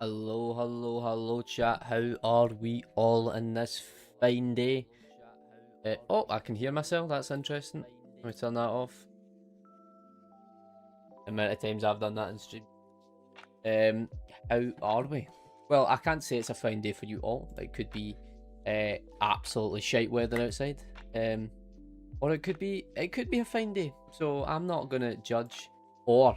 Hello, hello, hello, chat. How are we all in this fine day? Oh, I can hear myself. That's interesting. Let me turn that off. The amount of times I've done that in stream. Um, how are we? Well, I can't say it's a fine day for you all. It could be absolutely shite weather outside. Or it could be a fine day. So I'm not gonna judge or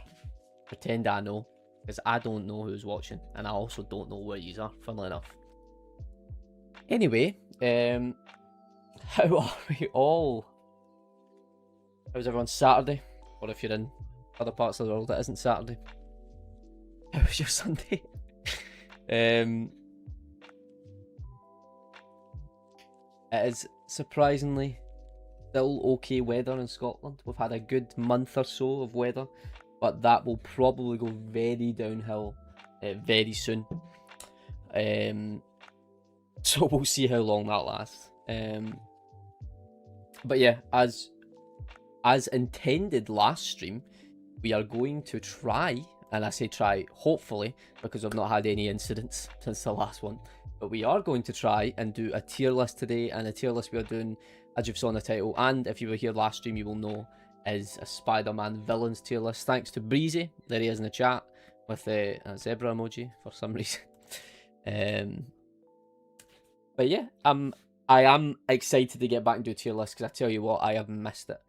pretend I know, because I don't know who's watching, and I also don't know where you are. Funnily enough. Anyway, how are we all? How's everyone's Saturday? Or if you're in other parts of the world that isn't Saturday, how was your Sunday? um, it is surprisingly still okay weather in Scotland. We've had a good month or so of weather, but that will probably go very downhill very soon. So we'll see how long that lasts. But yeah, as intended last stream, we are going to try, and I say try, hopefully, because I've not had any incidents since the last one, but we are going to try and do a tier list today, and the tier list we are doing, as you've saw in the title, and if you were here last stream, you will know, is a Spider-Man villains tier list. Thanks to Breezy, there he is in the chat, with a zebra emoji for some reason. But yeah, I am excited to get back and do tier lists, because I tell you what, I have missed it.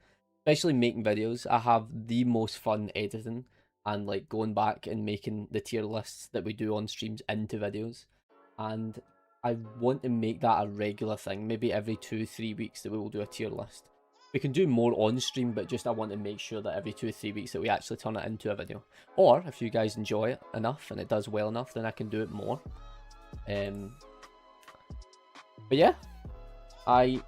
Especially making videos, I have the most fun editing and like going back and making the tier lists that we do on streams into videos. And I want to make that a regular thing, maybe every 2-3 weeks that we will do a tier list. We can do more on stream, but just I want to make sure that every 2-3 weeks that we actually turn it into a video. Or if you guys enjoy it enough and it does well enough, then I can do it more. But yeah, I'm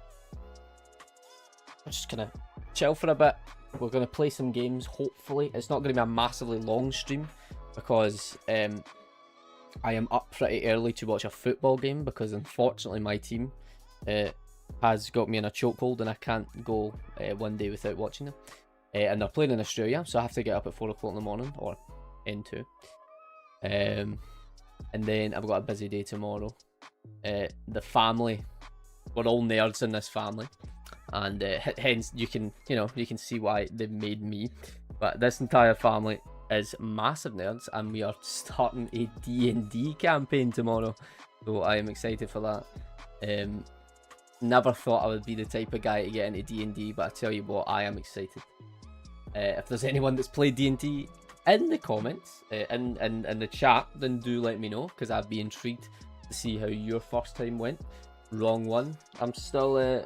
just gonna chill for a bit. We're gonna play some games. Hopefully, it's not gonna be a massively long stream because I am up pretty early to watch a football game, because unfortunately my team has got me in a chokehold and I can't go one day without watching them. And they're playing in Australia, so I have to get up at 4 o'clock in the morning, or into. And then I've got a busy day tomorrow. The family, we're all nerds in this family, and hence you can see why they've made me. But this entire family is massive nerds, and we are starting a D&D campaign tomorrow, so I am excited for that. Never thought I would be the type of guy to get into D&D, but I tell you what, I am excited. If there's anyone that's played D&D in the comments, in the chat, then do let me know, because I'd be intrigued to see how your first time went. Wrong one. I'm still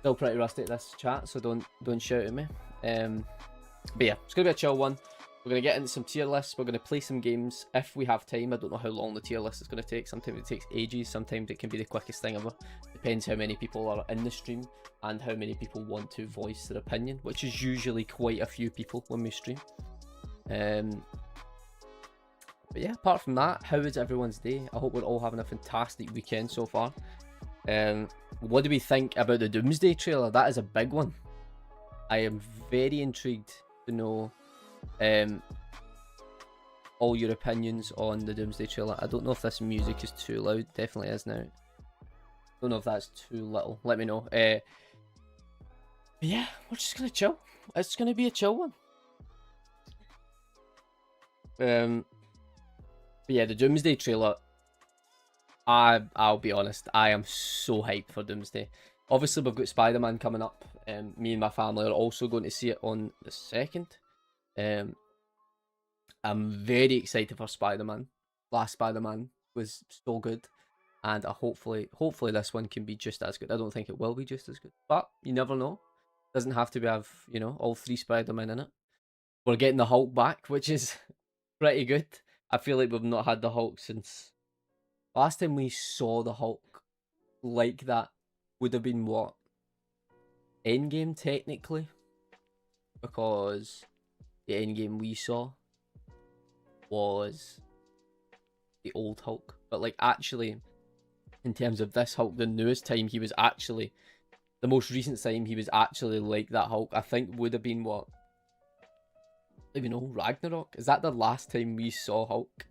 pretty rusty at this chat, so don't shout at me. But yeah, it's gonna be a chill one. We're gonna get into some tier lists. We're gonna play some games if we have time. I don't know how long the tier list is gonna take. Sometimes it takes ages. Sometimes it can be the quickest thing ever. Depends how many people are in the stream and how many people want to voice their opinion, which is usually quite a few people when we stream. But yeah, apart from that, how is everyone's day? I hope we're all having a fantastic weekend so far. What do we think about the Doomsday trailer? That is a big one. I am very intrigued to know all your opinions on the Doomsday trailer. I don't know if this music is too loud. Definitely is now. Don't know if that's too little. Let me know. But yeah, we're just gonna chill. It's gonna be a chill one. But yeah, the Doomsday trailer, I'll be honest, I am so hyped for Doomsday. Obviously, we've got Spider-Man coming up. Me and my family are also going to see it on the 2nd. I'm very excited for Spider-Man. Last Spider-Man was so good, and hopefully this one can be just as good. I don't think it will be just as good, but you never know. Doesn't have to have all 3 Spider-Men in it. We're getting the Hulk back, which is pretty good. I feel like we've not had the Hulk since last time we saw the Hulk like that would have been what? Endgame, technically, because the Endgame we saw was the old Hulk. But like actually, in terms of this Hulk, the newest time he was actually, the most recent time he was actually like that Hulk, I think would have been what? I don't even know, Ragnarok? Is that the last time we saw Hulk?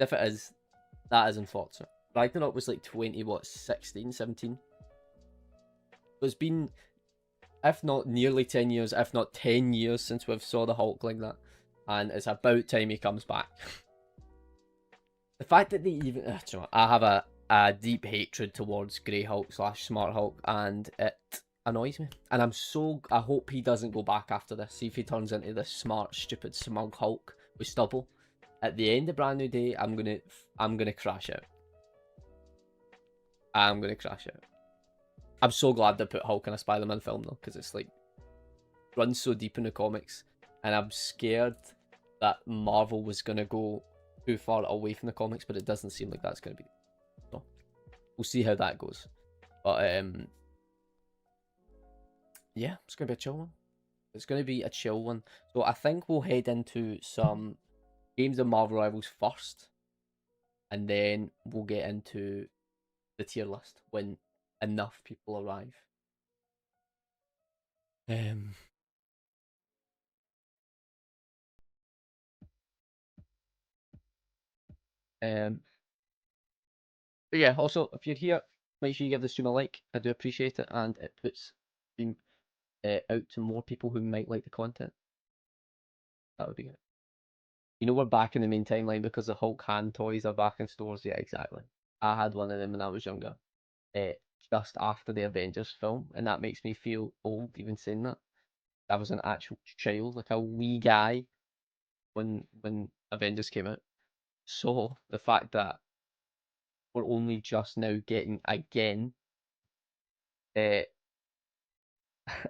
If it is, that is unfortunate. Ragnarok was like 20, what, 16, 17? It's been, if not nearly 10 years, if not 10 years since we've saw the Hulk like that. And it's about time he comes back. The fact that they even... you know, I have a deep hatred towards Grey Hulk / Smart Hulk, and it annoys me. And I hope he doesn't go back after this. See if he turns into this smart, stupid, smug Hulk with stubble. At the end of Brand New Day, I'm gonna crash out. I'm gonna crash out. I'm so glad they put Hulk in a Spider-Man film though, because it's like runs so deep in the comics, and I'm scared that Marvel was gonna go too far away from the comics, but it doesn't seem like that's gonna be. So we'll see how that goes. But yeah, it's gonna be a chill one. It's gonna be a chill one. So I think we'll head into some games of Marvel Rivals first, and then we'll get into the tier list when enough people arrive. But yeah, also, if you're here, make sure you give the stream a like. I do appreciate it, and it puts stream out to more people who might like the content. That would be good. You know, we're back in the main timeline because the Hulk hand toys are back in stores. Yeah, exactly. I had one of them when I was younger, just after the Avengers film, and that makes me feel old even saying that. I was an actual child, like a wee guy, when Avengers came out. So the fact that we're only just now getting again a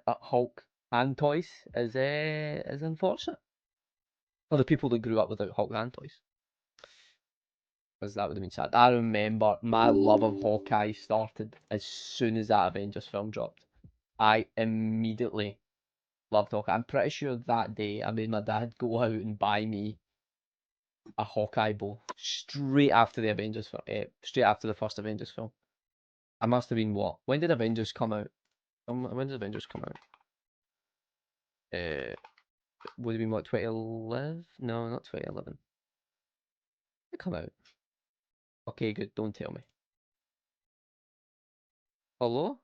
Hulk hand toys is unfortunate for the people that grew up without Hulk hand toys, because that would have been sad. I remember my love of Hawkeye started as soon as that Avengers film dropped. I immediately loved Hawkeye. I'm pretty sure that day I made my dad go out and buy me a Hawkeye bow straight after the Avengers film, straight after the first Avengers film. I must have been what? When did Avengers come out? When did Avengers come out? Would have been what, 2011? No, not 2011. Did it come out? Okay, good. Don't tell me. Hello?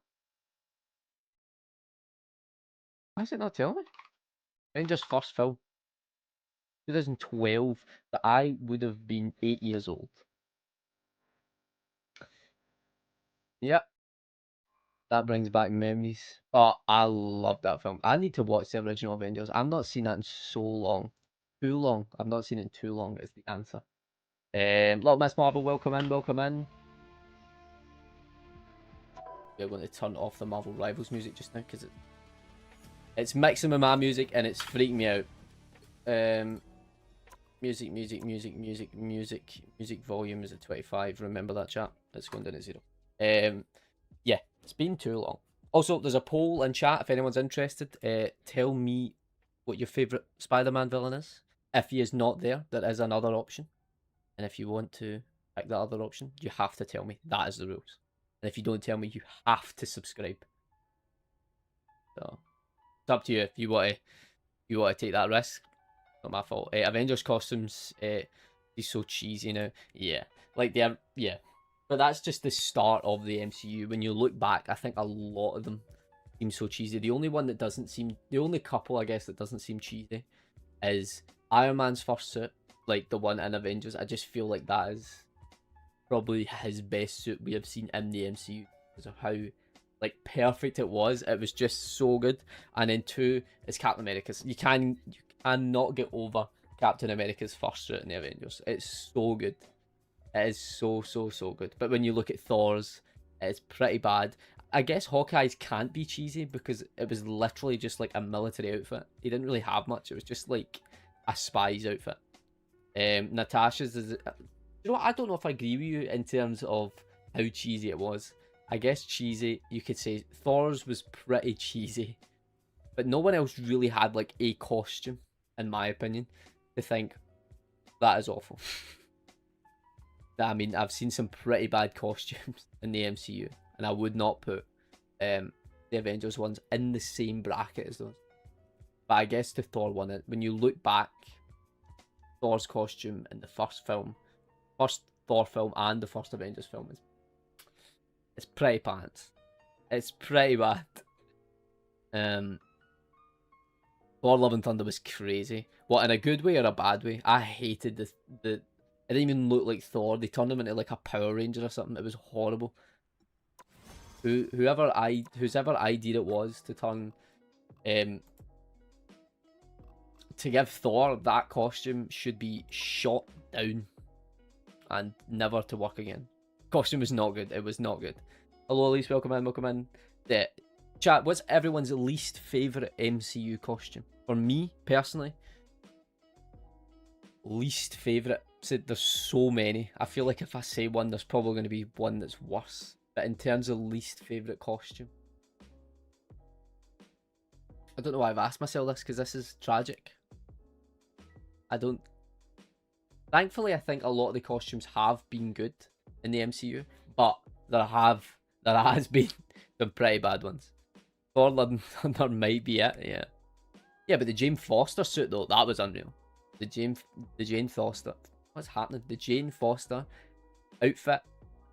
Why is it not telling me? Avengers first film, 2012. That I would have been 8 years old. Yep. That brings back memories. Oh, I love that film. I need to watch the original Avengers. I've not seen that in so long. Too long. I've not seen it in too long is the answer. Little Miss Marvel, welcome in, welcome in. We're going to turn off the Marvel Rivals music just now because it's mixing with my music and it's freaking me out. Music volume is at 25. Remember that, chat. It's going down to 0. Yeah, it's been too long. Also, there's a poll in chat if anyone's interested. Tell me what your favourite Spider-Man villain is. If he is not there, there is another option. And if you want to pick that other option, you have to tell me. That is the rules. And if you don't tell me, you have to subscribe. So it's up to you if you want to take that risk. Not my fault. Avengers costumes, he's so cheesy now. Yeah, like yeah. But that's just the start of the MCU. When you look back, I think a lot of them seem so cheesy. The only couple I guess that doesn't seem cheesy is Iron Man's first suit, like the one in Avengers. I just feel like that is probably his best suit we have seen in the MCU because of how like perfect it was. It was just so good. And then 2 is Captain America's. You cannot get over Captain America's first suit in the Avengers. It's so good. It is so good. But when you look at Thor's, it's pretty bad. I guess Hawkeye's can't be cheesy because it was literally just like a military outfit. He didn't really have much. It was just like a spy's outfit. Natasha's is... You know what? I don't know if I agree with you in terms of how cheesy it was. I guess cheesy, you could say Thor's was pretty cheesy. But no one else really had like a costume, in my opinion, to think that is awful. I mean, I've seen some pretty bad costumes in the MCU, and I would not put the Avengers ones in the same bracket as those. But I guess the Thor one, when you look back, Thor's costume in the first film First Thor film and the first Avengers film is it's pretty pants. It's pretty bad. Thor: Love and Thunder was crazy. What, in a good way or a bad way? I hated the. It didn't even look like Thor. They turned him into like a Power Ranger or something. It was horrible. Whoever idea it was to turn, to give Thor that costume should be shot down, and never to work again. Costume was not good. It was not good. Hello, Elise. Welcome in. Welcome in. Chat. What's everyone's least favorite MCU costume? For me personally, least favorite. There's so many. I feel like if I say one, there's probably going to be one that's worse. But in terms of least favorite costume, I don't know why I've asked myself this, because this is tragic. I don't. Thankfully, I think a lot of the costumes have been good in the MCU, but there has been some pretty bad ones. Thor: Love and Thunder might be it, yeah. Yeah, but the Jane Foster suit though, that was unreal. The Jane Foster. What's happening? The Jane Foster outfit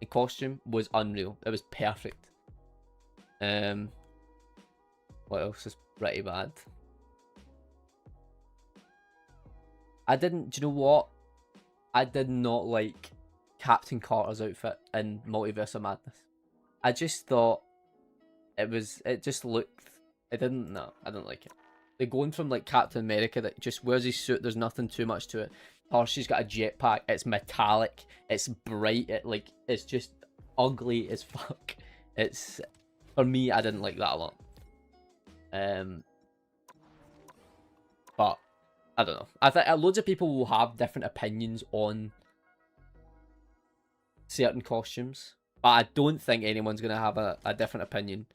and costume was unreal. It was perfect. What else is pretty bad? Do you know what? I did not like Captain Carter's outfit in Multiverse of Madness. I just thought I didn't like it. They're going from like Captain America that just wears his suit, there's nothing too much to it. Or she's got a jetpack, it's metallic, it's bright, it's just ugly as fuck. For me, I didn't like that a lot. But I don't know. I think loads of people will have different opinions on certain costumes, but I don't think anyone's gonna have a different opinion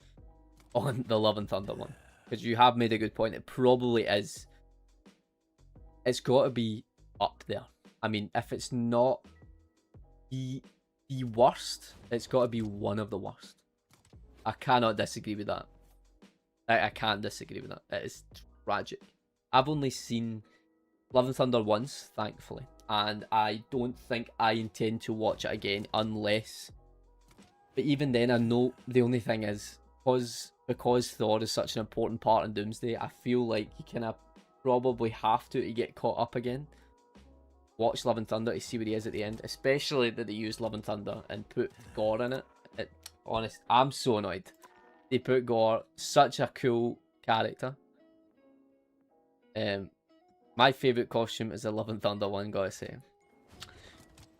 on the Love and Thunder one, because you have made a good point. It probably is. It's got to be up there. I mean, if it's not the worst, it's got to be one of the worst. I cannot disagree with that. I can't disagree with that. It is tragic. I've only seen Love and Thunder once, thankfully, and I don't think I intend to watch it again unless. But even then, I know the only thing is because Thor is such an important part in Doomsday, I feel like you kind of probably have to get caught up again. Watch Love and Thunder to see where he is at the end, especially that they used Love and Thunder and put Gore in it. Honest, I'm so annoyed. They put Gore, such a cool character. My favourite costume is the Love and Thunder one, gotta say.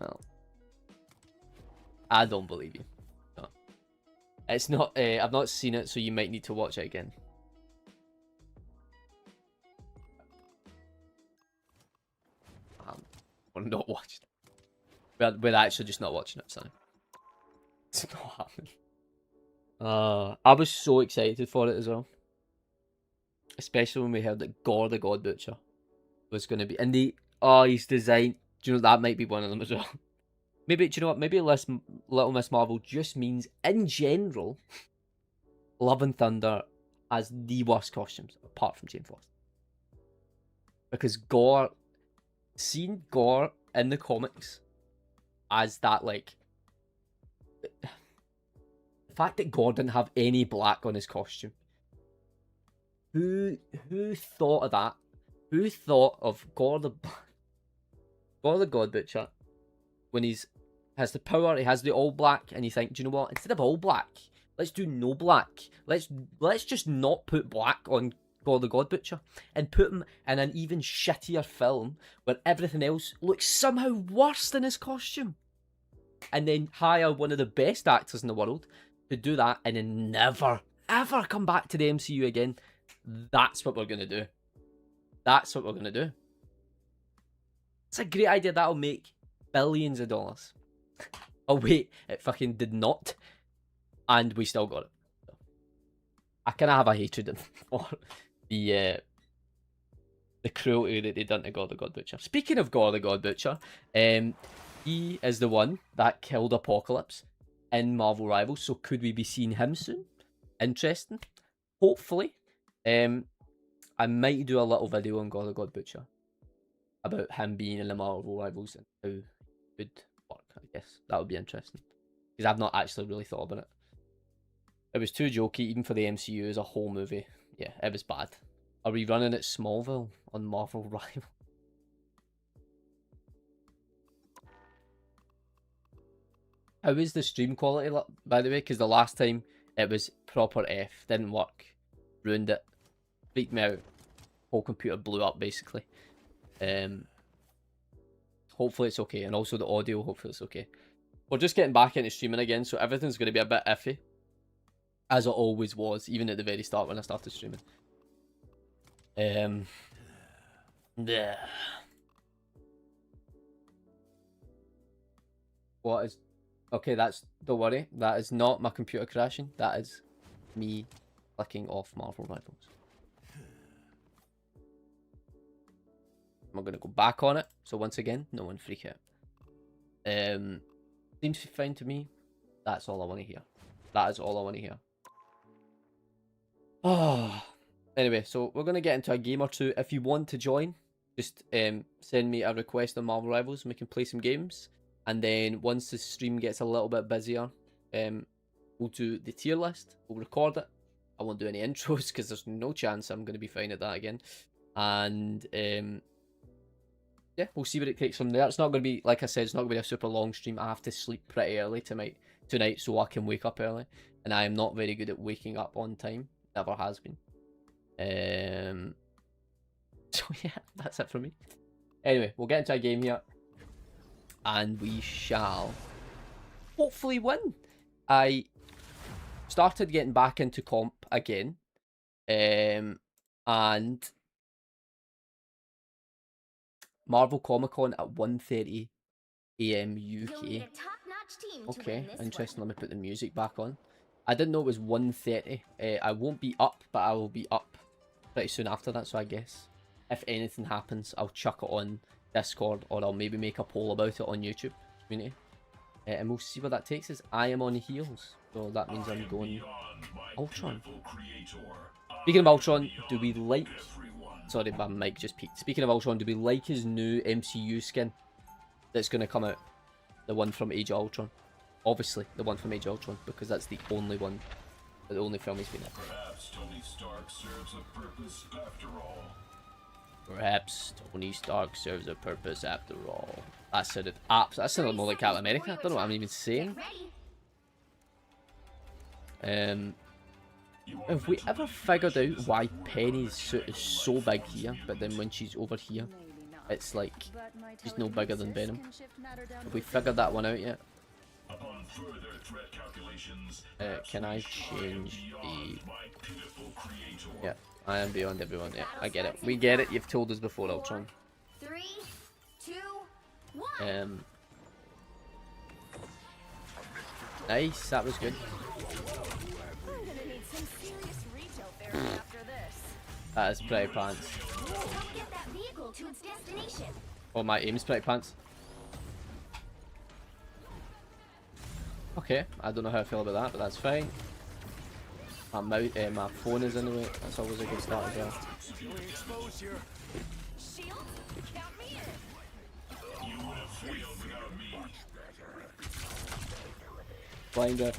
Well, I don't believe you. No. It's not, I've not seen it, so you might need to watch it again. We're not watching it. We're actually just not watching it, sorry. It's not happening. I was so excited for it as well. Especially when we heard that Gore the God Butcher was going to be. And his design, do you know, that might be one of them as well. Maybe, do you know what? Maybe Little Miss Marvel just means, in general, Love and Thunder has the worst costumes, apart from Jane Foster. Because Gore, seeing Gore in the comics as that, like, the fact that Gore didn't have any black on his costume. Who thought of that? Who thought of Gore the God Butcher when he has the power, he has the all black, and you think, do you know what? Instead of all black, let's do no black. Let's just not put black on Gore the God Butcher and put him in an even shittier film where everything else looks somehow worse than his costume. And then hire one of the best actors in the world to do that and then never, ever come back to the MCU again. That's what we're going to do. That's what we're going to do. It's a great idea. That'll make billions of dollars. Oh, wait. It fucking did not. And we still got it. I kind of have a hatred for the cruelty that they done to Gore the God Butcher. Speaking of Gore the God Butcher, he is the one that killed Apocalypse in Marvel Rivals. So could we be seeing him soon? Interesting. Hopefully. I might do a little video on Gore the God Butcher about him being in the Marvel Rivals and how good I guess that would be interesting because I've not actually really thought about it. It was too jokey even for the MCU as a whole movie. Yeah, it was bad. Are we running at Smallville on Marvel Rival? How is the stream quality, by the way? Because the last time it was proper F, didn't work, ruined it, freaked me out. Whole computer blew up basically. Hopefully it's okay, and also the audio. Hopefully it's okay. We're just getting back into streaming again, so everything's going to be a bit iffy, as it always was, even at the very start when I started streaming. Yeah. What is? Okay, don't worry. That is not my computer crashing. That is me clicking off Marvel Rivals. I'm going to go back on it. So once again, no one freak out. Seems fine to me. That's all I want to hear. That is all I want to hear. Oh. Anyway, so we're going to get into a game or two. If you want to join, just send me a request on Marvel Rivals and we can play some games. And then once the stream gets a little bit busier, we'll do the tier list. We'll record it. I won't do any intros because there's no chance I'm going to be fine at that again. And yeah, we'll see what it takes from there. It's not going to be, like I said, it's not going to be a super long stream. I have to sleep pretty early tonight so I can wake up early. And I am not very good at waking up on time. Never has been. So yeah, that's it for me. Anyway, we'll get into a game here. And we shall hopefully win. I started getting back into comp again. And Marvel Comic Con at 1:30 AM UK. Okay, interesting. Let me put the music back on. I didn't know it was 1:30. I won't be up, but I will be up pretty soon after that. So I guess if anything happens, I'll chuck it on Discord, or I'll maybe make a poll about it on YouTube community. And we'll see where that takes us. I am on heels, so that means I'm going Ultron. Speaking of Ultron, do we like... Sorry, my mic just peaked. Speaking of Ultron, do we like his new MCU skin that's going to come out? The one from Age of Ultron. Obviously, the one from Age of Ultron, because that's the only one, the only film he's been in. Perhaps Tony Stark serves a purpose after all. Perhaps Tony Stark serves a purpose after all. That sounded more like Captain America. I don't know what I'm even saying. Have we ever figured out why Penny's suit is so big here, but then when she's over here, it's like she's no bigger than Venom? Have we figured that one out yet? Can I change the... Yeah, I am beyond everyone. Yeah, I get it. We get it. You've told us before, Ultron. 3, 2, 1. Nice. That was good. That is pretty pants. Oh, my aim's pretty pants. Okay, I don't know how I feel about that, but that's fine. My phone is in the way. That's always a good start as well. Blinder.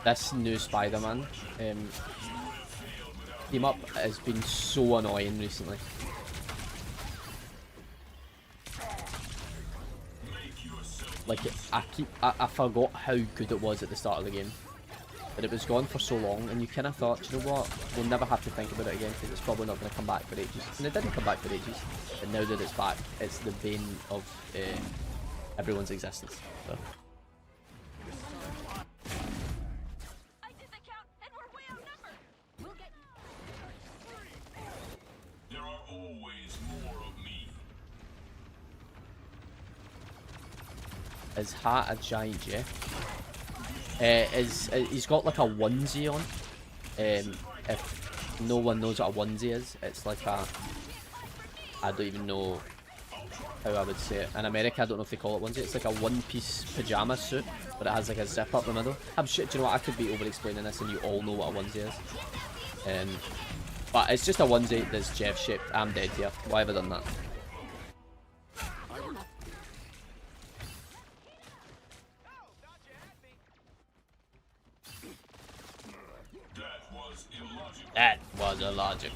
This new Spider-Man team up has been so annoying recently. Like, I forgot how good it was at the start of the game. But it was gone for so long, and you kind of thought, you know what, we'll never have to think about it again because it's probably not going to come back for ages. And it didn't come back for ages. But now that it's back, it's the bane of everyone's existence. So. His hat a giant Jeff. He's got like a onesie on. If no one knows what a onesie is, it's like a... I don't even know how I would say it. In America, I don't know if they call it onesie. It's like a one-piece pajama suit, but it has like a zip up the middle. I'm shit. Do you know what? I could be over-explaining this, and you all know what a onesie is. But it's just a onesie that's Jeff-shaped. I'm dead here. Why have I done that? That was illogical.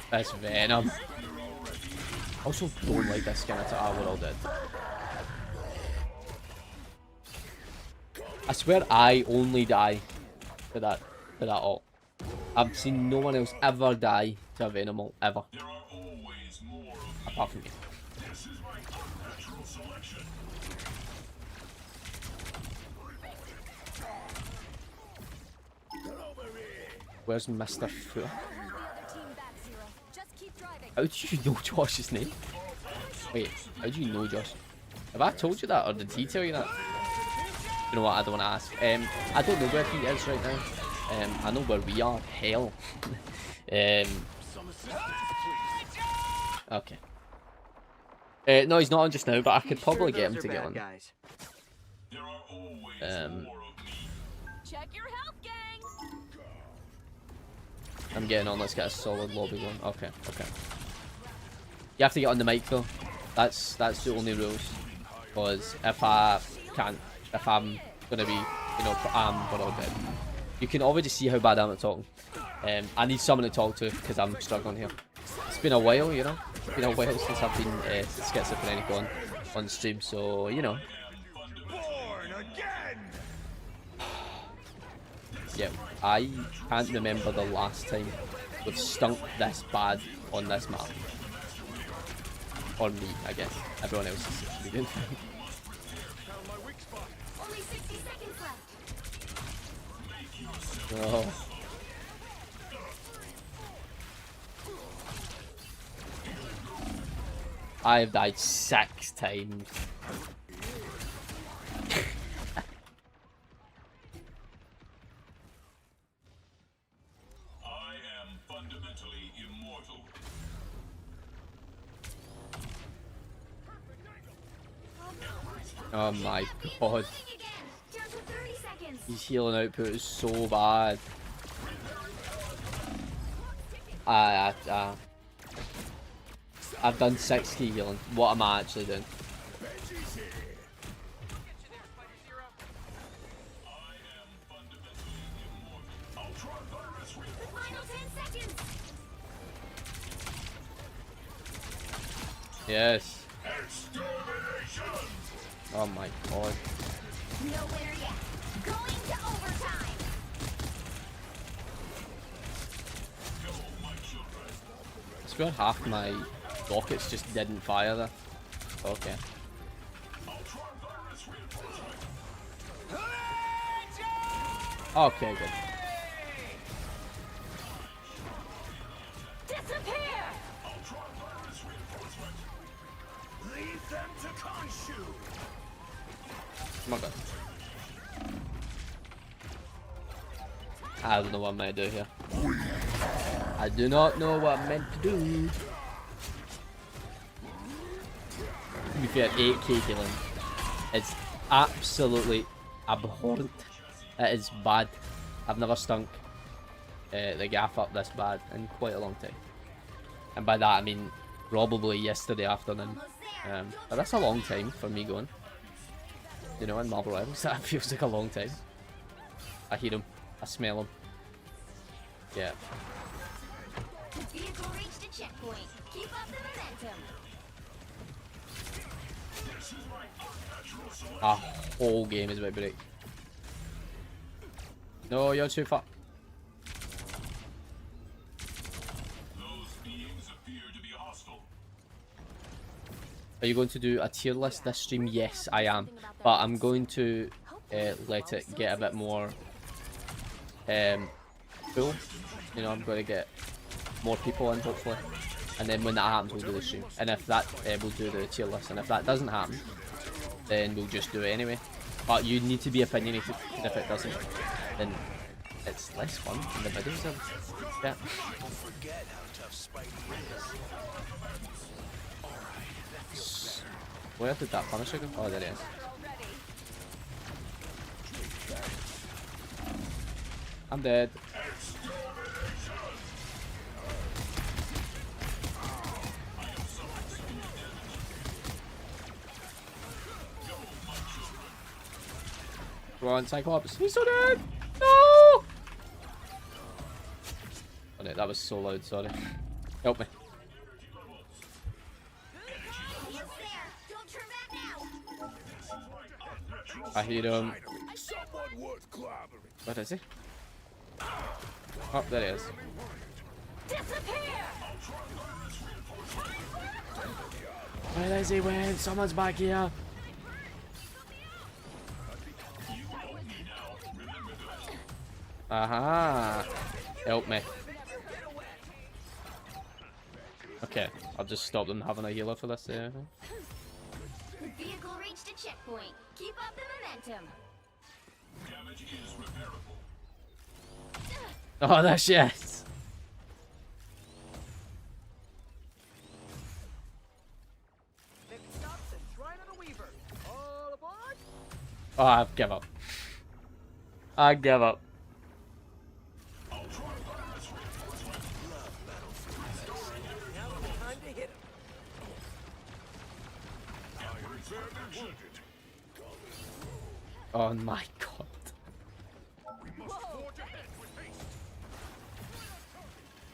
That's Venom. Also don't like this skin at all. We're all dead. I swear I only die to that ult. I've seen no one else ever die to a Venom ult, ever. Apart from me. Where's Mr. Foot? How did you know Josh's name? Wait, how do you know Josh? Have I told you that, or did he tell you that? You know what, I don't want to ask. I don't know where he is right now. I know where we are. Hell. Okay. No, he's not on just now, but I could probably get him to get on. Check your health, gang. I'm getting on. Let's get a solid lobby going. Okay, okay. You have to get on the mic though. That's the only rules. Because if I can't, if I'm gonna be, you know, we're all dead. You can already see how bad I'm at talking. I need someone to talk to because I'm struggling here. It's been a while, you know. It's been a while since I've been schizophrenic on stream, so you know. Yeah, I can't remember the last time we've stunk this bad on this map. Or me, I guess. Everyone else is doing. Only 60 seconds left. Oh. I've died 6 times. Oh my god. His healing output is so bad. I've done 60 healing. What am I actually doing? Yes. Oh my god. Nowhere yet. Going to overtime. I swear half my rockets just didn't fire there. Okay. Okay, good. Disappear. Oh my god. I don't know what I'm meant to do here. I do not know what I'm meant to do. To be fair, 8k killing. It's absolutely abhorrent. It is bad. I've never stunk the gaff up this bad in quite a long time. And by that I mean probably yesterday afternoon. But that's a long time for me going. You know, in Marble Rivals, that feels like a long time. I hear him. I smell him. Yeah. Vehicle reached a checkpoint. Keep up the momentum. A whole game is about to break. No, you're too far. Are you going to do a tier list this stream? Yes, I am. But I'm going to let it get a bit more full. You know, I'm going to get more people in, hopefully. And then when that happens, we'll do the stream. And if that, we'll do the tier list. And if that doesn't happen, then we'll just do it anyway. But you need to be opinionated, and if it doesn't, then it's less fun and the videos are... Yeah. Where did that Punisher go? Oh, there he is. I'm dead. Come on, Cyclops. He's so dead! No! Oh, no, that was so loud, sorry. Help me. I hear him. Where is he? Oh, there he is. Where is he? When someone's back here. Aha! Help me. Okay, I'll just stop them having a healer for this. Vehicle reached a checkpoint. Keep up the momentum. Damage is repairable. Oh, that's yes. Oh, I give up. I give up. Oh my god.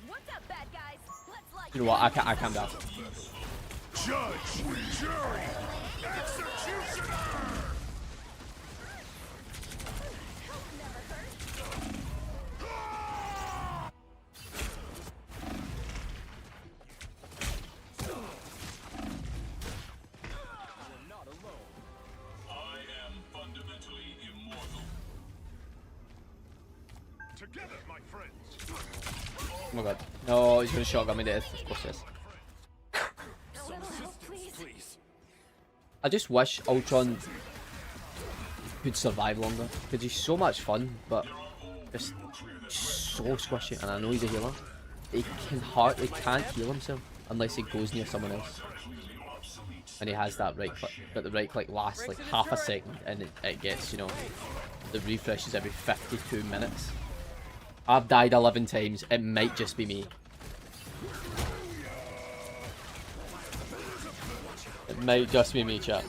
What's up, bad guys? Let's like You know what? I can't be asked. Judge, jury, executioner! I am fundamentally immortal. Together, my friends. Oh my god. No, he's gonna shotgun me to death. Of course he is. Please. I just wish Ultron could survive longer, because he's so much fun, but just so squishy. And I know he's a healer. He can't heal himself unless he goes near someone else. And he has that right click, but the right click lasts like half a second, and it gets, you know, the refreshes every 52 minutes. I've died 11 times. It might just be me. It might just be me, chat.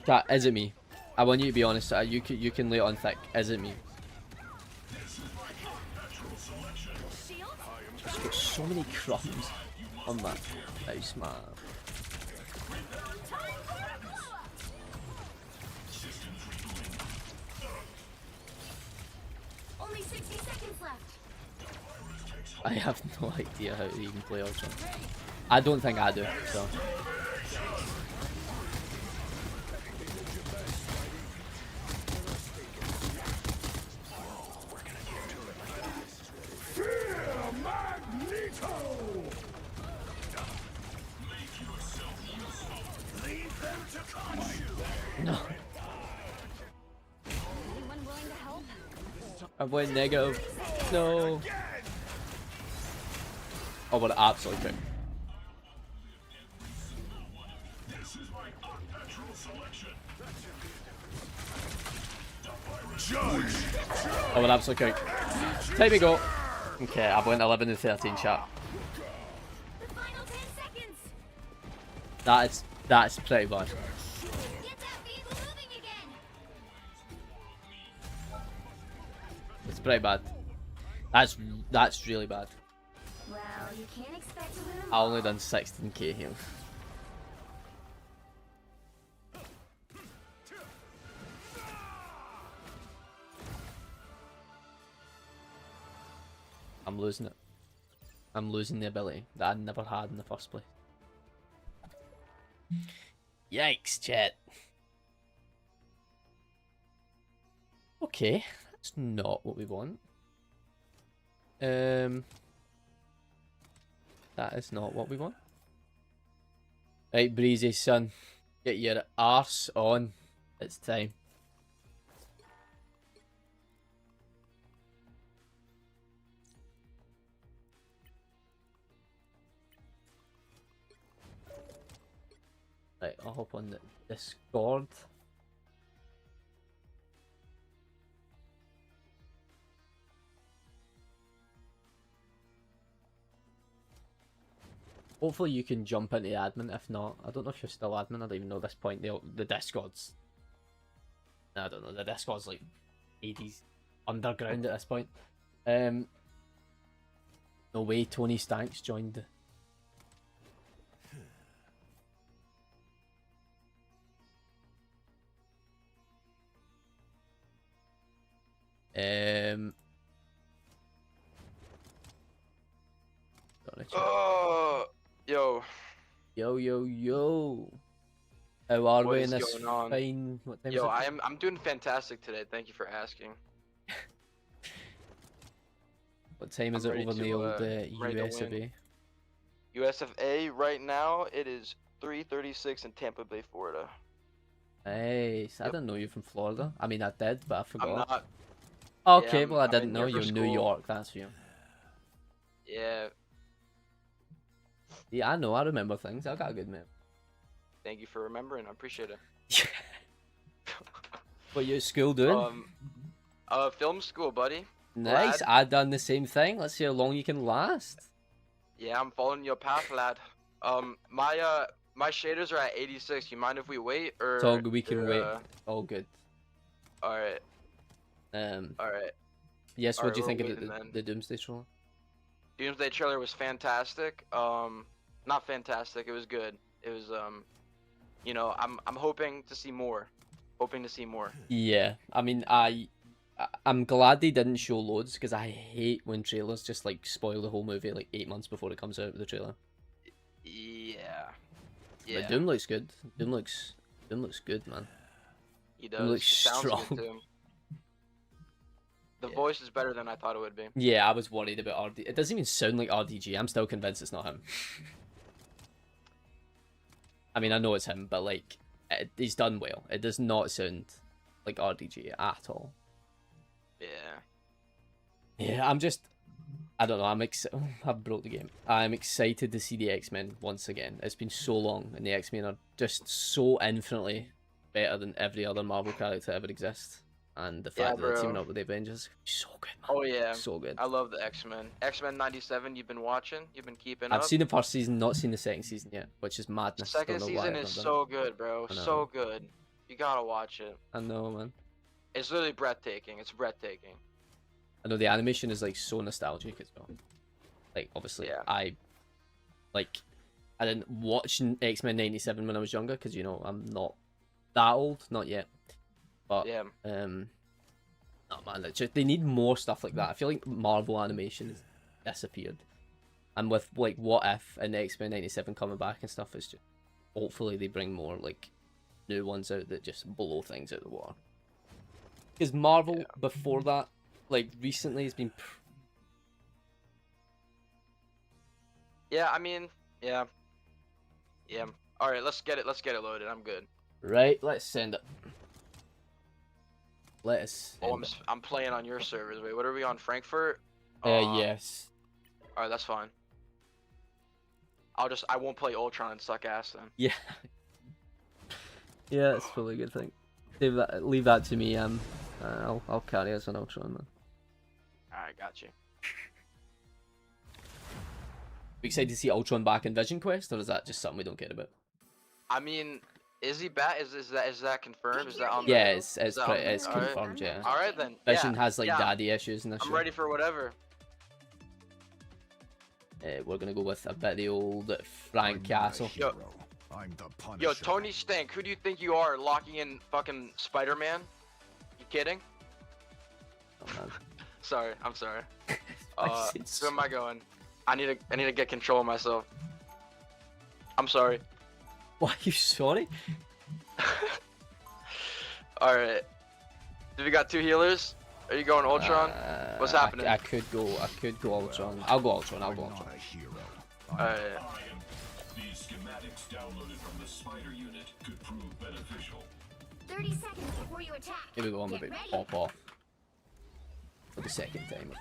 Chat, is it me? I want you to be honest. You can lay it on thick. Is it me? Just got so many crumbs on that house, man. only 60 seconds left. I have no idea how to even play Ultron. I don't think I do, so. No. Anyone willing to help? I went negative. No. Oh, what an absolute trick. Oh, what an absolute kick. Time to go. Okay, I've went 11 and 13, chat. The final 10 seconds. That's pretty bad. Get that vehicle moving again. It's pretty bad. That's really bad. Well, you can't expect to win them I all. only done 16k heal. I'm losing it. I'm losing the ability that I never had in the first place. Yikes, chat. Okay, that's not what we want. That is not what we want. Right, Breezy, son. Get your arse on. It's time. Right, I'll hop on the Discord. Hopefully you can jump into the admin. If not, I don't know if you're still admin. I don't even know at this point. The Discord's... I don't know. The Discord's like 80s underground at this point. No way Tony Stanks joined. Yo. Yo. How are What we is in this going on? fine? What time Yo, is it? I'm doing fantastic today. Thank you for asking. What time is I'm it ready over in the to, old ready to US of win. A? US of A right now it is 3:36 in Tampa Bay, Florida. Nice. I Yep. didn't know you're from Florida. I mean, I did, but I I'm forgot. not. Okay, Yeah, well, I I'm didn't in know here for you're New school. York. That's for you. Yeah. Yeah, I know. I remember things. I got a good memory. Thank you for remembering. I appreciate it. What you at school doing? Film school, buddy. Nice. lad. I done the same thing. Let's see how long you can last. Yeah, I'm following your path, lad. My shaders are at 86. You mind if we wait or? It's all good. We can wait. uh, All good. All right. Yes. What What do you we're think of waiting then. the Doomsday trailer? Doomsday trailer was fantastic. Not fantastic. It was good. It was you know, I'm hoping to see more. Yeah. I mean, I'm glad they didn't show loads because I hate when trailers just like spoil the whole movie like 8 months before it comes out. The trailer. Yeah. But Yeah. Doom looks good. Doom looks good, man. He Doom does. looks It sounds strong. good too. The Yeah. voice is better than I thought it would be. Yeah, I was worried about RD. It doesn't even sound like RDG. I'm still convinced it's not him. I mean, I know it's him, but like, he's done well. It does not sound like RDG at all. Yeah. Yeah, I don't know. I broke the game. I'm excited to see the X-Men once again. It's been so long, and the X-Men are just so infinitely better than every other Marvel character to ever exist. And the fact that they're teaming bro. up with the Avengers, so good, man. Oh yeah. So good. I love the X-Men. X-Men 97. You've been watching. You've been keeping I've up. seen the first season, not seen the second season yet, which is madness. Second Don't know why season I've is not done so good, bro. I know. So good. You gotta watch it. it. I know, man. It's literally breathtaking. It's breathtaking. I know the animation is like so nostalgic as well. Like obviously, Yeah. I didn't watch X-Men '97 when I was younger because you know I'm not that old, not yet. But Yeah. oh man, they need more stuff like that. I feel like Marvel animation has disappeared, and with like What If and X-Men '97 coming back and stuff, it's just hopefully they bring more like new ones out that just blow things out of the water. Because Marvel before that, like recently, has been. Yeah, I mean, yeah. All right, let's get it loaded. I'm good. Right, let's send it. Let us. Oh, I'm playing on your servers. Wait, what are we on? Frankfurt? Yes. All right, that's fine. I won't play Ultron and suck ass then. Yeah. Yeah, that's probably a good thing. Leave that to me. I'll carry us on Ultron, man. All right, got you. We excited to see Ultron back in Vision Quest, or is that just something we don't care about? I mean, is he back? Is that confirmed? Is that on? Yeah, the... it's is that on the- it's all right. confirmed. Yeah. All right then. Vision yeah. has like yeah, daddy issues in this I'm show. ready for whatever. We're gonna go with a bit of the old Frank Castle. Yo. I'm the Punisher. Yo, Tony Stank, who do you think you are, locking in fucking Spider-Man? You kidding? Oh, man. Sorry, I'm sorry. Why is it Where am I going? I need to get control of myself. I'm sorry. Why are you sorry? All right. Do we got two healers? Are you going Ultron? What's happening? I could go Ultron. I'll go Ultron. I'll go Ultron. These schematics downloaded from the spider unit could prove beneficial. 30 seconds before you attack. Here we go. I'm a bit pop off for the second time.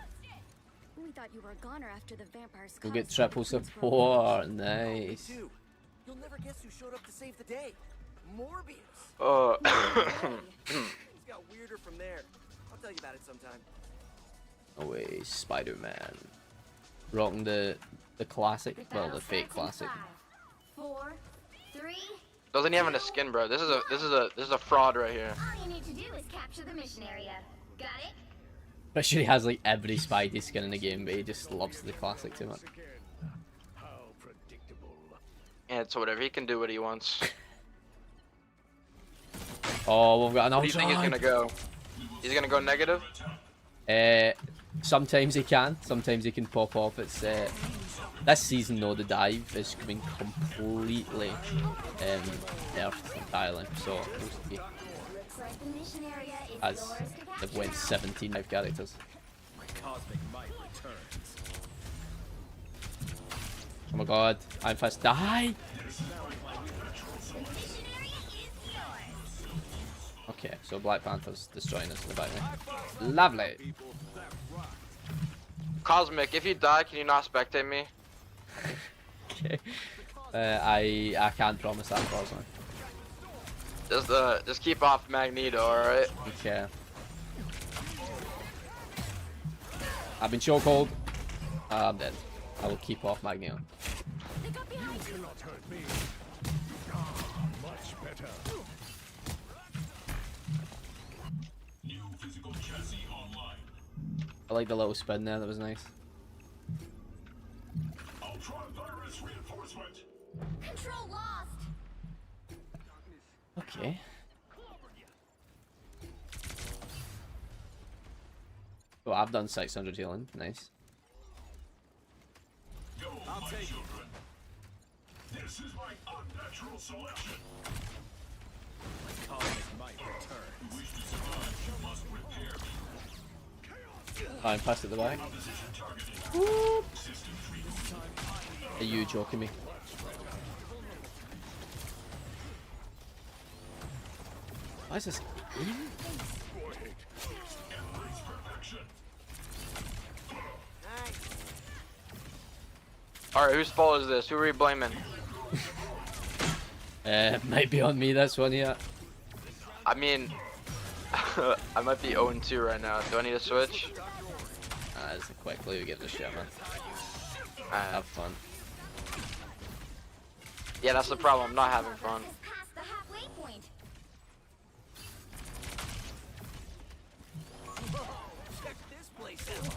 We thought you were a goner after the vampires. We'll get triple support. Nice. You'll never guess who showed up to save the day. Morbius. Things got weirder from there. I'll tell you about it sometime. No way, Spider-Man. Rocking the classic, well, the fake classic. 4, 3. Doesn't even have a skin, bro. This is a fraud right here. All you need to do is capture the mission area. Got it? Pretty sure he has like every Spidey skin in the game, but he just loves the classic too much. Yeah, it's whatever. He can do what he wants. Oh, we've got an What do you think he's Ultron. gonna go? He's gonna go negative? Sometimes he can, sometimes he can pop off. It's this season though, the dive is been completely nerfed entirely. So we'll see. Looks like the mission area is As yours to they've capture. went 17 live characters. Oh my god, I'm fast. Die! The mission area is yours. Okay, so Black Panther's destroying us in the back there. Lovely! Cosmic, if you die, can you not spectate me? Okay. I can't promise that, Cosmic. Just keep off Magneto, alright? Okay. I've been chokehold. I'm dead. I will keep off Magneto. They got behind you. New physical chassis online. I like the little spin there, that was nice. Ultron virus reinforcement. Control lost. Okay. Oh, I've done 600 healing. Nice. Go, my children. This is my unnatural selection. Who wish to survive must repair me. I'm past at the back. Opposition targeted. System treatment. Are you joking me? Why is this? Embrace perfection. Alright, whose fault is this? Who are we blaming? Might be on me this one, yeah. I mean, I might be 0-2 right now. Do I need to switch? Just a quick we give it a shot, man. Have fun. Yeah, that's the problem. I'm not having fun. Has passed the halfway point. Check this place out.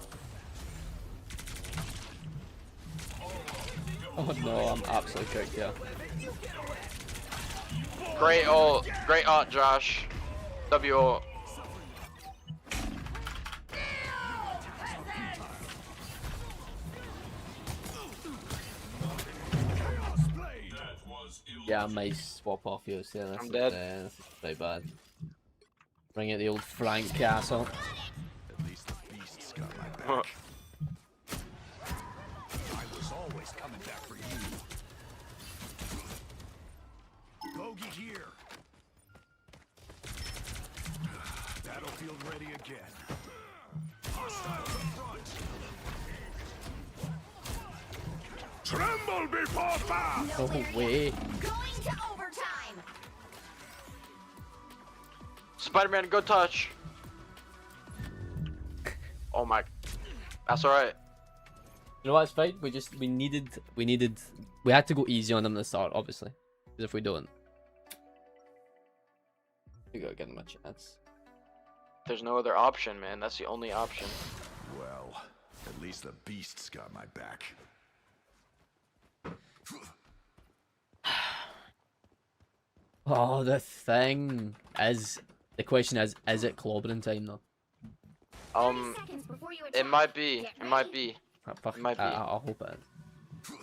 Oh no, I'm absolutely cooked, yeah. Great ult, Josh. W ult. That was Yeah, I might swap off you, so this I'm is, dead. this is pretty bad. Bring out the old Frank Castle. At least the beasts got my back. Huh. I was always coming back for you. Bogey here. Battlefield ready again. Hostiles up front. Tremble before fire! No way. Going to overtime. Spider-Man, go touch. Oh my. That's alright. You know what, it's fine. We had to go easy on them at the start, obviously. Because if we don't, we gotta give them a chance. There's no other option, man. That's the only option. Well, at least the beasts got my back. Oh, the thing is, the question is it clobbering time though? 30 seconds before you attack. It might be. Get It might ready. be. Fuck, It might be. I hope it is.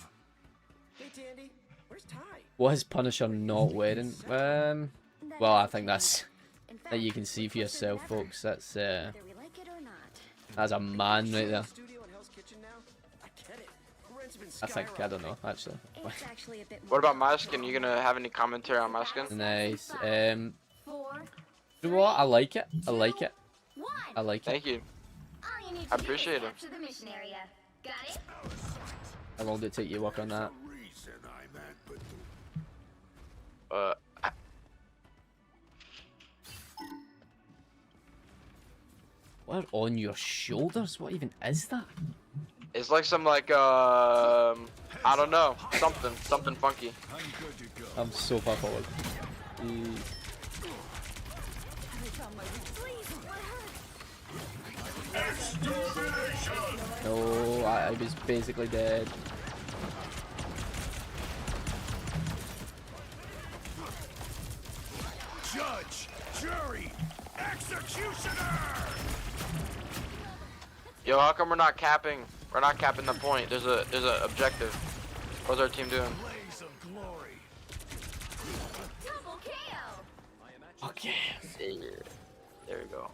Hey, Tandy, where's Ty? What is Punisher not wearing? Well, I think that's In that you fact, can see for closer than yourself, ever. folks. That's Whether we like it or That's a man right there. Studio in Hell's Kitchen now? I get it. Rent's been I think, I don't know, actually. It's actually a bit What more about my skin? You gonna have any commentary on my skin? Nice. 4, You know what? I like it. I like it. 1. I like it. Thank you. All you need I to do appreciate is it. capture the mission area. Got it? How long did it take you to work on that? Reason I'm at Badu. What on your shoulders? What even is that? It's like some like I don't know, something funky. I'm good to go. I'm so far forward. No, I was basically dead. Judge, jury, executioner. Yo, how come we're not capping? We're not capping the point. There's a objective. What's our team doing? Blaze of glory. Double KO. Okay. There we go.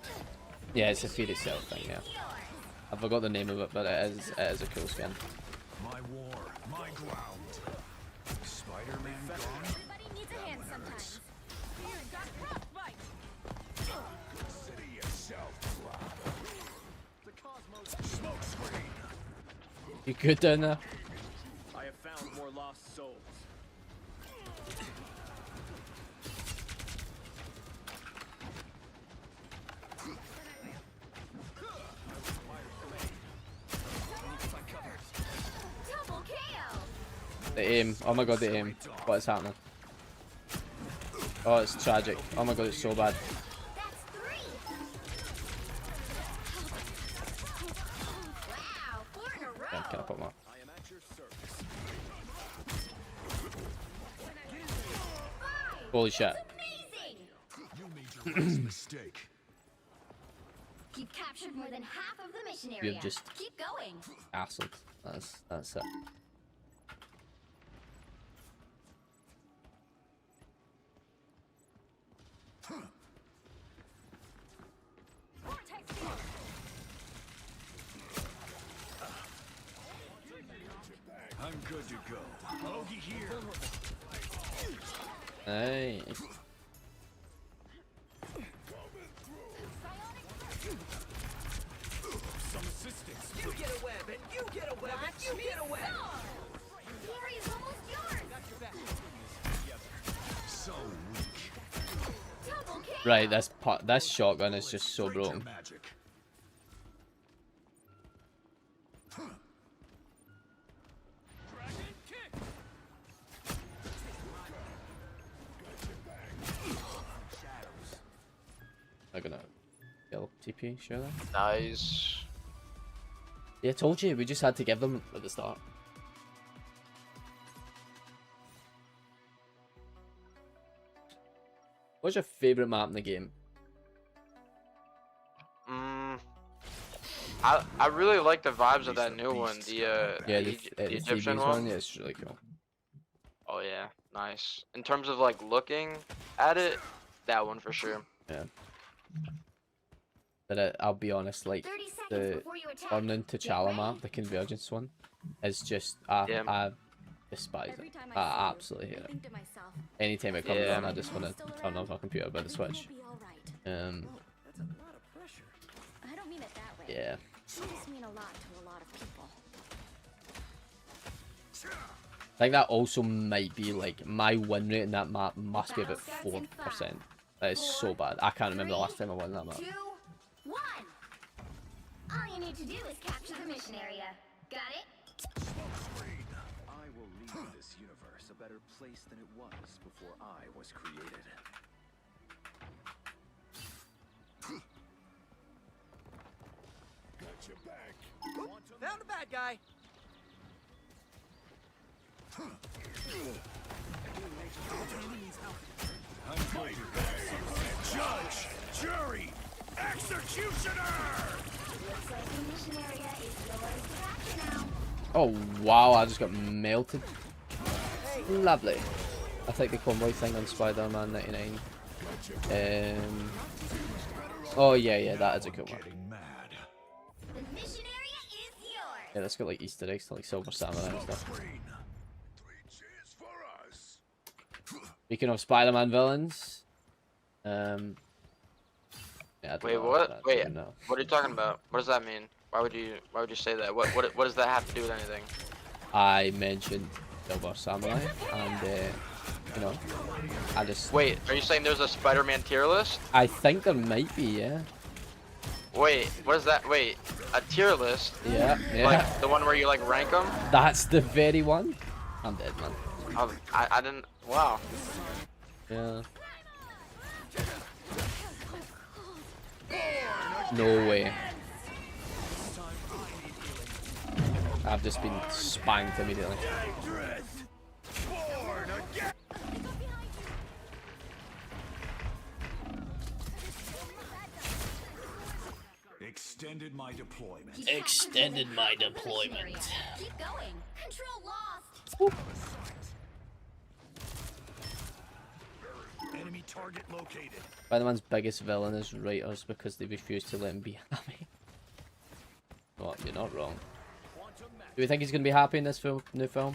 Yeah, it's a feed itself thing, yeah. I forgot the name of it, but it is a cool skin. My war, my ground. Spider-Man gone. Everybody needs a hand sometimes. Consider yourself smoke screen. You good down there? I have found more lost souls. Double KO. The aim. Oh my god, the aim. What is happening? Oh, it's tragic. Oh my god, it's so bad. That's 3. Wow, 4 in a row. Yeah, can I put more? I am at your service. 5. Holy shit. Amazing. You made your first mistake. You've captured more than half of the mission area. You've just Keep going. assed. That's it. I'm good to go. Bogey here. Nice. Some assistance. You get a web, and you get a web, and you get a web. The area's almost yours. So weak. Double KO. Right, this shotgun is just so Break your broken. magic. I'm gonna kill TP, surely. Nice. Yeah, I told you, we just had to give them at the start. What's your favourite map in the game? I really like the vibes of that new one. The Yeah, the the Egyptian TV's one. Yeah, it's really cool. Oh yeah, nice. In terms of like looking at it, that one for sure. Yeah. But I'll be honest, like 30 seconds the before you attack. Burning to Get Chala ready. map, the Convergence one, is just Yeah. I despise Every it. time I see I you, absolutely hate I it. think to myself, Anytime it comes Yeah. on, I just want to turn off my computer by the everything Switch. will be all right. That's a lot of pressure. I don't mean it that way. Yeah. You just mean a lot to a lot of people. I think that also might be like my win rate in that map must be about 4%. That is so bad. I can't remember the last time I won that map. 2, 1. All you need to do is capture the mission area. Got it? I will leave this universe a better place than it was before I was created. Got your back. Found the bad guy. Judge, jury, executioner. Looks like the mission area is yours to capture now. Oh wow, I just got melted. Lovely. I think the convoy thing on Spider-Man 99. Oh yeah, that is a cool one. Getting mad. Yeah, that's got like Easter eggs, like Silver Samurai and stuff. Screen. 3 cheers for us. Speaking of Spider-Man villains, yeah, I don't Wait, know, what? I don't Wait, even know. what are you talking about? What does that mean? Why would you say that? What does that have to do with anything? I mentioned Silver Samurai, and you know, I just Wait, are you saying there's a Spider-Man tier list? I think there might be, yeah, Wait, what is that? Wait, a tier list? yeah. Like the one where you like rank them? That's the very one. I'm dead, man. I didn't. Wow. Yeah. No way. I've just been spanked immediately. Extended my deployment. Extended my deployment. Keep going. Control lost. Enemy target located. Spider-Man's biggest villain is writers because they refuse to let him be happy. Well, you're not wrong. Do we think he's going to be happy in this new film?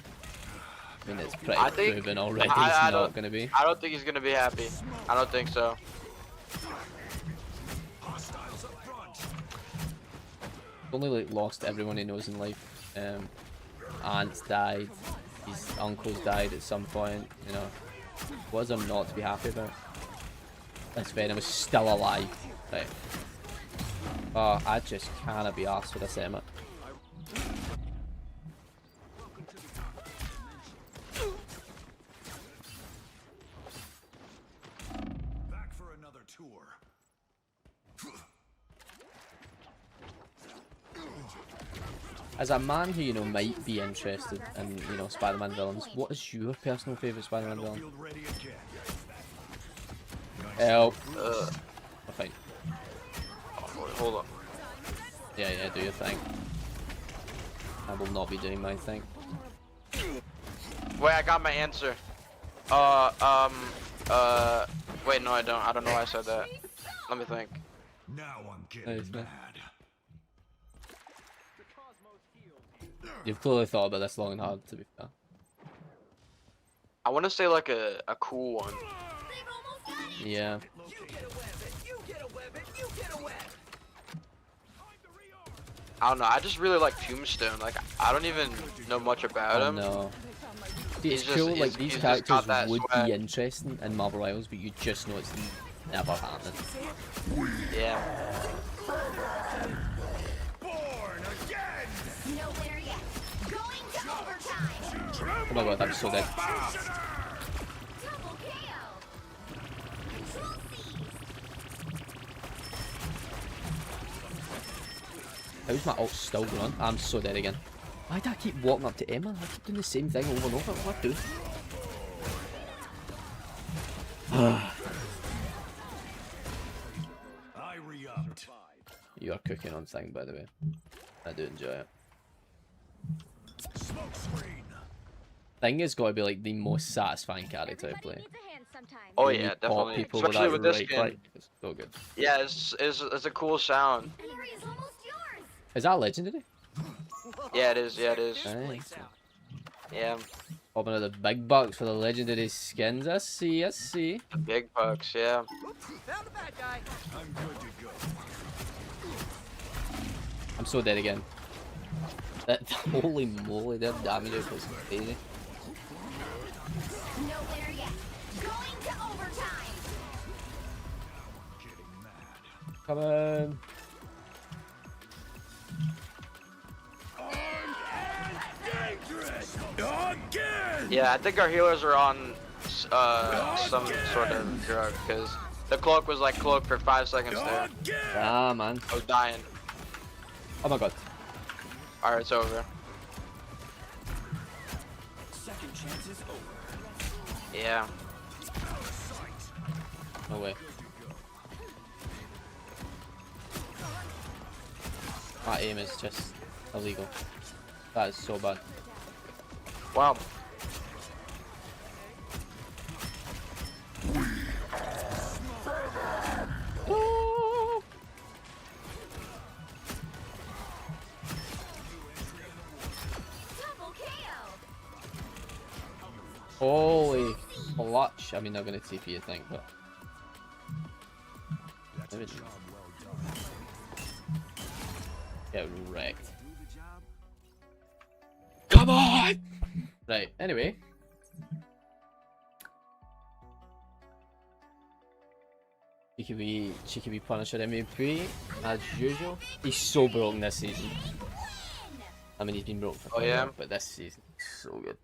I mean, it's pretty proven already he's not going to be. I don't think he's gonna be happy. I don't think so. Hostiles up front. Only like lost everyone he knows in life. Aunt's died. His uncle's died at some point. You know, what is there not to be happy about? This Venom is still alive. Right. Oh, I just cannot be arsed with this Emmet. Back for another tour. As a man who, you know, might be interested in, you know, Spider-Man villains, what is your personal favourite Spider-Man villain? Field ready again. Help. Ugh. I think. Hold on. Yeah, do your thing. I will not be doing my thing. Wait, I got my answer. Wait, no, I don't. I don't know why I said that. Let me think. Now I'm getting Nice, man. mad. You've clearly thought about this long and hard, to be fair. I want to say like a cool one. Yeah. I don't know. I just really like Tombstone. Like I don't even know much about Oh him. no. See, it's He's cool, just- like he's- these he's just got characters that would swag. be interesting in Marvel Rivals, but you just know it's never happening. Yeah. Born again. No winner yet. Going to overtime. Oh my god, I'm so dead. Double KO. Control seized. How's my ult still going on? I'm so dead again. Why do I keep walking up to Emma? I keep doing the same thing over and over. What do I do? I re-upped. You are cooking on thing, by the way. I do enjoy it. Smoke screen. Thing has got to be like the most satisfying character to Everybody play. needs a hand sometimes. Oh When you yeah, pop definitely. people Especially that with this right skin. click, it's so good. Yeah, it's a cool sound. An area's almost yours. Is that legendary? Yeah, it is. Yeah, it is. Nice. Yeah, Popping out the big bucks for the legendary skins. I see, I see. the big bucks. Yeah. I'm good to go. I'm so dead again. That holy moly, that damage was crazy. No winner yet. Going to overtime. Getting mad. Come on. Again. Yeah, I think our healers are on some sort of drug because the cloak was like cloaked for 5 seconds there. Again. Ah, man. I was dying. Oh my god. Alright, it's over. Second chance is over. Yeah. No way. My aim is just illegal. That is so bad. Wow. Holy clutch. I mean, they're going to TP, I think, but... Get wrecked. Come on! Right, anyway. She could be Punisher MVP, as usual. He's so broken this season. I mean, he's been broken for quite a while, but this season, so good.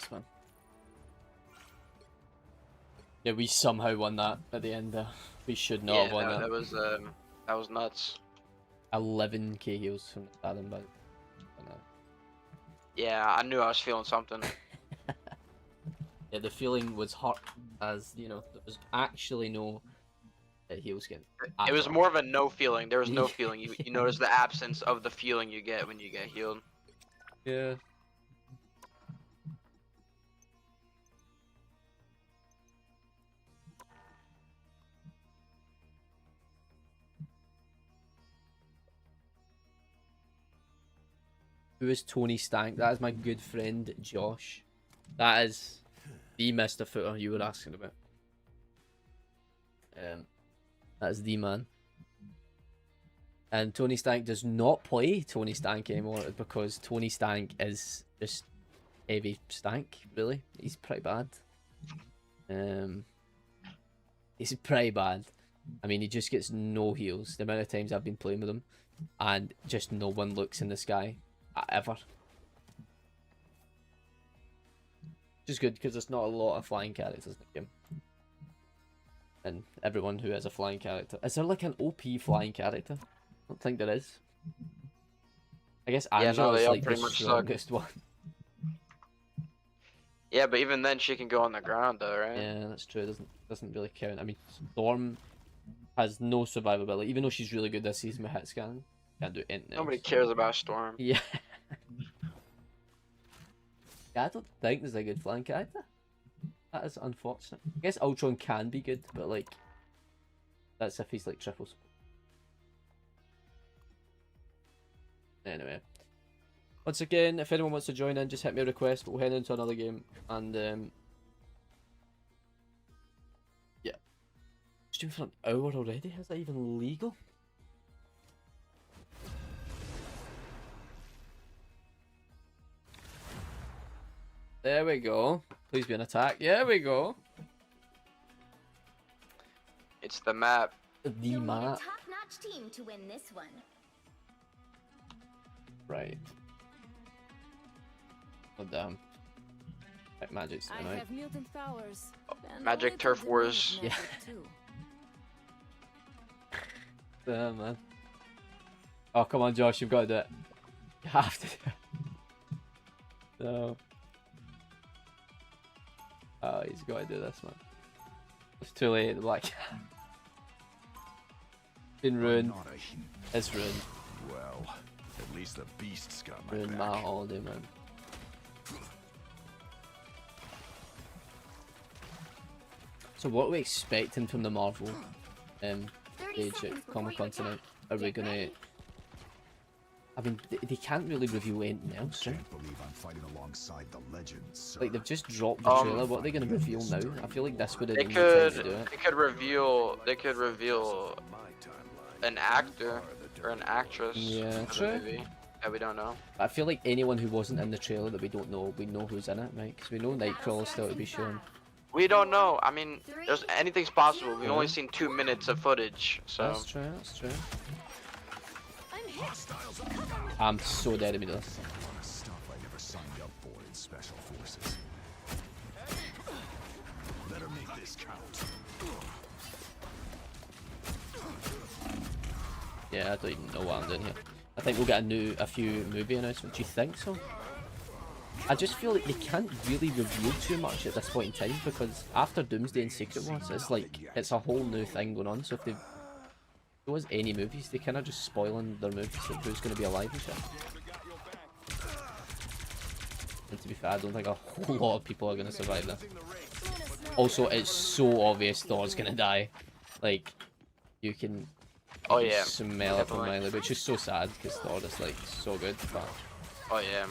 One. Yeah, we somehow won that at the end there. We should not have won that. That was nuts. 11k heals from Adam, but yeah, I knew I was feeling something. yeah, the feeling was hurt, as you know, there was actually no heals getting. It was more of a no feeling. There was no feeling. You notice the absence of the feeling you get when you get healed. Yeah. Who is Tony Stank? That is my good friend Josh. That is the Mr. Footer you were asking about. That is the man. And Tony Stank does not play Tony Stank anymore because Tony Stank is just heavy stank, really. He's pretty bad. He's pretty bad. I mean, he just gets no heals. The amount of times I've been playing with him, and just no one looks in the sky. Ever. Which is good because there's not a lot of flying characters in the game. And everyone who has a flying character. Is there like an OP flying character? I don't think there is. I guess Angela is like the strongest one. Yeah, but even then she can go on the ground though, right? Yeah, that's true. It doesn't really count. I mean, Storm has no survivability, even though she's really good this season with hit scan. Can't do anything Nobody else. cares about Storm. Yeah. Yeah, I don't think there's a good flying character. That is unfortunate. I guess Ultron can be good, but like, that's if he's like triples. Anyway. Once again, if anyone wants to join in, just hit me a request, but we'll head into another game. And, yeah. It's doing for an hour already? Is that even legal? There we go. Please be an attack. Yeah, we go. It's the map. The You'll need a map. top-notch team to win this one. Right. Oh damn. Like Magic's I tonight. have mutant powers. and Magic a little Turf Wars. demonic Yeah. magic too. Damn, man. Oh, come on, Josh, you've got to do it. You have to do it. No. Oh, he's got to do this, man. It's too late, the black cat. Been ruined. Not a human. It's ruined. Well, at least the beasts got my Ruined back. my holiday, man. So what are we expecting from the Marvel 30 page seconds at before Comic you Con tonight? attack. Are we Get gonna... ready. I mean, they can't really reveal anything else, right? Can't believe I'm fighting alongside the legends. Sir. Like, they've just dropped the trailer. What are they going to reveal now? I feel like this would have They been the time to do could it. they could reveal My timeline. an actor or an actress Yeah, for true. the movie that we don't know. I feel like anyone who wasn't in the trailer that we don't know, we know who's in it, right? Because we know Nightcrawler's still to be shown. We don't know. I mean, there's anything's possible. We've Yeah. only seen 2 minutes of footage, so That's true, that's true. I'm hit. I'm so dead to be this. A lot of stuff I never signed up for in Special Forces. Better make this count. Yeah, I don't even know what I'm doing here. I think we'll get a few movie announcements. Do you think so? I just feel like they can't really reveal too much at this point in time because after Doomsday and Secret Wars, it's like it's a whole new thing going on. So if they show us any movies, they kind of just spoiling their movies, like who's going to be alive and shit. And to be fair, I don't think a whole lot of people are gonna survive that. Also, it's so obvious Thor's gonna die. Like, you can Oh yeah. smell it from a Definitely. mile, which is so sad because Thor is like so good. But Oh yeah.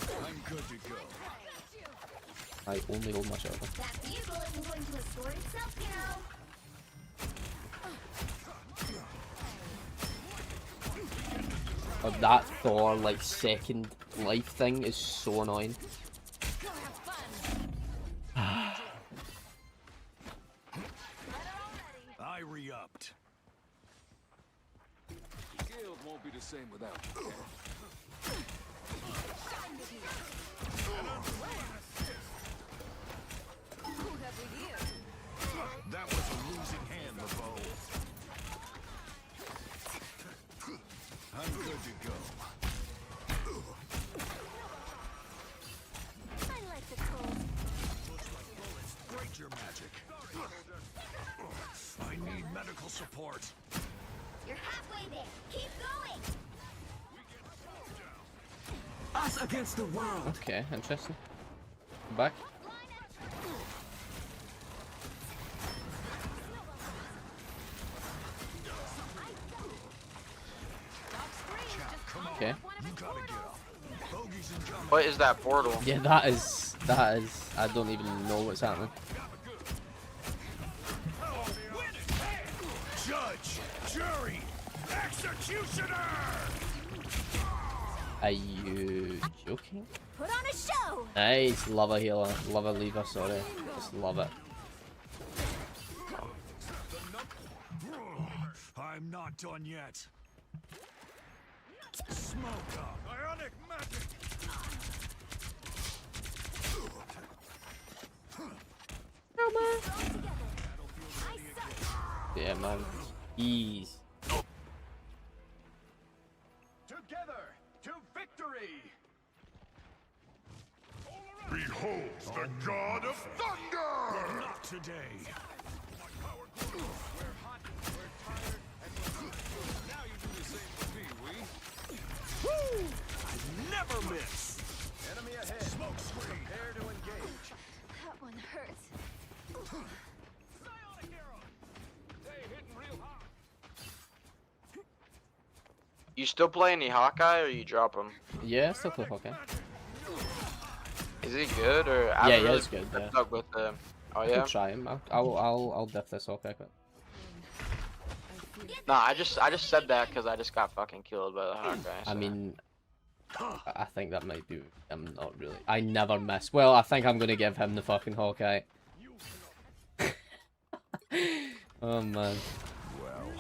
I only hold my shot. That vehicle isn't going to escort itself, you know. But that Thor like second life thing is so annoying. Go have fun. I re-upped. Guild won't be the same without you. Who have we here? That was a losing hand, LeBeau. I'm good to go. I like the cold. Break your magic. I need medical support. You're halfway there. Keep going. Us against the world. Okay, interesting. Back. Okay. What is that portal? Yeah, that is. I don't even know what's happening. Judge, jury, executioner. Are you joking? Put on a show. Nice, love a healer, love a lever. Sorry, just love it. I'm not done yet. Smoke up. Ionic magic. Yeah, man. Ease. Together to victory. Behold the god of thunder! Not today. We're hot, we're tired, and we're now you do the same for me, we? Never miss. Enemy ahead. Smoke screen. Prepare to engage. That one hurts. Psionic arrow. They hitting real hard. You still play any Hawkeye or you drop him? Yeah, still play Hawkeye. Is he good or? Yeah, I haven't yeah, really it's good. Yeah. kept up with him. Oh I yeah. can try him. I'll diff this Hawkeye quick. Nah, I just said that because I just got fucking killed by the Hawkeye. I so. mean, I think that might be. I'm not really. I never miss. Well, I think I'm gonna give him the fucking Hawkeye. Oh man. Well,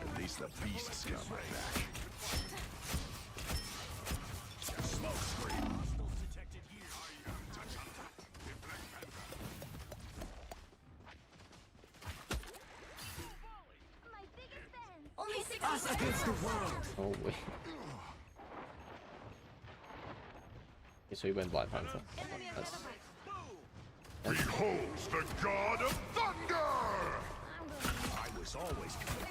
at least the beast's got my back. Smoke screen. Hostiles detected here. My biggest fan. Only 60 Us against the world. Oh wait. Okay, so he went Black Panther. That's... Behold the god of thunder! I was always coming.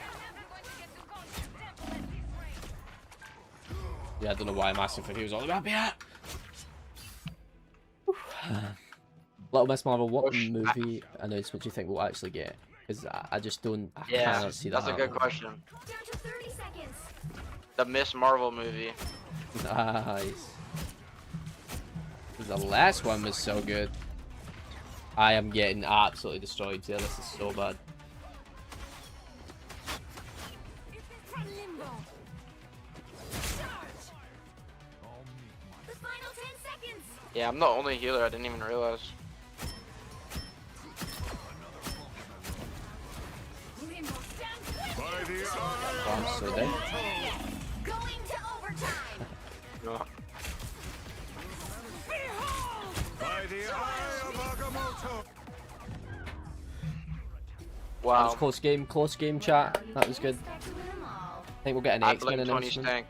Yeah, I don't know why I'm asking for heroes all the way up here. Little Miss Marvel, what Oh, movie announcement do you think we'll actually get? Because I just don't. I Yeah, cannot see that. that's a good question. Down to 30 seconds. The Miss Marvel movie. Nice. The last one was so good. I am getting absolutely destroyed here. This is so bad. From limbo. The final 10 seconds. Yeah, I'm the only healer. I didn't even realize. Limbo stand By the Oh, eye I'm so of dead. quick. Going to overtime. No. By the eye of Agamotto! That was Wow. close game chat. That was good. Respect to them all. I think we'll get an I X-Men blame Tony announcement. Stank.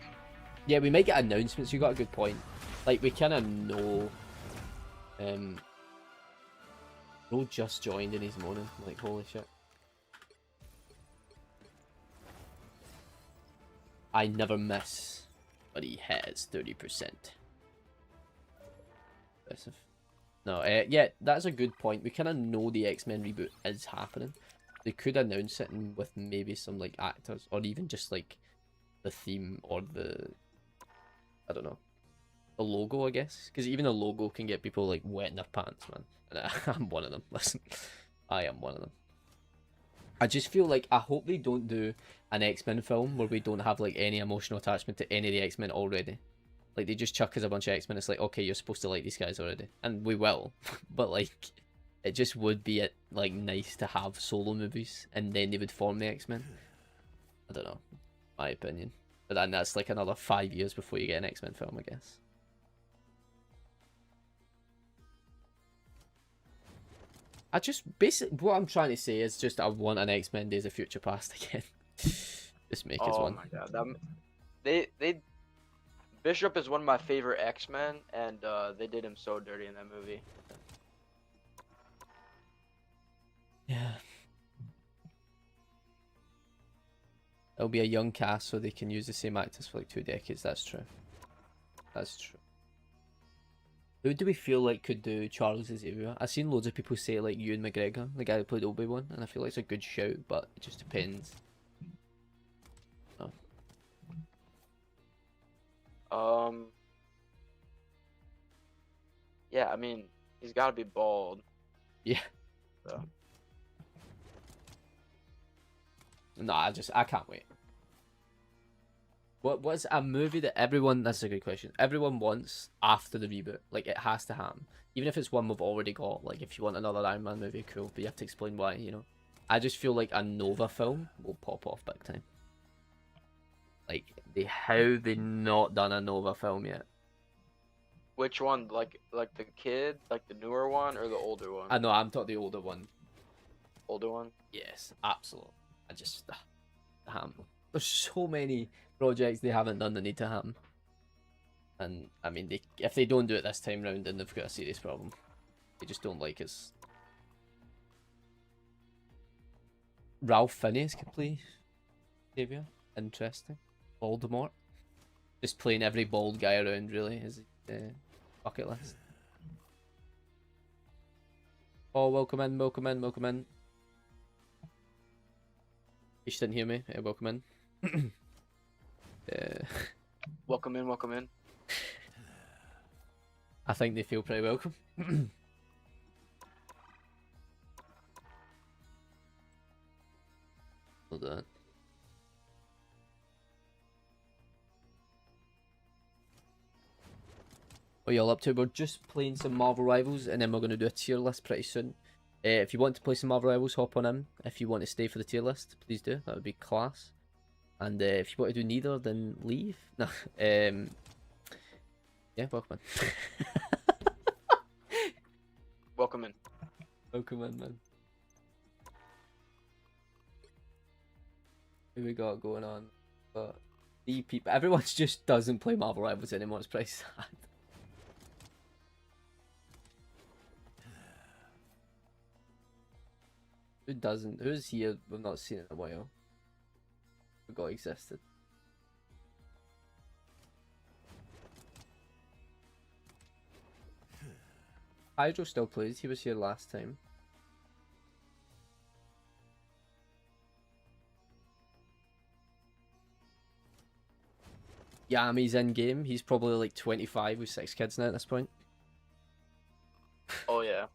Yeah, we might get announcements. You got a good point. Like, we kind of know. Bro just joined and he's moaning. Like, holy shit. I never miss, but he has 30%. Impressive. No, yeah, that's a good point. We kind of know the X-Men reboot is happening. They could announce it with maybe some like actors, or even just like the theme or I don't know, the logo, I guess. Because even a logo can get people like wet in their pants, man. And I'm one of them. Listen, I am one of them. I just feel like I hope they don't do an X-Men film where we don't have like any emotional attachment to any of the X-Men already. Like they just chuck us a bunch of X-Men. It's like, okay, you're supposed to like these guys already, and we will. But like, it just would be like nice to have solo movies, and then they would form the X-Men. I don't know, my opinion. But then that's like another 5 years before you get an X-Men film, I guess. I just basically what I'm trying to say is just I want an X-Men Days of Future Past again. Just make us Oh one. my god, they Bishop is one of my favorite X-Men, and they did him so dirty in that movie. Yeah. It'll be a young cast so they can use the same actors for like 2 decades. That's true. That's true. Who do we feel like could do Charles Xavier? I've seen loads of people say like Ewan McGregor, the guy who played Obi-Wan, and I feel like it's a good shout, but it just depends. Oh. Yeah, I mean, he's got to be bald. Yeah. So. No, I can't wait. What's a movie that everyone, that's a good question, everyone wants after the reboot? Like, it has to happen. Even if it's one we've already got, like, if you want another Iron Man movie, cool, but you have to explain why, you know? I just feel like a Nova film will pop off big time. Like, how they not done a Nova film yet? Which one? Like the kid, like the newer one, or the older one? I know, I'm talking the older one. Older one? Yes, absolutely. I just, there's so many projects they haven't done that need to happen. And, I mean, if they don't do it this time round, then they've got a serious problem. They just don't like us. Ralph Fiennes could play Xavier. Interesting. Voldemort. Just playing every bald guy around, really, is bucket list. Oh, welcome in, welcome in, welcome in. You didn't hear me. Welcome in. Welcome in, welcome in. I think they feel pretty welcome. Hold on. What are y'all up to? We're just playing some Marvel Rivals, and then we're going to do a tier list pretty soon. If you want to play some Marvel Rivals, hop on in. If you want to stay for the tier list, please do. That would be class. And if you want to do neither, then leave. No. Yeah, welcome in. Welcome in. Welcome in, man. Who we got going on? But the people, everyone just doesn't play Marvel Rivals anymore. It's pretty sad. Who doesn't? Who's here? We've not seen in a while. Forgot existed. Hydro still plays. He was here last time. Yami's in game. He's probably like 25 with 6 kids now at this point. Oh yeah.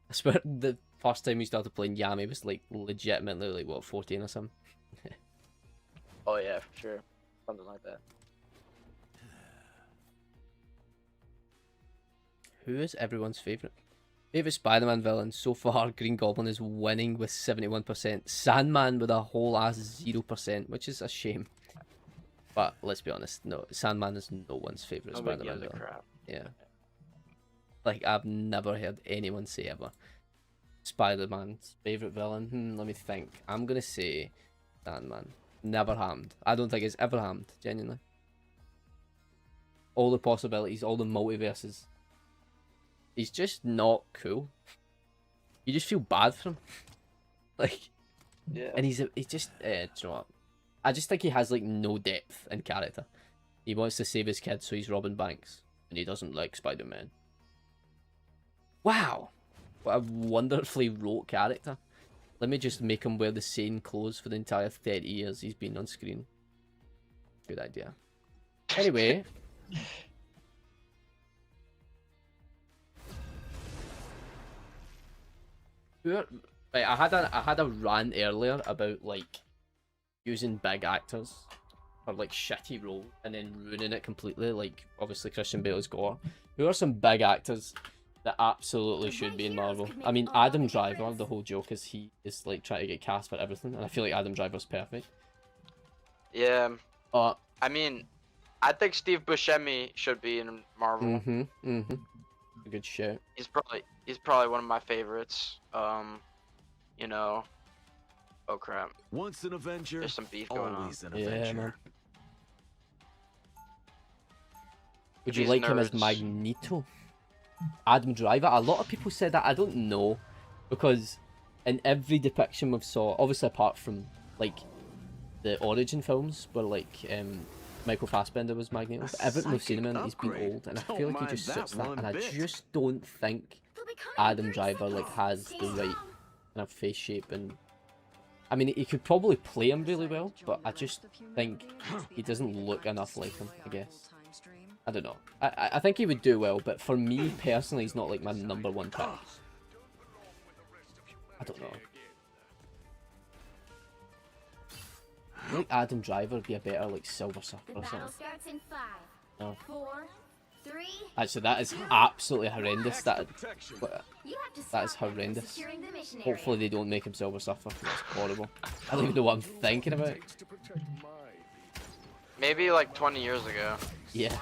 I swear the first time we started playing Yami was like legitimately like what, 14 or something. Oh yeah, for sure. Something like that. Who is everyone's favourite? Favourite Spider-Man villain so far? Green Goblin is winning with 71%. Sandman with a whole ass 0%, which is a shame. But let's be honest, no, Sandman is no one's favourite Spider-Man villain. Crap. Yeah. Like, I've never heard anyone say ever. Spider-Man's favourite villain? Let me think. I'm gonna say Sandman. Never happened. I don't think it's ever happened, genuinely. All the possibilities, all the multiverses. He's just not cool. You just feel bad for him. Like, Yeah. and he's just, do you know what? I just think he has like no depth in character. He wants to save his kids, so he's robbing banks, and he doesn't like Spider-Man. Wow. What a wonderfully wrote character. Let me just make him wear the same clothes for the entire 30 years he's been on screen. Good idea. Anyway. Right, I had a rant earlier about like using big actors for like shitty role and then ruining it completely. Like obviously Christian Bale is Gore. Who are some big actors that absolutely should be in Marvel? I mean, Adam Driver. The whole joke is he is like trying to get cast for everything, and I feel like Adam Driver's perfect. Yeah. I mean, I think Steve Buscemi should be in Marvel. A good shout. He's probably one of my favorites. You know. Oh crap. Once an Avenger, There's some beef going on. always an Yeah, Avenger. man. Would you He's like him as nerds. Magneto? Adam Driver? A lot of people said that. I don't know. Because in every depiction we've saw, obviously apart from like the origin films where like Michael Fassbender was Magneto, but everything we've seen him in, he's been Psychic old, and I upgrade. feel like he Don't just mind suits that that, one and I bit. just don't think They'll be coming Adam very Driver soon. like has Stay the right strong. kind of face shape, and I mean he could probably play him really well, but I just think he doesn't look enough like him, I guess. I don't know. I think he would do well, but for me personally, he's not like my number one pick. I don't know. I think Adam Driver would be a better like Silver Surfer The or battle something. starts in 5, No. 4, 3. Actually, that is absolutely horrendous. That You have to That is stop them from horrendous. securing the mission hopefully they don't make him Silver Surfer. That's horrible. I don't even know what I'm thinking about. Maybe like 20 years ago. Yeah.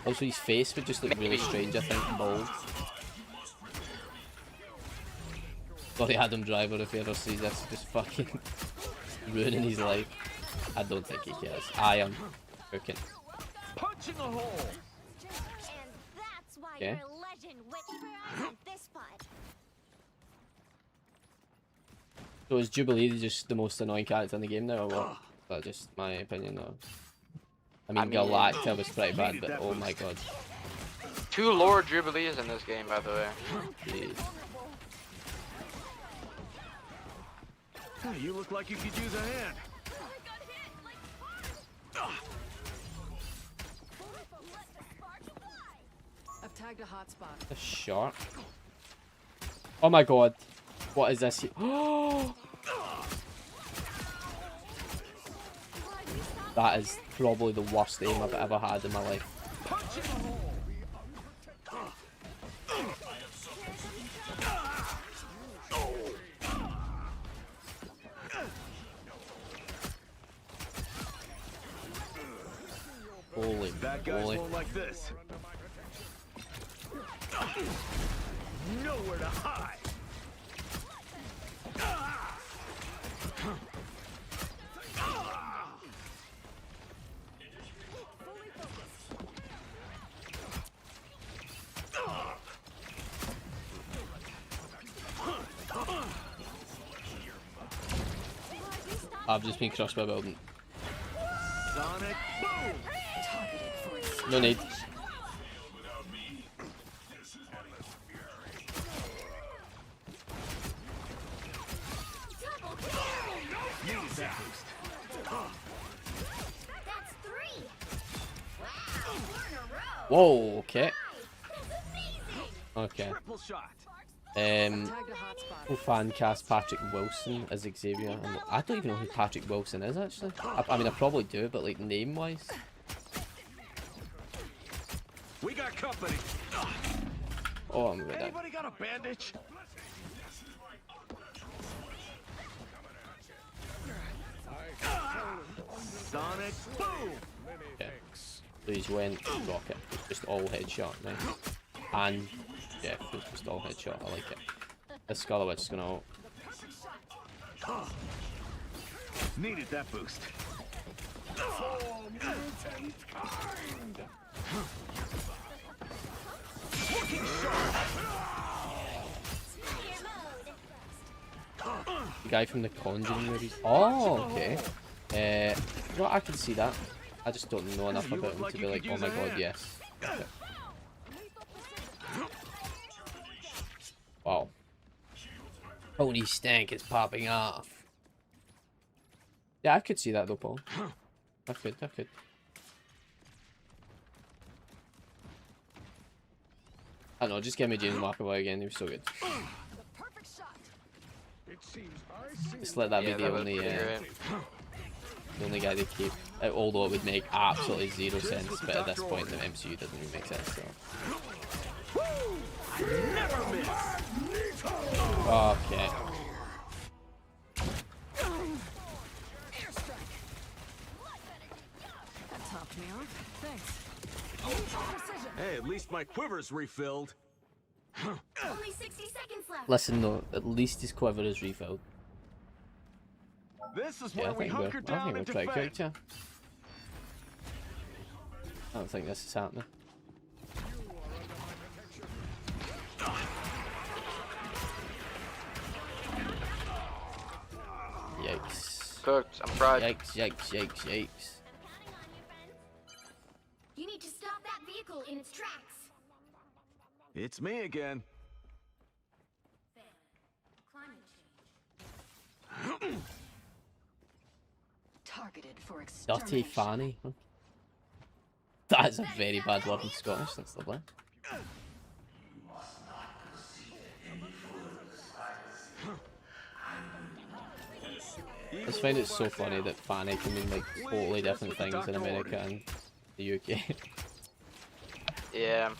Also, his face would just look really strange, I think, bald. Sorry, Adam Driver, if he ever sees this, just fucking ruining his life. I don't think he cares. I am joking. Punching a hole. And that's why Okay. you're a legend, Witchburn, on this spot. So is Jubilee just the most annoying character in the game now, or what? Is that just my opinion, or... I mean, Galacta was pretty bad, but oh my god. 2 Lord Jubilees in this game, by the way. Jeez. Hey, you look like you could use a hand. I've tagged a hotspot. A shark? Oh my god. What is this? That is probably the worst aim I've ever had in my life. Holy Bad guys moly. won't like this. Nowhere to hide. I've just been crushed by a building. Sonic boom. No need. Needed that boost. That's 3. Wow, 4 in a row. Whoa, okay. That's amazing. Okay. Triple shot. Um, Tagged a hotspot. full fan cast Patrick Wilson as Xavier. And I don't even know who Patrick Wilson is actually. I mean, I probably do, but like name wise. We got company. Oh, I'm with that. Anybody got a bandage? Sonic boom. Yeah. So he's went rocket. Just all headshot, nice. And yeah, it's just all headshot. I like it. This Scarlet is gonna. Needed that boost. The guy from the Conjuring movies. Oh, okay. No, I can see that. I just don't know enough about him to be like, oh my god, yes. Okay. Holy stank, it's popping off. Yeah, I could see that though, Paul. I could. I don't know, just give me James McAvoy again, he was so good. It seems I see Just let that be Yeah, the that was only pretty great. the only guy they keep. Although it would make absolutely zero sense, but at this point the MCU doesn't really make sense, so. Okay. That topped me off. Thanks. Hey, at least my quiver's refilled. Only 60 seconds left. Listen though, at least his quiver is refilled. This is Yeah, where we hunker down and pretty defend. quick, yeah. I don't think this is happening. Yikes. Cooked. I'm fried. Yikes. Counting on you, friends. You need to stop that vehicle in its tracks. It's me again. Climate change. Targeted for Dirty extermination. fanny. That is a very bad word in Scottish, that's lovely. I just find it so funny that fanny can mean like totally different things in America and the UK. Yeah.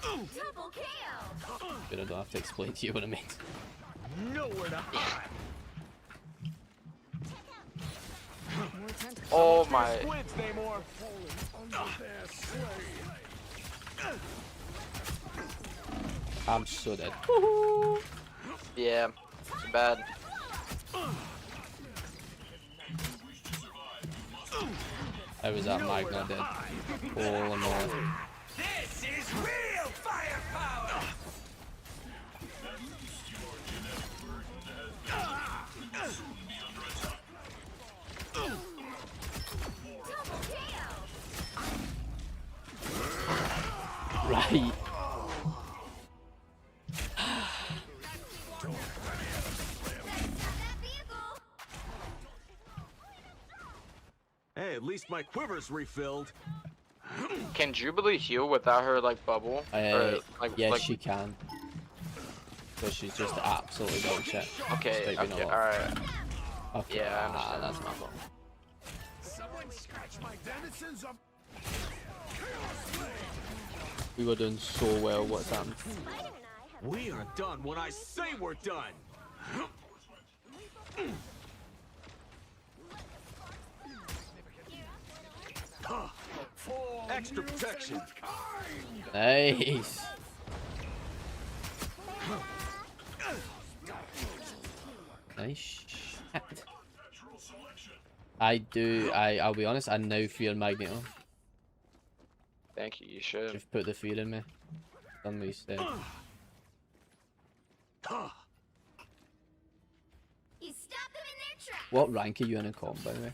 Double KO. But I don't have to explain to you what it means. Nowhere to hide. More tentacles. Oh my. Squids, Namor. I'm so dead. Yeah. Too bad. I was at Magna dead. Holy moly. This is real firepower! Right. Hey, at least my quiver's refilled. Can Jubilee heal without her like bubble? Or, like, Yes, like, she can. But she's just absolutely dog shit. Okay. Despite being Okay. a lot. All right. Okay. Yeah, I understand. That's my fault. Someone scratch my denizens up. We were doing so well. What's happened? We are done when I say we're done. Extra protection. Nice. Nice shit. I'll be honest, I now fear Magneto. Thank you. You should. You've put the fear in me. Done what you said. You stop them in their tracks. What rank are you in comp, by the way?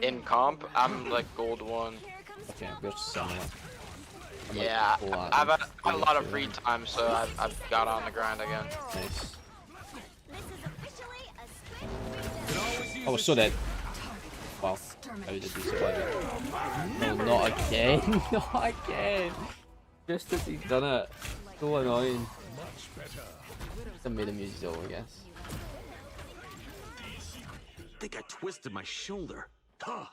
In comp, I'm like gold 1. Okay, we're similar. I'm like Yeah, platinum, I've had a lot of 2. free time, so I've got on the grind again. Nice. This is officially a squid. I was so dead. Wow. How did you survive it? No, not again. Not again. Just as he's done it. So annoying. I made him use his ult, I guess. I think I twisted my shoulder. Down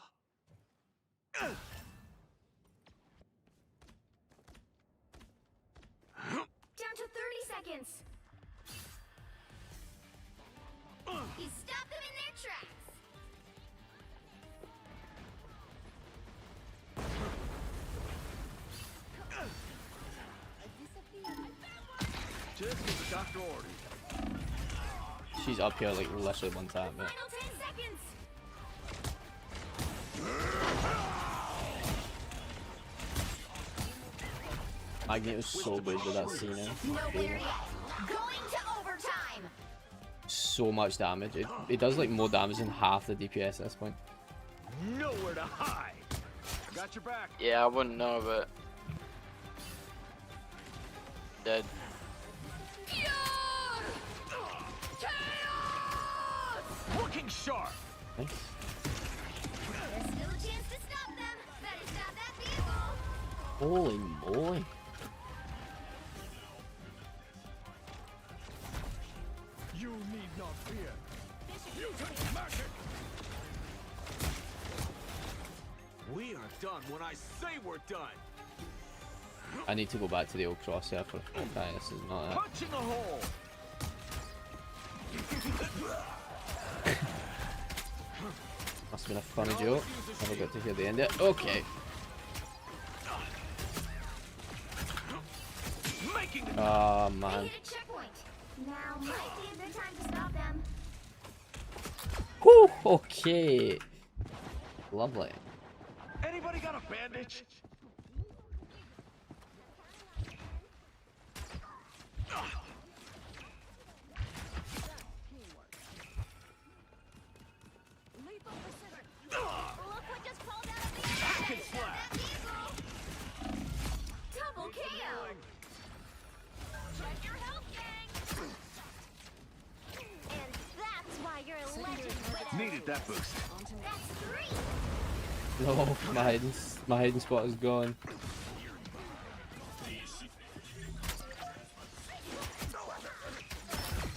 to 30 seconds. You stop them in their tracks. Just as the doctor ordered. She's up here like literally one time, but Final 10 seconds. Magneto's so good with that scene now. No there yet. Going to overtime. So much damage. It does like more damage than half the DPS at this point. Nowhere to hide. Got your back. Yeah, I wouldn't know, but dead. sharp. Nice. There's still a chance to stop them. Better stop that vehicle. Holy moly. You need not fear. Use it, magic. We are done when I say we're done. I need to go back to the old crosshair for okay, this is not it. Punching a hole. Must have been a funny joke. Never got to hear the end of it. Okay. Oh They man. hit a checkpoint. Now might be a good time to stop them. Whew, okay. Lovely. Anybody got a bandage? Lethal precision. Look what just crawled out of the air. Rocket slash. Double KO. Check your health, gang. And that's why you're a legend, Widow. Needed that boost. Onto me. That's 3. No, my hiding spot is gone.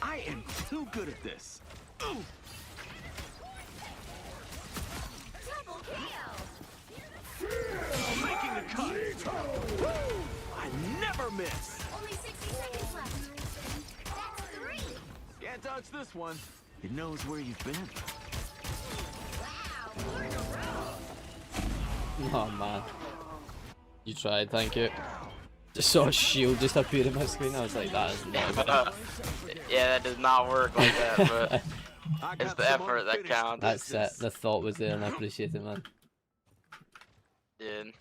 I am too good at this. Double KO. Making the cut. I never miss. Only 60 seconds left. That's 3. Can't touch this one. It knows where you've been. Wow, 4 in a row. Oh man. You tried, thank you. Just saw a shield just appear in my screen. I was like, that is not good. Yeah, that does not work like that, but I it's got the some effort that unfinished counts. That's it. The thought was there and I appreciate it, man. Dude.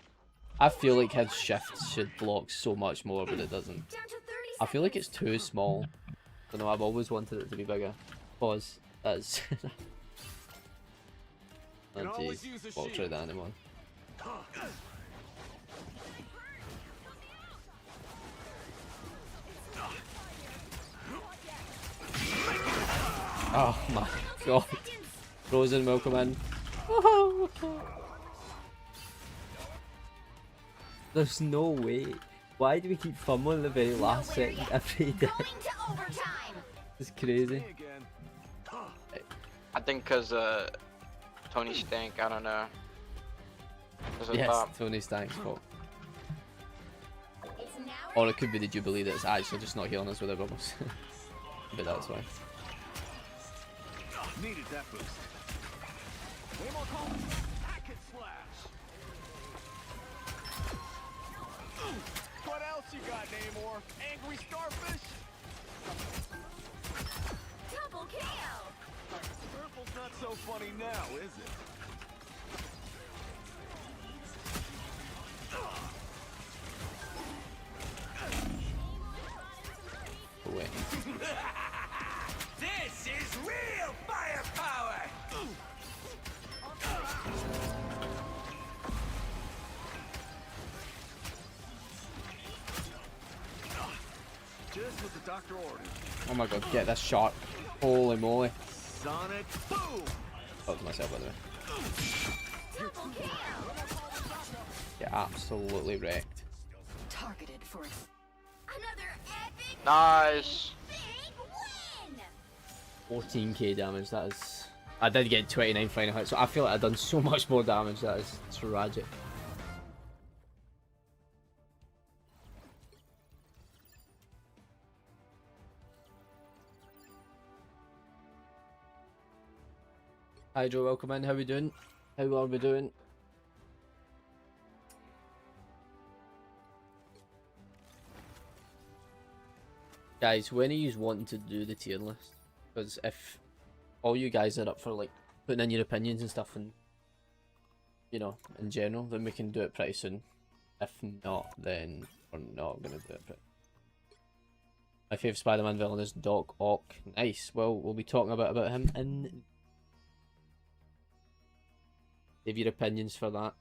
I feel like his shift should block so much more, but it doesn't. Down to 30 I feel like seconds. it's too small. I don't know, I've always wanted it to be bigger. Pause. That's... oh Can always jeez. use a Won't try shield. that anymore. Oh my god. Frozen, welcome in. Oh, okay. There's no way. Why do we keep fumbling the very last second every day? Going to overtime. It's crazy. Me again. I think because Tony Stank, I don't know. 'Cause I Yes, thought- Tony Stank's fault. It's now Or it could be the Jubilee that's actually just not healing us with their bubbles. But that's why. Needed that boost. Way more calm. Rocket slash. What else you got, Namor? Angry starfish? double KO. Purple's not so funny now, is it? Oh, wait. This is real firepower! Just what the doctor ordered. Oh my god, get this shark. Holy moly. Sonic boom! Fuck to myself, by the way. Double KO. Get absolutely wrecked. Targeted for Another epic Nice. big win. 14k damage, that is... I did get 29 final hits, so I feel like I've done so much more damage, that is tragic. Hi Joe, welcome in, how we doing? How are we doing? Guys, when are you wanting to do the tier list? Because if all you guys are up for like putting in your opinions and stuff and you know, in general, then we can do it pretty soon. If not, then we're not gonna do it pretty. My favourite Spider-Man villain is Doc Ock. Nice. Well, we'll be talking about him in. Give your opinions for that.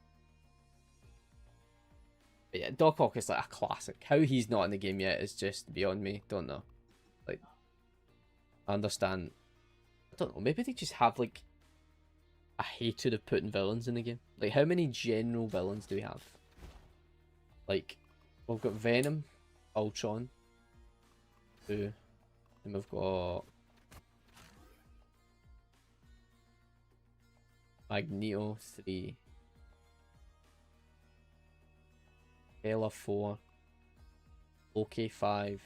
But yeah, Doc Ock is like a classic. How he's not in the game yet is just beyond me. Don't know. Like, I understand don't know, maybe they just have like a hatred of putting villains in the game. Like, how many general villains do we have? Like, we've got Venom, Ultron, 2, and we've got Magneto, 3, Bella, 4, Loki, 5,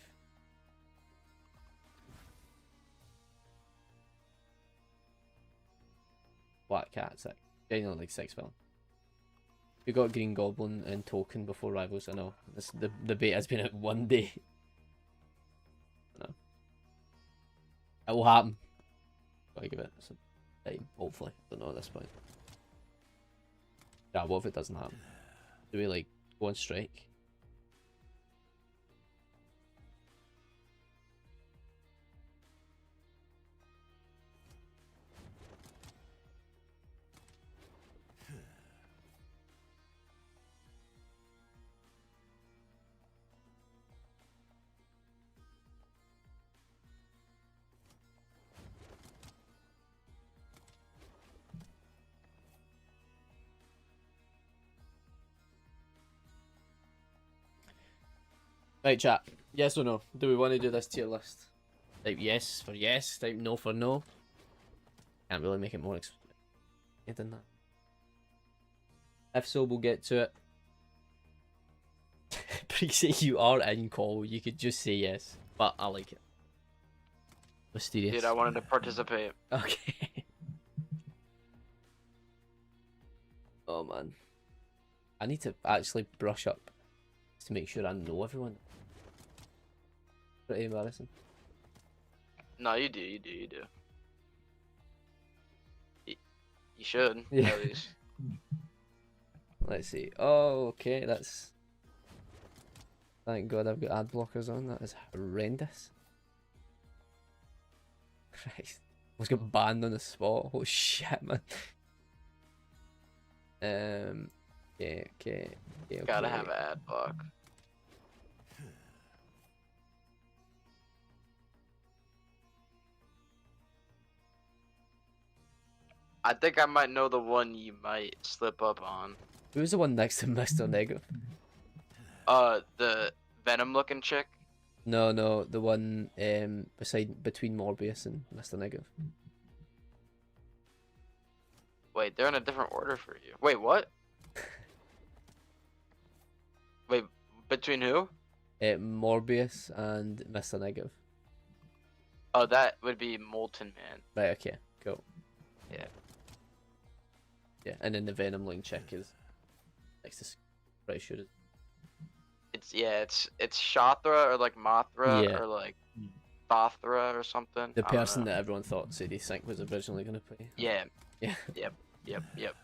Black Cat, 6. Genuinely like 6 villains. We got Green Goblin and Token before Rivals. I know the debate has been out one day. I know. It will happen. Gotta give it some time, hopefully. Don't know at this point. Yeah, what if it doesn't happen? Do we like go on strike? Right, chat. Yes or no? Do we want to do this tier list? Type yes for yes, type no for no. Can't really make it more explained than that. If so, we'll get to it. Appreciate you are in call. You could just say yes, but I like it. Mysterious. Dude, I wanted to participate. Okay. Oh man. I need to actually brush up to make sure I know everyone. Pretty embarrassing. No, you do, you do, you do. You should, Yeah. at least. Let's see. Oh, okay, that's... Thank God I've got ad blockers on. That is horrendous. Christ. I was got banned on the spot. Oh shit, man. Okay. Gotta have an ad block. I think I might know the one you might slip up on. Who's the one next to Mr. Negative? The Venom looking chick. No, the one between Morbius and Mr. Negative. Wait, they're in a different order for you. Wait, what? Wait, between who? Morbius and Mr. Negative. Oh, that would be Molten Man. Right, okay, cool. Yeah. Yeah, and then the Venom looking chick is next to pretty sure it. It's Shathra or like Mothra Yeah. or like Thothra or something. The I don't person know. that everyone thought Sadie Sink was originally going to play. Yeah. Yeah. Yep.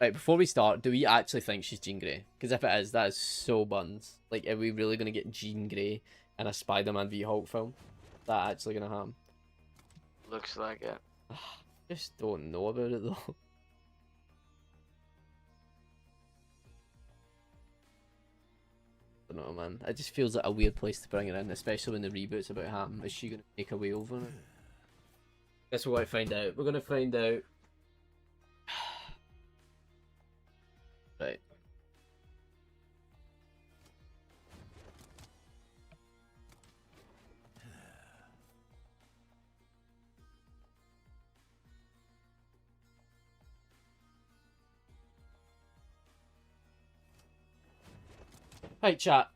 Right, before we start, do we actually think she's Jean Grey? Because if it is, that is so buns. Like, are we really going to get Jean Grey in a Spider-Man v Hulk film? Is that actually going to happen? Looks like it. Just don't know about it, though. I don't know, man. It just feels like a weird place to bring her in, especially when the reboot's about to happen. Is she going to make her way over? Guess we're going to find out. We're going to find out. Right. Right, chat.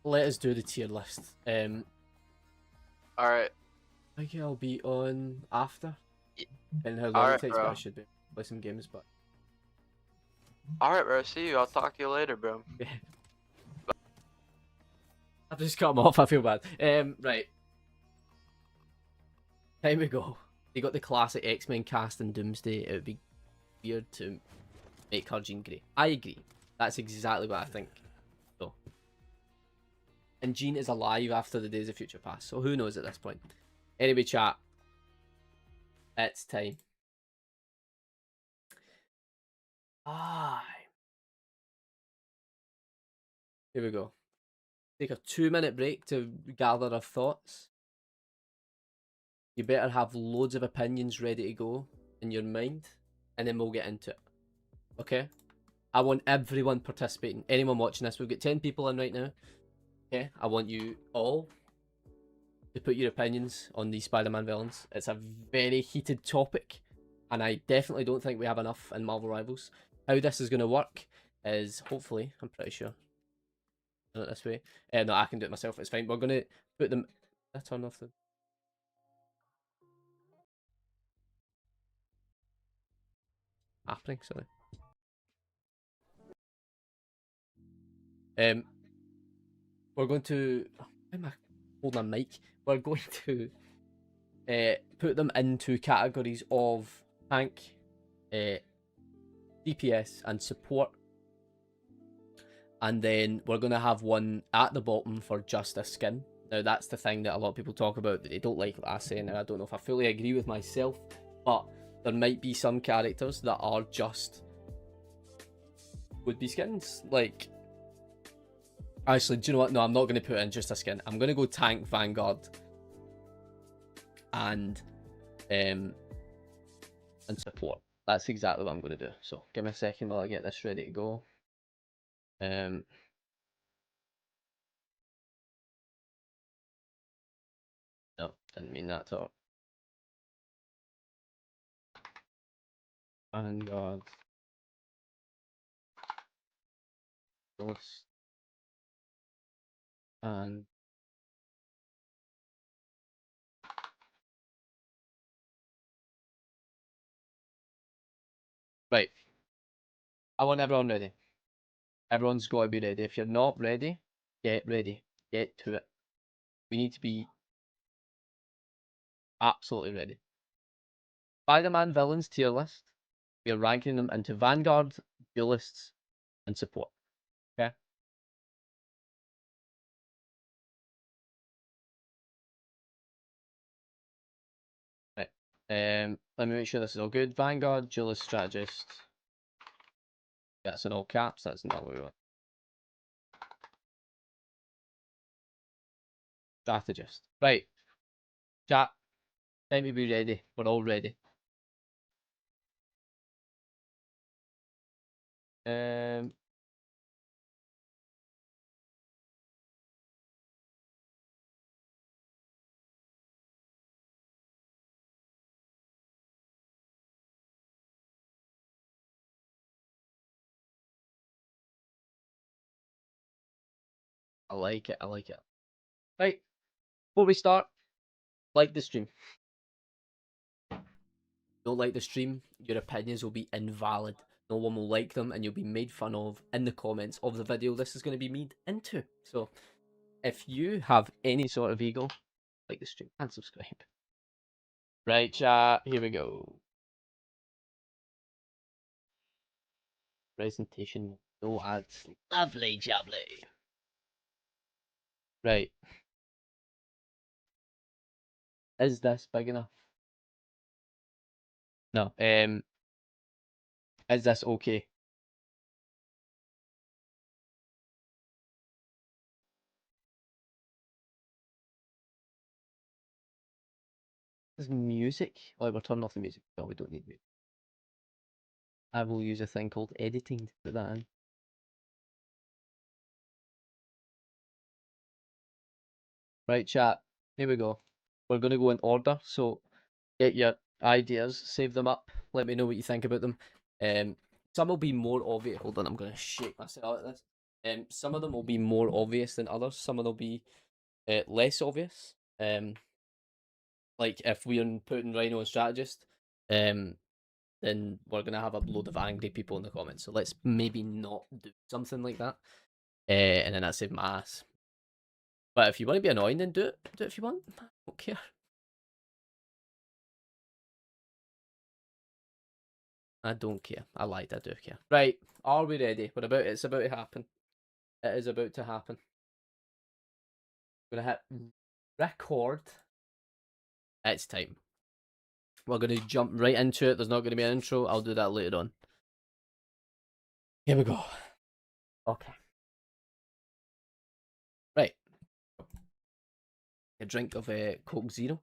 Let us do the tier list. Alright. I think I'll be on after. And how long Alright, it takes, but bro. I should be play some games, but Alright, bro. See you. I'll talk to you later, bro. I've just cut him off. I feel bad. Right. Time we go. You got the classic X-Men cast in Doomsday. It would be weird to make her Jean Grey. I agree. That's exactly what I think. So, and Jean is alive after the Days of Future Past, so who knows at this point. Anyway, chat. It's time. Here we go. Take a 2-minute break to gather our thoughts. you better have loads of opinions ready to go in your mind, and then we'll get into it. Okay? I want everyone participating. Anyone watching this, we've got 10 people in right now. Okay? I want you all to put your opinions on these Spider-Man villains. It's a very heated topic, and I definitely don't think we have enough in Marvel Rivals. How this is going to work is, hopefully, I'm pretty sure, do it this way. No, I can do it myself, it's fine. We're going to put them... I turn off the... happening, sorry. We're going to... Why am I holding a mic? We're going to put them into categories of tank, DPS, and support. And then we're going to have one at the bottom for just a skin. Now, that's the thing that a lot of people talk about that they don't like what I say, and I don't know if I fully agree with myself, but there might be some characters that are just would be skins. Like, actually, do you know what? No, I'm not going to put in just a skin. I'm going to go tank, Vanguard, and support. That's exactly what I'm going to do. So give me a second while I get this ready to go. No, didn't mean that at all. Vanguard. Ghost. And right. I want everyone ready. Everyone's got to be ready. If you're not ready, get ready. Get to it. We need to be absolutely ready. Spider-Man villains tier list. We are ranking them into Vanguard, Duelists, and support. Okay? Right. Let me make sure this is all good. Vanguard, Duelist, Strategist. That's in all caps. That's not what we want. Strategist. Right. Chat. Time to be ready. We're all ready. I like it. I like it. Right. Before we start, like the stream. Don't like the stream, your opinions will be invalid. No one will like them, and you'll be made fun of in the comments of the video this is going to be made into. So, if you have any sort of ego, like the stream and subscribe. Right, chat, here we go. Presentation, no ads. Lovely jubbly. Right. Is this big enough? No. Is this okay? Is music? Oh, we're turning off the music. No, we don't need music. I will use a thing called editing to put that in. Right, chat. Here we go. We're going to go in order, so get your ideas, save them up. Let me know what you think about them. Some will be more obvious. Hold on, I'm going to shake myself at this. Some of them will be more obvious than others. Some of them will be less obvious. Like if we're putting Rhino and Strategist, then we're going to have a load of angry people in the comments. So let's maybe not do something like that. And then I save my ass. But if you want to be annoying, then do it. Do it if you want. I don't care. I don't care. I lied. I do care. Right. Are we ready? It's about to happen. It is about to happen. We're gonna hit record. It's time. We're gonna jump right into it. There's not gonna be an intro. I'll do that later on. Here we go. Okay. Right. A drink of Coke Zero.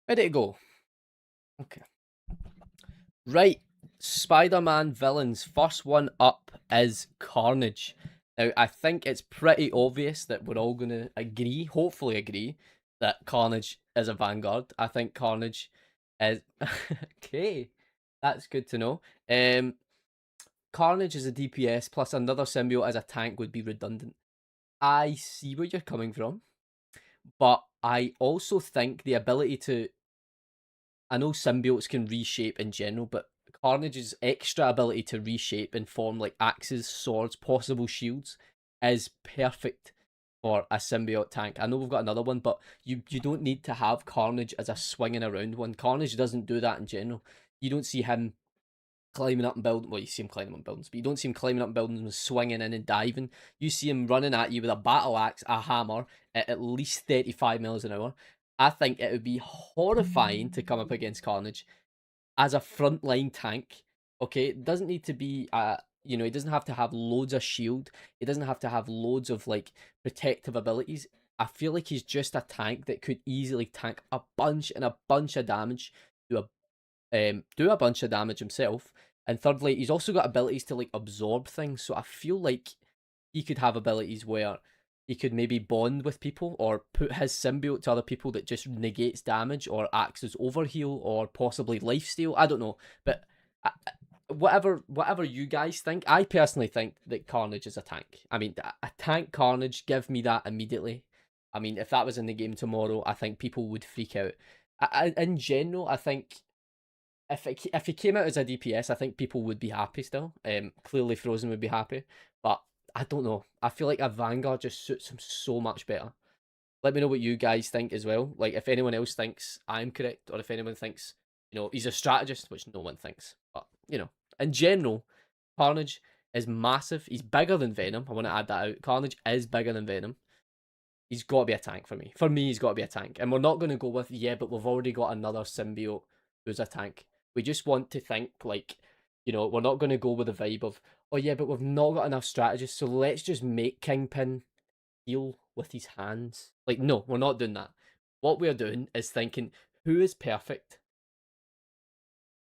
Ready to go. Okay. Right. Spider-Man villains. First one up is Carnage. Now, I think it's pretty obvious that we're all going to agree, hopefully agree, that Carnage is a Vanguard. I think Carnage is... okay. That's good to know. Carnage is a DPS plus another symbiote as a tank would be redundant. I see where you're coming from, but I also think the ability to... I know symbiotes can reshape in general, but Carnage's extra ability to reshape and form like axes, swords, possible shields is perfect for a symbiote tank. I know we've got another one, but you don't need to have Carnage as a swinging around one. Carnage doesn't do that in general. You don't see him climbing up and building. Well, you see him climbing up buildings, but you don't see him climbing up buildings and swinging in and diving. You see him running at you with a battle axe, a hammer, at least 35 miles an hour. I think it would be horrifying to come up against Carnage as a frontline tank. Okay, it doesn't need to be he doesn't have to have loads of shield. He doesn't have to have loads of like protective abilities. I feel like he's just a tank that could easily tank a bunch of damage, do a bunch of damage himself. And thirdly, he's also got abilities to like absorb things. So I feel like he could have abilities where he could maybe bond with people or put his symbiote to other people that just negates damage or acts as overheal or possibly lifesteal. I don't know, but whatever you guys think, I personally think that Carnage is a tank. I mean, a tank Carnage, give me that immediately. I mean, if that was in the game tomorrow, I think people would freak out. In general, I think if he came out as a DPS, I think people would be happy still. Clearly Frozen would be happy, but I don't know. I feel like a Vanguard just suits him so much better. Let me know what you guys think as well. Like if anyone else thinks I'm correct, or if anyone thinks he's a strategist, which no one thinks. But in general, Carnage is massive. He's bigger than Venom. I want to add that out. Carnage is bigger than Venom. He's got to be a tank for me. For me, he's got to be a tank. And we're not going to go with, but we've already got another symbiote who's a tank. We just want to think, like, we're not going to go with the vibe of, oh yeah, but we've not got enough strategists, so let's just make Kingpin heal with his hands. Like, no, we're not doing that. What we're doing is thinking, who is perfect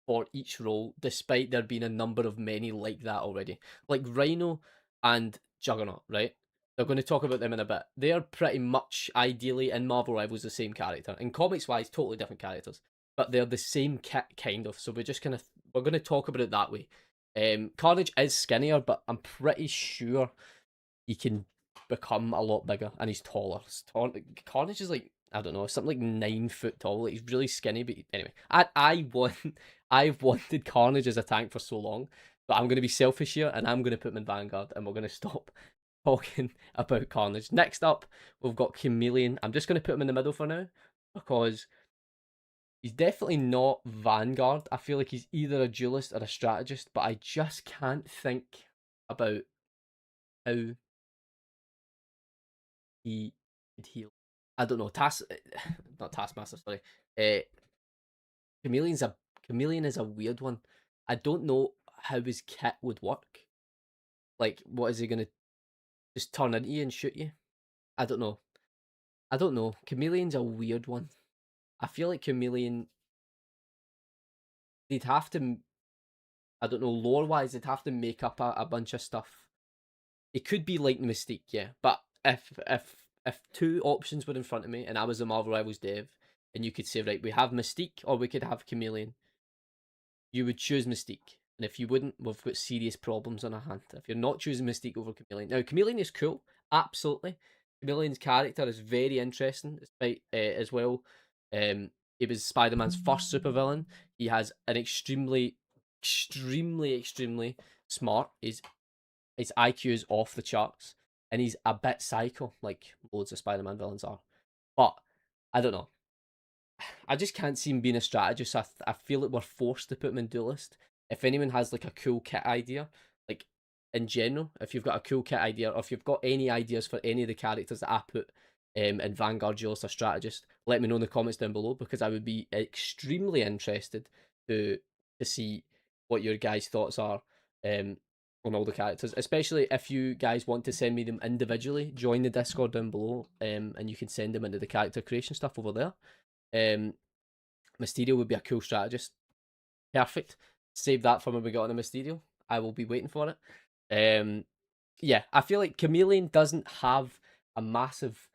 for each role, despite there being a number of many like that already. Like Rhino and Juggernaut, right? They're going to talk about them in a bit. They are pretty much, ideally, in Marvel Rivals, the same character. In comics-wise, totally different characters. But they're the same kit, kind of. So we're going to talk about it that way. Carnage is skinnier, but I'm pretty sure he can become a lot bigger, and he's taller. Carnage is like, I don't know, something like 9 foot tall. Like, he's really skinny, but anyway, I've wanted Carnage as a tank for so long, but I'm going to be selfish here, and I'm going to put him in Vanguard, and we're going to stop talking about Carnage. Next up, we've got Chameleon. I'm just going to put him in the middle for now, because he's definitely not Vanguard. I feel like he's either a duelist or a strategist, but I just can't think about how he could heal. I don't know. Not Taskmaster. Sorry. Chameleon is a weird one. I don't know how his kit would work. Like, what is he gonna just turn into you and shoot you? I don't know. Chameleon's a weird one. I feel like Chameleon, they'd have to, I don't know, lore wise, they'd have to make up a bunch of stuff. It could be like Mystique, yeah. But if two options were in front of me and I was a Marvel Rivals dev, and you could say, right, we have Mystique or we could have Chameleon, you would choose Mystique. And if you wouldn't, we've got serious problems on our hand. If you're not choosing Mystique over Chameleon. Now, Chameleon is cool, absolutely. Chameleon's character is very interesting, despite as well. He was Spider-Man's first supervillain. He has an extremely smart. His IQ is off the charts, and he's a bit psycho, like loads of Spider-Man villains are. But I don't know. I just can't see him being a strategist. I feel like we're forced to put him in duelist. If anyone has like a cool kit idea, like in general, if you've got a cool kit idea, or if you've got any ideas for any of the characters that I put in Vanguard, duelist, or strategist, let me know in the comments down below, because I would be extremely interested to see what your guys' thoughts are on all the characters, especially if you guys want to send me them individually. Join the Discord down below, and you can send them into the character creation stuff over there. Mysterio would be a cool strategist. Perfect. Save that for when we get on a Mysterio. I will be waiting for it. Yeah, I feel like Chameleon doesn't have a massive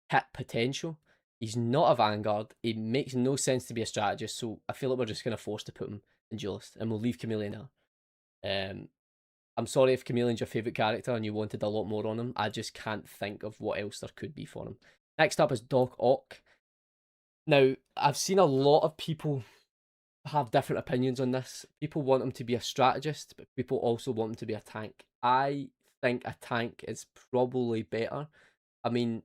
hit potential. He's not a Vanguard. It makes no sense to be a strategist, so I feel like we're just going to force to put him in Duelist, and we'll leave Chameleon there. I'm sorry if Chameleon's your favourite character and you wanted a lot more on him. I just can't think of what else there could be for him. Next up is Doc Ock. Now, I've seen a lot of people have different opinions on this. People want him to be a strategist, but people also want him to be a tank. I think a tank is probably better. I mean,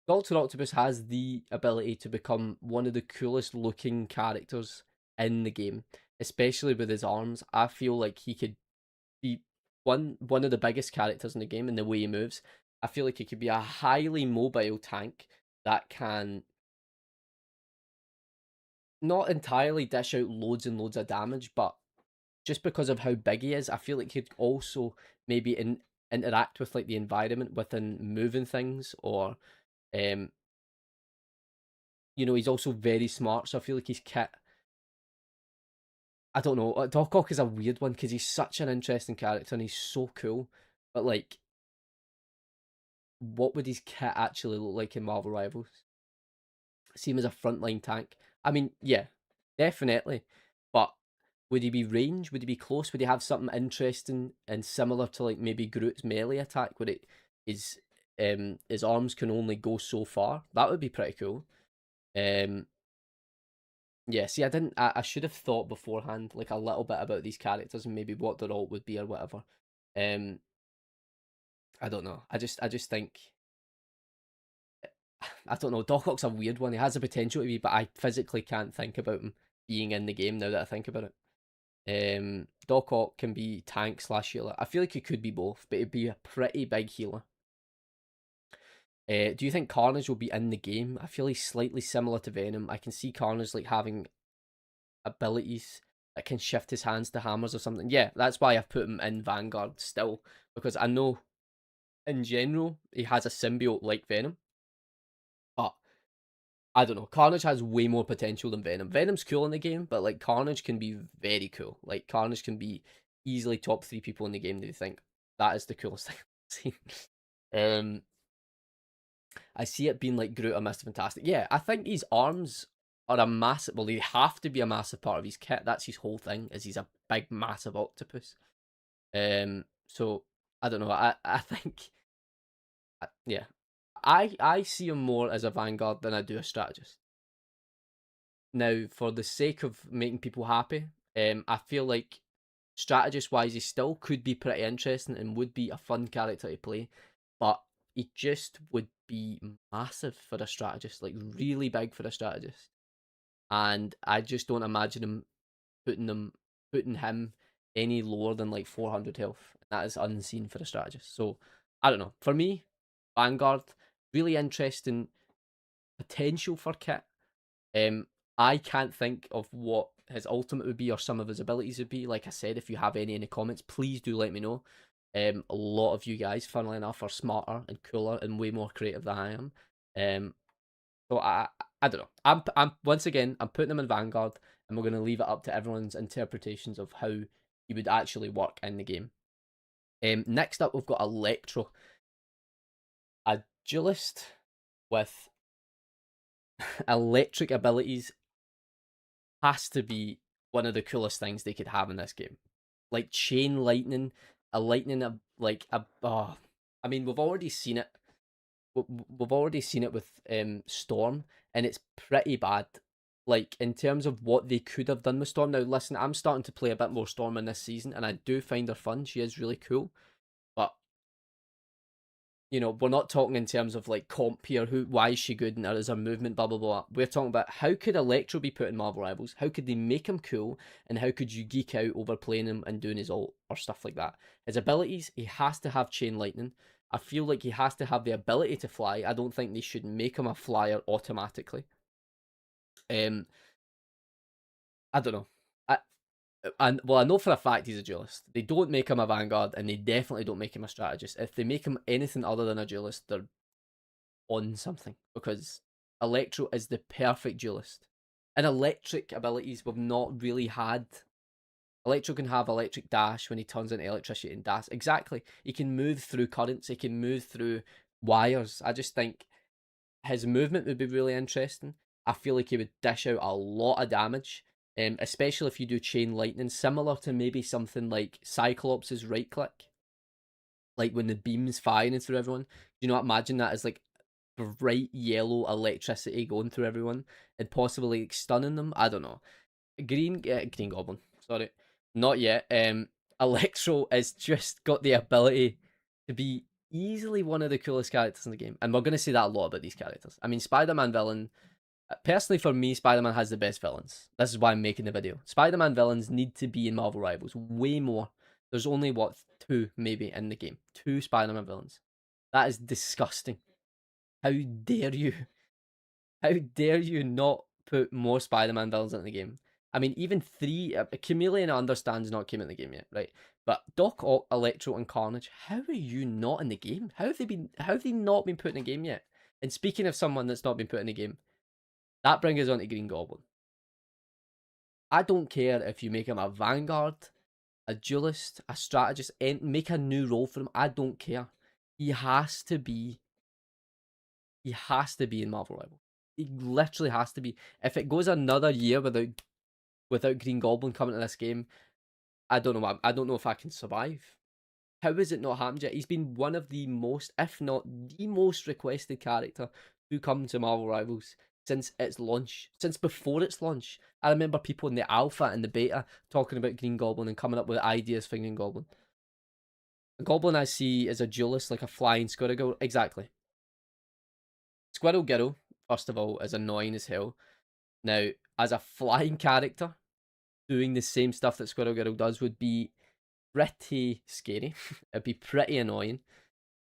Doctor Octopus has the ability to become one of the coolest looking characters in the game, especially with his arms. I feel like he could be one of the biggest characters in the game in the way he moves. I feel like he could be a highly mobile tank that can not entirely dish out loads and loads of damage, but just because of how big he is, I feel like he'd also maybe interact with like the environment within moving things, or he's also very smart, so I feel like his kit. I don't know. Doc Ock is a weird one because he's such an interesting character and he's so cool. But like, what would his kit actually look like in Marvel Rivals? See him as a frontline tank. I mean, yeah, definitely. But would he be range? Would he be close? Would he have something interesting and similar to like maybe Groot's melee attack, where his arms can only go so far? That would be pretty cool. Yeah, see, I should have thought beforehand, like a little bit about these characters and maybe what their alt would be or whatever. I don't know. I just think, I don't know. Doc Ock's a weird one. He has the potential to be, but I physically can't think about him being in the game now that I think about it. Doc Ock can be tank slash healer. I feel like he could be both, but he'd be a pretty big healer. Do you think Carnage will be in the game? I feel he's slightly similar to Venom. I can see Carnage like having abilities that can shift his hands to hammers or something. Yeah, that's why I've put him in Vanguard still, because I know in general he has a symbiote like Venom, but I don't know. Carnage has way more potential than Venom. Venom's cool in the game, but like Carnage can be very cool. Like Carnage can be easily top 3 people in the game that you think that is the coolest thing I've seen. I see it being like Groot or Mr. Fantastic. Yeah, I think his arms are a massive. Well, they have to be a massive part of his kit. That's his whole thing. Is he's a big, massive octopus. So I don't know. I think, yeah, I see him more as a Vanguard than I do a strategist. Now, for the sake of making people happy, I feel like strategist wise, he still could be pretty interesting and would be a fun character to play, but he just would be massive for a strategist, like really big for a strategist. And I just don't imagine putting him any lower than like 400 health. That is unseen for a strategist. So I don't know. For me, Vanguard, really interesting potential for kit. I can't think of what his ultimate would be or some of his abilities would be. Like I said, if you have any in the comments, please do let me know. A lot of you guys, funnily enough, are smarter and cooler and way more creative than I am. So I don't know. I'm once again I'm putting him in Vanguard, and we're gonna leave it up to everyone's interpretations of how he would actually work in the game. Next up we've got Electro, a duelist with electric abilities. Has to be one of the coolest things they could have in this game. Like chain lightning, a lightning like a I mean we've already seen it. We've already seen it with Storm, and it's pretty bad. Like in terms of what they could have done with Storm. Now listen, I'm starting to play a bit more Storm in this season, and I do find her fun. She is really cool, but we're not talking in terms of like comp here. Why is she good and is her movement, blah blah blah. We're talking about how could Electro be put in Marvel Rivals? How could they make him cool? And how could you geek out over playing him and doing his ult or stuff like that? His abilities, he has to have chain lightning. I feel like he has to have the ability to fly. I don't think they should make him a flyer automatically. I don't know. I know for a fact he's a duelist. They don't make him a Vanguard, and they definitely don't make him a strategist. If they make him anything other than a duelist, they're on something, because Electro is the perfect duelist. And electric abilities we've not really had. Electro can have electric dash when he turns into electricity and dash. Exactly. He can move through currents, he can move through wires. I just think his movement would be really interesting. I feel like he would dish out a lot of damage, especially if you do chain lightning, similar to maybe something like Cyclops' right click. Like when the beam's firing through everyone. You know, imagine that as like bright yellow electricity going through everyone and possibly like, stunning them. I don't know. Green Goblin. Sorry, not yet. Electro has just got the ability to be easily one of the coolest characters in the game, and we're gonna say that a lot about these characters. I mean, Spider-Man villain. Personally, for me, Spider-Man has the best villains. This is why I'm making the video. Spider-Man villains need to be in Marvel Rivals way more. There's only what, two maybe in the game. Two Spider-Man villains. That is disgusting. How dare you? How dare you not put more Spider-Man villains in the game? I mean, even three. Chameleon understands not came in the game yet, right? But Doc Ock, Electro, and Carnage. How are you not in the game? How have they been? How have they not been put in the game yet? And speaking of someone that's not been put in the game, that brings us on to Green Goblin. I don't care if you make him a Vanguard, a Duelist, a Strategist, and make a new role for him. I don't care. He has to be. He has to be in Marvel Rivals. He literally has to be. If it goes another year without Green Goblin coming to this game, I don't know. I don't know if I can survive. How has it not happened yet? He's been one of the most, if not the most requested character to come to Marvel Rivals since its launch, since before its launch. I remember people in the alpha and the beta talking about Green Goblin and coming up with ideas for Green Goblin. A Goblin I see is a duelist, like a flying Squirrel. Exactly. Squirrel Girl, first of all, is annoying as hell. Now, as a flying character, doing the same stuff that Squirrel Girl does would be pretty scary. It'd be pretty annoying.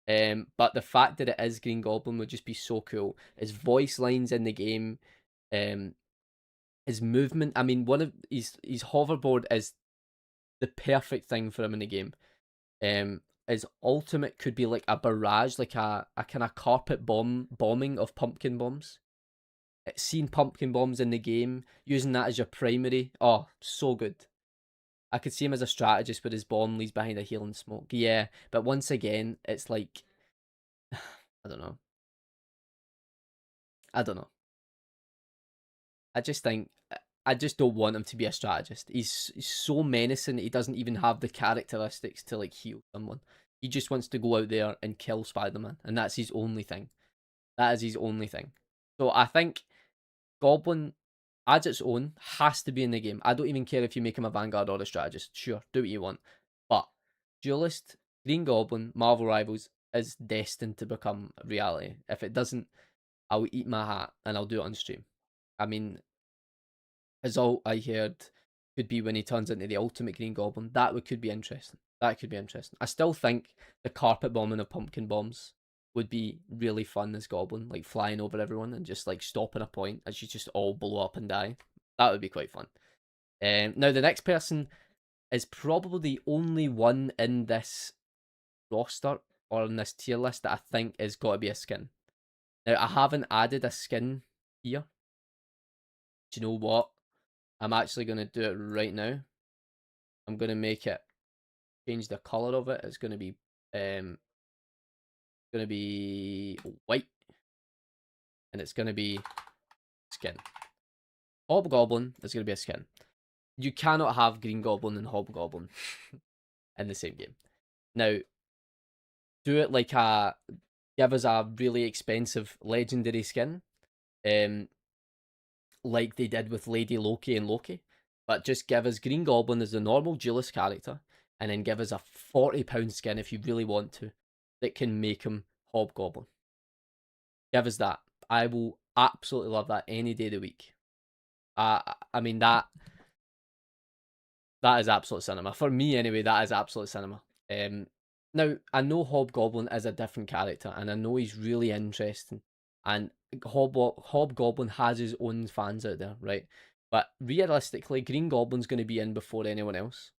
But the fact that it is Green Goblin would just be so cool. His voice lines in the game, his movement. I mean, one of his hoverboard is the perfect thing for him in the game. His ultimate could be like a barrage, like a kind of carpet bombing of pumpkin bombs. Seeing pumpkin bombs in the game, using that as your primary. Oh, so good. I could see him as a strategist with his bomb leaves behind a healing smoke. Yeah, but once again, it's like I don't know. I don't know. I just think I just don't want him to be a strategist. He's so menacing. He doesn't even have the characteristics to like heal someone. He just wants to go out there and kill Spider-Man, and that's his only thing. That is his only thing. So I think Goblin, as its own, has to be in the game. I don't even care if you make him a Vanguard or a strategist. Sure, do what you want. But Duelist, Green Goblin, Marvel Rivals is destined to become reality. If it doesn't, I'll eat my hat and I'll do it on stream. I mean, as all I heard could be when he turns into the ultimate Green Goblin. Could be interesting. That could be interesting. I still think the carpet bombing of pumpkin bombs would be really fun as Goblin, like flying over everyone and just like stopping a point as you just all blow up and die. That would be quite fun. Now the next person is probably the only one in this roster or in this tier list that I think is got to be a skin. Now I haven't added a skin here. Do you know what? I'm actually going to do it right now. I'm going to make it, change the color of it. It's going to be white, and it's going to be skin. Hobgoblin is going to be a skin. You cannot have Green Goblin and Hobgoblin in the same game. Now, do it like give us a really expensive legendary skin, like they did with Lady Loki and Loki, but just give us Green Goblin as the normal duelist character, and then give us a £40 skin if you really want to, that can make him Hobgoblin. Give us that. I will absolutely love that any day of the week. I mean that is absolute cinema. For me anyway, that is absolute cinema. Now, I know Hobgoblin is a different character, and I know he's really interesting, and Hobgoblin has his own fans out there, right? But realistically, Green Goblin's going to be in before anyone else,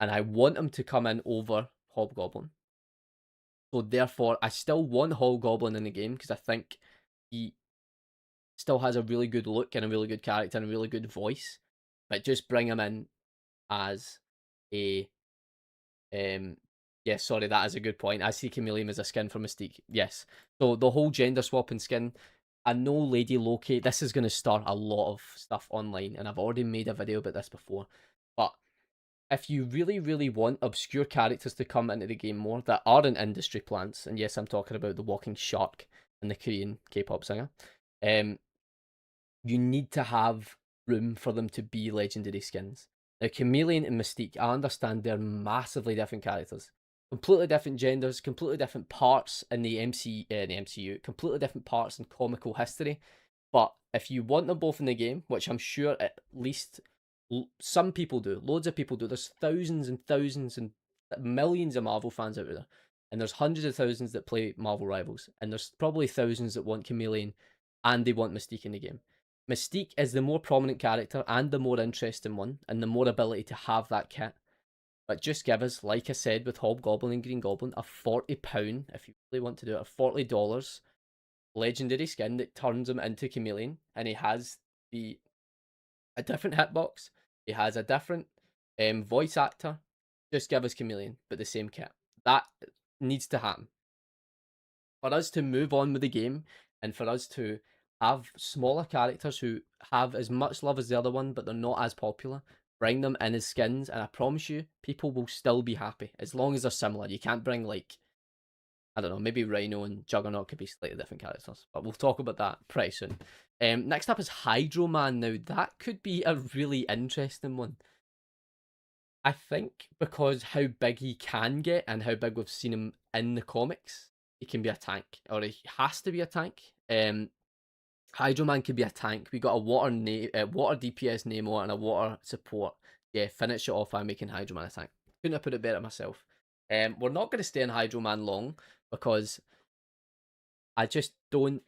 and I want him to come in over Hobgoblin. So therefore, I still want Hobgoblin in the game, because I think he still has a really good look and a really good character and a really good voice, but just bring him in as a yeah, sorry, that is a good point. I see Chameleon as a skin for Mystique. Yes. So the whole gender swapping skin, I know Lady Loki, this is going to start a lot of stuff online, and I've already made a video about this before. But if you really, really want obscure characters to come into the game more that aren't industry plants, and yes, I'm talking about the Walking Shark and the Korean K-pop singer, you need to have room for them to be legendary skins. Now, Chameleon and Mystique, I understand they're massively different characters, completely different genders, completely different parts in the MCU, completely different parts in comical history. But if you want them both in the game, which I'm sure at least some people do, loads of people do, there's thousands and thousands and millions of Marvel fans out there, and there's hundreds of thousands that play Marvel Rivals, and there's probably thousands that want Chameleon and they want Mystique in the game. Mystique is the more prominent character and the more interesting one, and the more ability to have that kit. But just give us, like I said with Hobgoblin and Green Goblin, a £40, if you really want to do it, a $40 legendary skin that turns him into Chameleon, and he has a different hitbox, he has a different voice actor. Just give us Chameleon, but the same kit. That needs to happen. For us to move on with the game, and for us to have smaller characters who have as much love as the other one, but they're not as popular, bring them in as skins, and I promise you, people will still be happy as long as they're similar. You can't bring, like, I don't know, maybe Rhino and Juggernaut could be slightly different characters, but we'll talk about that pretty soon. Next up is Hydro Man. Now, that could be a really interesting one. I think because how big he can get and how big we've seen him in the comics, he can be a tank, or he has to be a tank. Hydro Man can be a tank. We got a water DPS Nemo and a water support. Yeah, finish it off by making Hydro Man a tank. Couldn't have put it better myself. We're not going to stay in Hydro Man long because I just don't.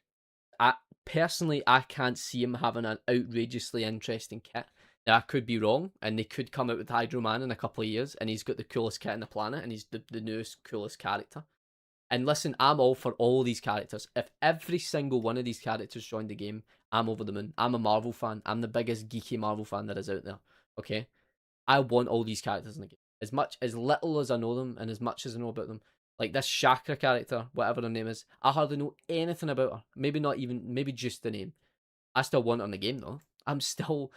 Personally, I can't see him having an outrageously interesting kit. Now, I could be wrong, and they could come out with Hydro Man in a couple of years, and he's got the coolest kit on the planet, and he's the newest, coolest character. And listen, I'm all for all these characters. If every single one of these characters joined the game, I'm over the moon. I'm a Marvel fan. I'm the biggest geeky Marvel fan there is out there. Okay? I want all these characters in the game. As little as I know them, and as much as I know about them. Like this Chakra character, whatever her name is, I hardly know anything about her. Maybe just the name. I still want her in the game though. I still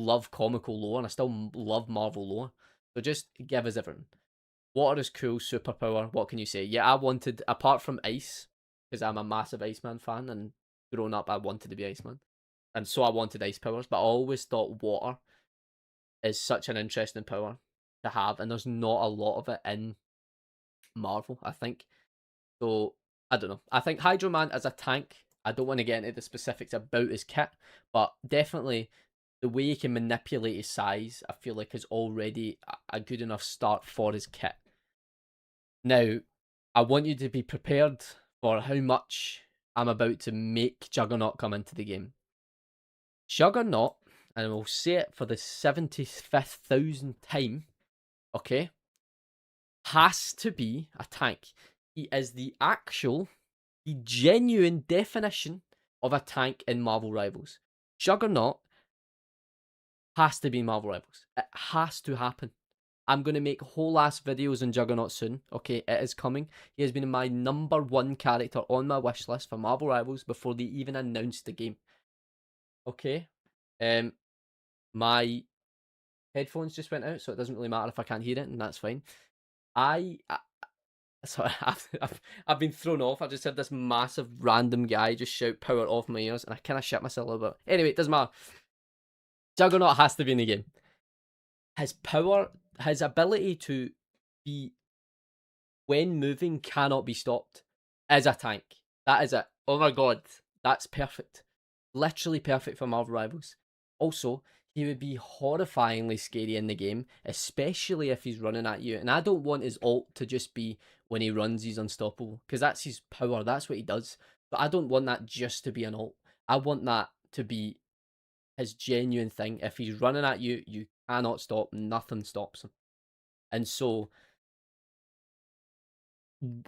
love comical lore, and I still love Marvel lore. So just give us everything. Water is cool, superpower. What can you say? Yeah, I wanted, apart from Ice, because I'm a massive Iceman fan, and growing up I wanted to be Iceman. And so I wanted ice powers, but I always thought water is such an interesting power to have, and there's not a lot of it in Marvel, I think. So, I don't know. I think Hydro Man as a tank, I don't want to get into the specifics about his kit, but definitely the way he can manipulate his size, I feel like is already a good enough start for his kit. Now, I want you to be prepared for how much I'm about to make Juggernaut come into the game. Juggernaut, and we'll say it for the 75,000th time, okay, has to be a tank. He is the genuine definition of a tank in Marvel Rivals. Juggernaut has to be in Marvel Rivals. It has to happen. I'm going to make whole ass videos on Juggernaut soon. Okay, it is coming. He has been my #1 character on my wish list for Marvel Rivals before they even announced the game. Okay. My headphones just went out, so it doesn't really matter if I can't hear it, and that's fine. Sorry, I've been thrown off. I just had this massive random guy just shout power off my ears, and I kind of shit myself a little bit. Anyway, it doesn't matter. Juggernaut has to be in the game. His power, his ability to be, when moving, cannot be stopped, is a tank. That is it. Oh my god, that's perfect. Literally perfect for Marvel Rivals. Also, he would be horrifyingly scary in the game, especially if he's running at you. And I don't want his ult to just be when he runs, he's unstoppable, because that's his power. That's what he does. But I don't want that just to be an ult. I want that to be his genuine thing. If he's running at you, you cannot stop. Nothing stops him. And so,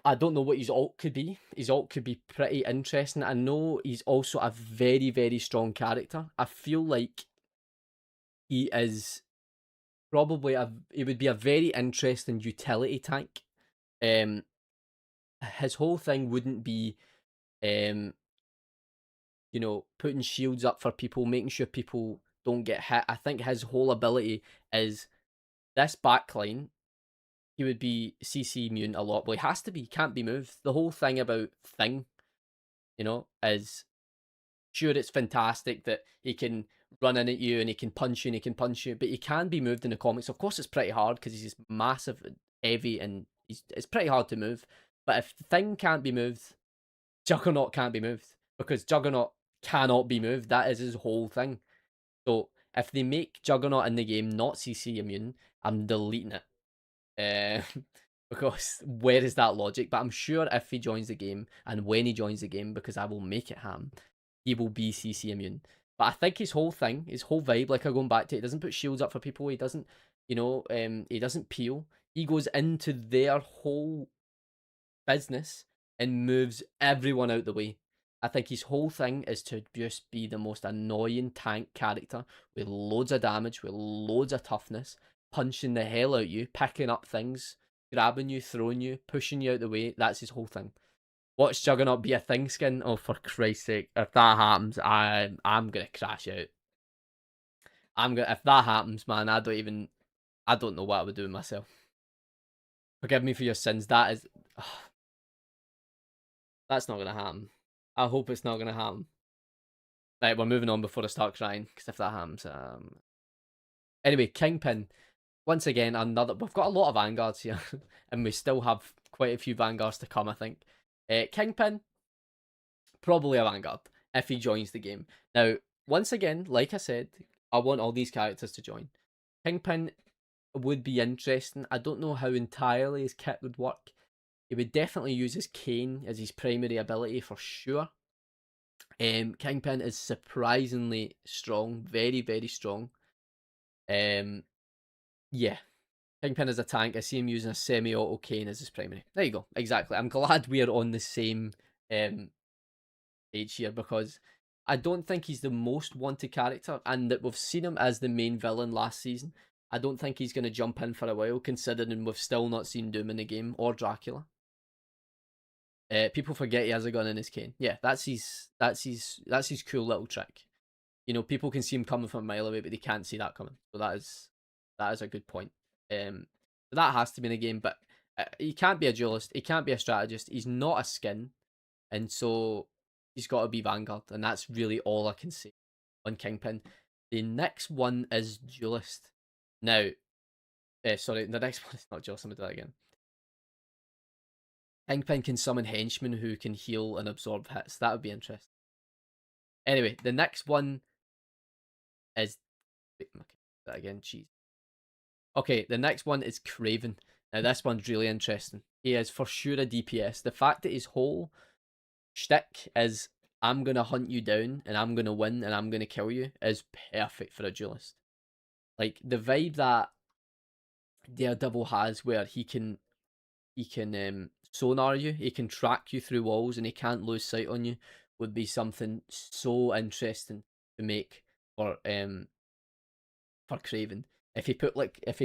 I don't know what his alt could be. His alt could be pretty interesting. I know he's also a very, very strong character. I feel like he is probably he would be a very interesting utility tank. His whole thing wouldn't be um putting shields up for people, making sure people don't get hit. I think his whole ability is this backline. He would be CC immune a lot. Well, he has to be. He can't be moved. The whole thing about Thing, is sure it's fantastic that he can run in at you and he can punch you and he can punch you, but he can be moved in the comics. Of course, it's pretty hard because he's just massive and heavy and it's pretty hard to move. But if Thing can't be moved, Juggernaut can't be moved because Juggernaut cannot be moved. That is his whole thing. So if they make Juggernaut in the game not CC immune, I'm deleting it. Because where is that logic? But I'm sure if he joins the game and when he joins the game, because I will make it ham, he will be CC immune. But I think his whole thing, his whole vibe, like I'm going back to it, he doesn't put shields up for people. He doesn't, he doesn't peel. He goes into their whole business and moves everyone out the way. I think his whole thing is to just be the most annoying tank character with loads of damage, with loads of toughness, punching the hell out you, picking up things, grabbing you, throwing you, pushing you out the way. That's his whole thing. Watch Juggernaut be a Thing skin? Oh, for Christ's sake. If that happens, I'm going to crash out. If that happens, man, I don't know what I would do with myself. Forgive me for your sins. That's not going to happen. I hope it's not going to happen. Right, we're moving on before I start crying, because if that happens, Anyway, Kingpin. Once again, we've got a lot of Vanguards here, and we still have quite a few Vanguards to come, I think. Kingpin, probably a Vanguard, if he joins the game. Now, once again, like I said, I want all these characters to join. Kingpin would be interesting. I don't know how entirely his kit would work. He would definitely use his cane as his primary ability for sure. Kingpin is surprisingly strong, very, very strong. Yeah, Kingpin is a tank. I see him using a semi-auto cane as his primary. There you go, exactly. I'm glad we are on the same page here because I don't think he's the most wanted character, and that we've seen him as the main villain last season. I don't think he's going to jump in for a while, considering we've still not seen Doom in the game or Dracula. People forget he has a gun in his cane. Yeah, that's his cool little trick. People can see him coming from a mile away, but they can't see that coming. So that is a good point. That has to be in the game, but he can't be a duelist. He can't be a strategist. He's not a skin, and so he's got to be Vanguard, and that's really all I can say on Kingpin. The next one is duelist. Now, sorry, the next one is not duelist. I'm gonna do that again. Kingpin can summon henchmen who can heal and absorb hits. That would be interesting. Anyway, the next one is... Wait, that again, jeez. Okay, the next one is Craven. Now, this one's really interesting. He is for sure a DPS. The fact that his whole shtick is, I'm going to hunt you down, and I'm going to win, and I'm going to kill you, is perfect for a duelist. Like, the vibe that Daredevil has, where he can sonar you, he can track you through walls, and he can't lose sight on you, would be something so interesting to make for Craven. If he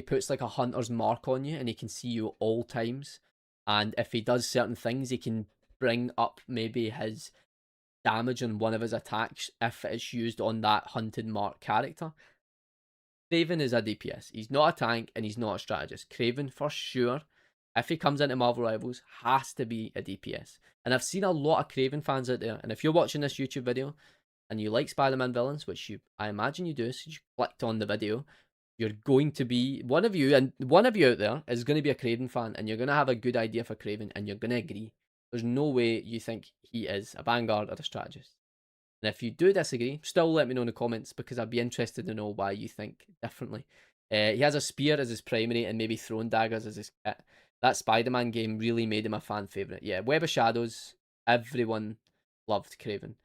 puts like a hunter's mark on you and he can see you all times, and if he does certain things, he can bring up maybe his damage on one of his attacks if it's used on that hunted mark character. Craven is a DPS. He's not a tank and he's not a strategist. Craven for sure, if he comes into Marvel Rivals, has to be a DPS. And I've seen a lot of Craven fans out there, and if you're watching this YouTube video and you like Spider-Man villains, which I imagine you do, so you clicked on the video, you're going to be, one of you out there is going to be a Craven fan, and you're going to have a good idea for Craven, and you're going to agree. There's no way you think he is a Vanguard or a strategist. And if you do disagree, still let me know in the comments, because I'd be interested to know why you think differently. He has a spear as his primary and maybe throwing daggers as his kit. That Spider-Man game really made him a fan favourite. Yeah, Web of Shadows, everyone loved Craven.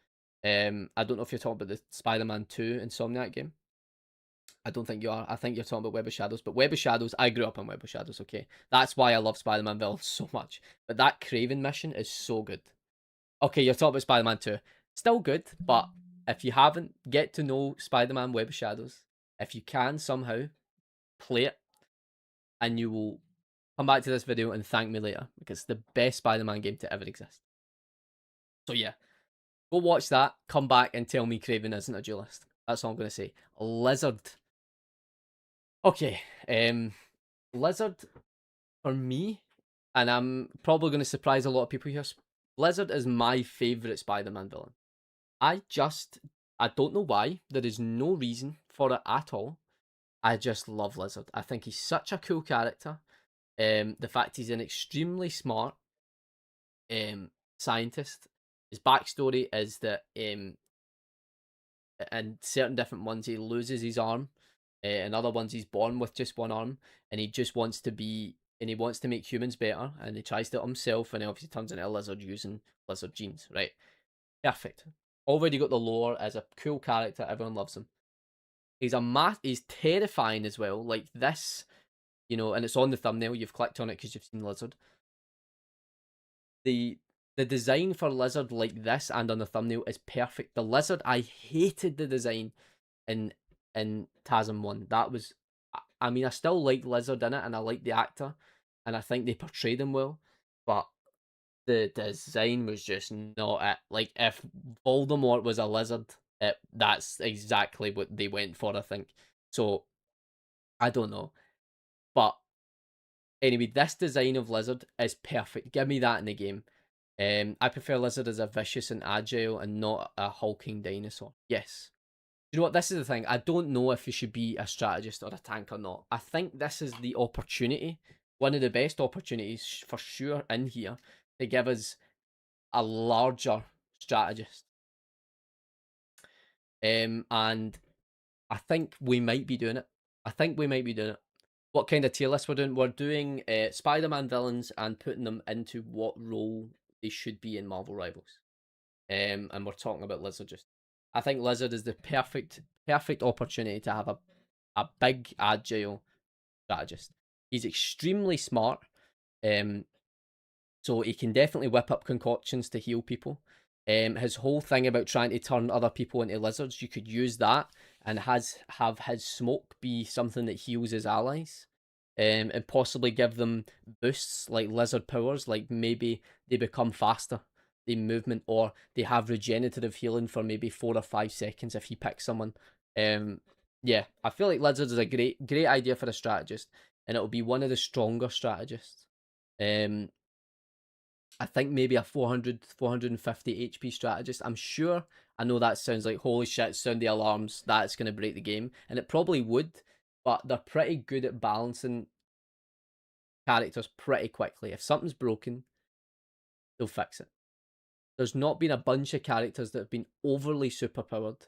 I don't know if you're talking about the Spider-Man 2 Insomniac game. I don't think you are. I think you're talking about Web of Shadows. But Web of Shadows, I grew up on Web of Shadows, okay? That's why I love Spider-Man villains so much. But that Craven mission is so good. Okay, you're talking about Spider-Man 2. Still good, but if you haven't, get to know Spider-Man Web of Shadows. If you can somehow, play it, and you will come back to this video and thank me later, because it's the best Spider-Man game to ever exist. So yeah, go watch that, come back and tell me Craven isn't a duelist. That's all I'm going to say. Lizard. Okay, Lizard, for me, and I'm probably going to surprise a lot of people here, Lizard is my favourite Spider-Man villain. I don't know why. There is no reason for it at all. I just love Lizard. I think he's such a cool character. The fact he's an extremely smart scientist. His backstory is that in certain different ones he loses his arm, and other ones he's born with just one arm, and he just wants to be, and he wants to make humans better, and he tries to himself, and he obviously turns into a lizard using lizard genes, right? Perfect. Already got the lore as a cool character, everyone loves him. He's terrifying as well, like this, you know, and it's on the thumbnail, you've clicked on it because you've seen Lizard. The design for Lizard like this and on the thumbnail is perfect. The Lizard, I hated the design in TASM 1. That was, I mean, I still like Lizard in it, and I like the actor, and I think they portrayed him well, but the design was just not it. Like, if Voldemort was a lizard, that's exactly what they went for, I think. So, I don't know. But, anyway, this design of Lizard is perfect. Give me that in the game. I prefer Lizard as a vicious and agile and not a hulking dinosaur. Yes. You know what, this is the thing. I don't know if you should be a strategist or a tank or not. I think this is the opportunity, one of the best opportunities for sure in here, to give us a larger strategist. And I think we might be doing it. What kind of tier list we're doing? We're doing Spider-Man villains and putting them into what role they should be in Marvel Rivals. And we're talking about Lizard just. I think Lizard is the perfect opportunity to have a big, agile strategist. He's extremely smart. So he can definitely whip up concoctions to heal people. His whole thing about trying to turn other people into lizards, you could use that and have his smoke be something that heals his allies. And possibly give them boosts like lizard powers, like maybe they become faster in movement, or they have regenerative healing for maybe 4 or 5 seconds if he picks someone. Yeah, I feel like lizards is a great idea for a strategist, and it'll be one of the stronger strategists. I think maybe a 400, 450 HP strategist. I'm sure, I know that sounds like, holy shit, sound the alarms, that's going to break the game. And it probably would, but they're pretty good at balancing characters pretty quickly. If something's broken, they'll fix it. There's not been a bunch of characters that have been overly superpowered,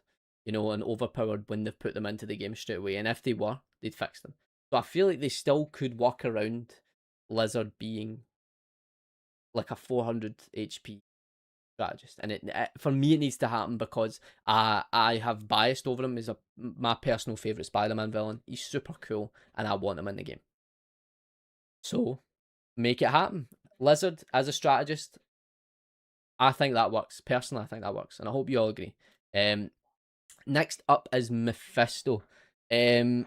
you know, and overpowered when they've put them into the game straight away. And if they were, they'd fix them. So I feel like they still could work around Lizard being like a 400 HP strategist, and it for me it needs to happen because I have biased over him. He's my personal favorite Spider-Man villain. He's super cool, and I want him in the game. So make it happen. Lizard as a strategist, I think that works. Personally, I think that works, and I hope you all agree. Next up is Mephisto. My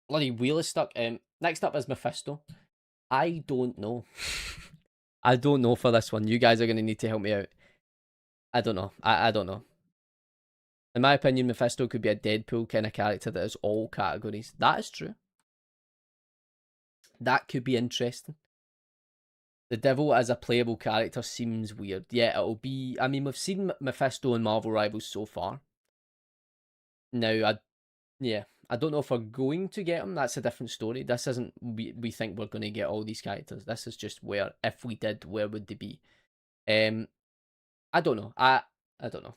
bloody wheel is stuck. Next up is Mephisto. I don't know. I don't know for this one. You guys are going to need to help me out. I don't know. I don't know. In my opinion, Mephisto could be a Deadpool kind of character that is all categories. That is true. That could be interesting. The Devil as a playable character seems weird. Yeah, it'll be... I mean, we've seen Mephisto in Marvel Rivals so far. Now, I don't know if we're going to get him. That's a different story. This isn't, we think we're going to get all these characters. This is just where, if we did, where would they be? I don't know. I don't know.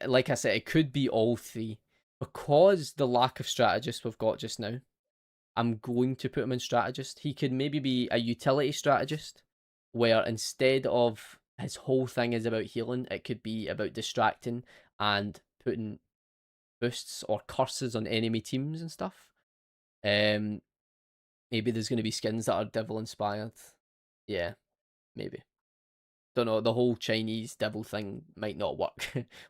Like I said, it could be all three. Because the lack of strategist we've got just now, I'm going to put him in strategist. He could maybe be a utility strategist, where instead of his whole thing is about healing, it could be about distracting and putting boosts or curses on enemy teams and stuff. Maybe there's going to be skins that are devil inspired. Yeah, maybe. Don't know. The whole Chinese devil thing might not work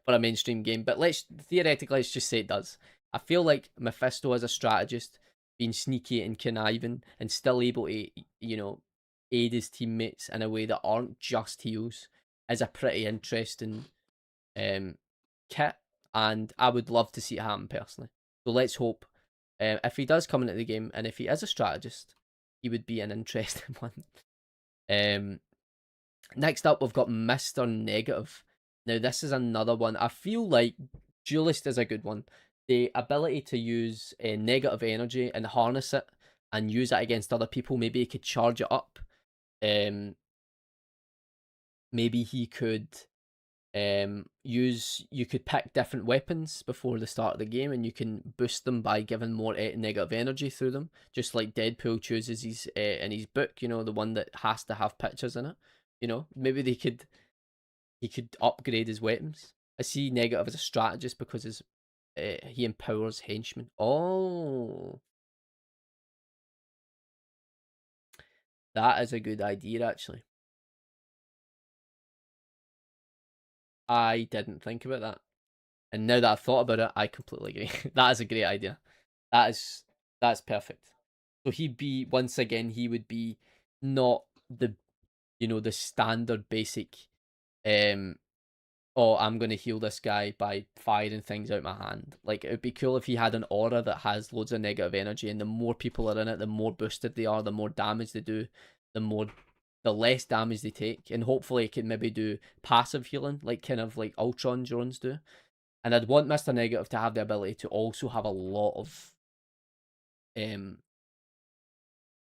for a mainstream game, but theoretically let's just say it does. I feel like Mephisto as a strategist, being sneaky and conniving and still able to, aid his teammates in a way that aren't just heals, is a pretty interesting kit, and I would love to see it happen personally. So let's hope if he does come into the game, and if he is a strategist, he would be an interesting one. Next up, we've got Mr. Negative. Now, this is another one. I feel like Duelist is a good one. The ability to use negative energy and harness it and use it against other people. Maybe he could charge it up. Maybe he could you could pick different weapons before the start of the game, and you can boost them by giving more negative energy through them, just like Deadpool chooses his in his book, the one that has to have pictures in it. Maybe he could upgrade his weapons. I see Negative as a strategist because he empowers henchmen. Oh, that is a good idea, actually. I didn't think about that. And now that I've thought about it, I completely agree. That is a great idea. That's perfect. So once again, he would be not the the standard basic oh, I'm gonna heal this guy by firing things out my hand. Like, it would be cool if he had an aura that has loads of negative energy, and the more people are in it, the more boosted they are, the more damage they do, the less damage they take, and hopefully it can maybe do passive healing, like kind of like Ultron drones do. And I'd want Mr. Negative to have the ability to also have a lot of